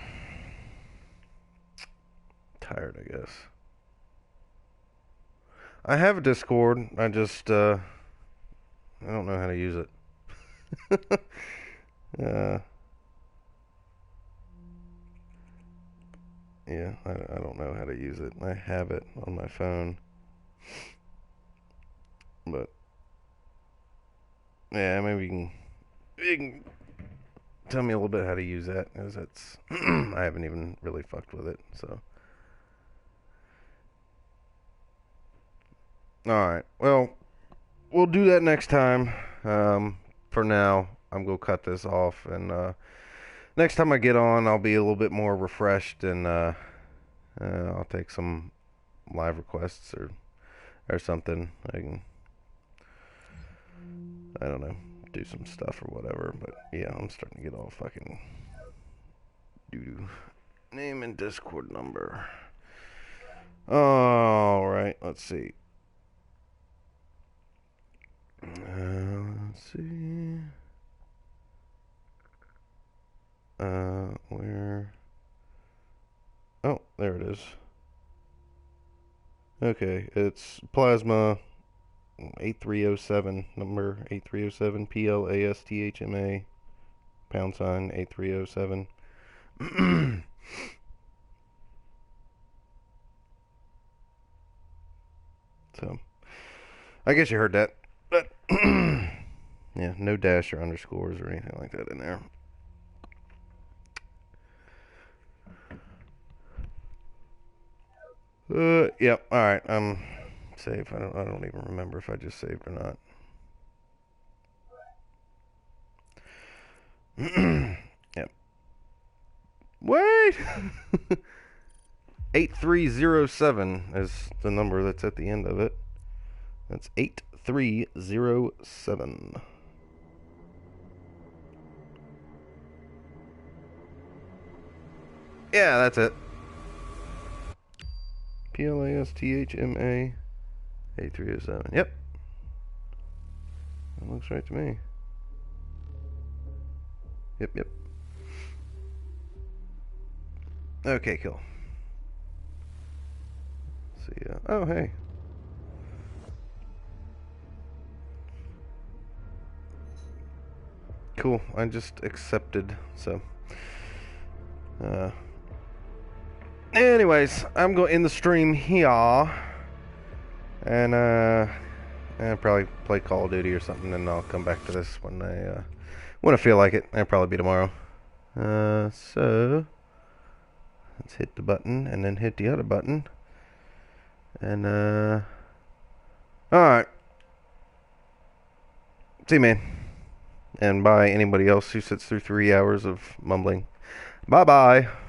tired, I guess. I have a Discord. I just I don't know how to use it. uh, yeah, I don't know how to use it. I have it on my phone, but yeah, maybe you can tell me a little bit how to use that, because it's I haven't even really fucked with it. So, all right, well, we'll do that next time. For now, I'm gonna cut this off, and next time I get on, I'll be a little bit more refreshed, and I'll take some live requests or something. I don't know, do some stuff or whatever. But yeah, I'm starting to get all fucking doo-doo. Name and Discord number. All right, let's see. Let's see. Where? Oh, there it is. Okay, it's Plasthma 8307, number 8307, PLASTHMA, # 8307. So, I guess you heard that. But, yeah, no dash or underscores or anything like that in there. Yep, alright, I'm safe. I don't even remember if I just saved or not. Yep. Wait! 8307 is the number that's at the end of it. That's 8307. Yeah, that's it. PLASTHMA 8307. Yep. That looks right to me. Yep. Okay, cool. See ya. Oh, hey. Cool. I just accepted, so. Anyways, I'm going to end the stream here. And, probably play Call of Duty or something, and I'll come back to this when I feel like it. It'll probably be tomorrow. So, let's hit the button, and then hit the other button. And, alright. See you, man. And bye, anybody else who sits through 3 hours of mumbling. Bye-bye.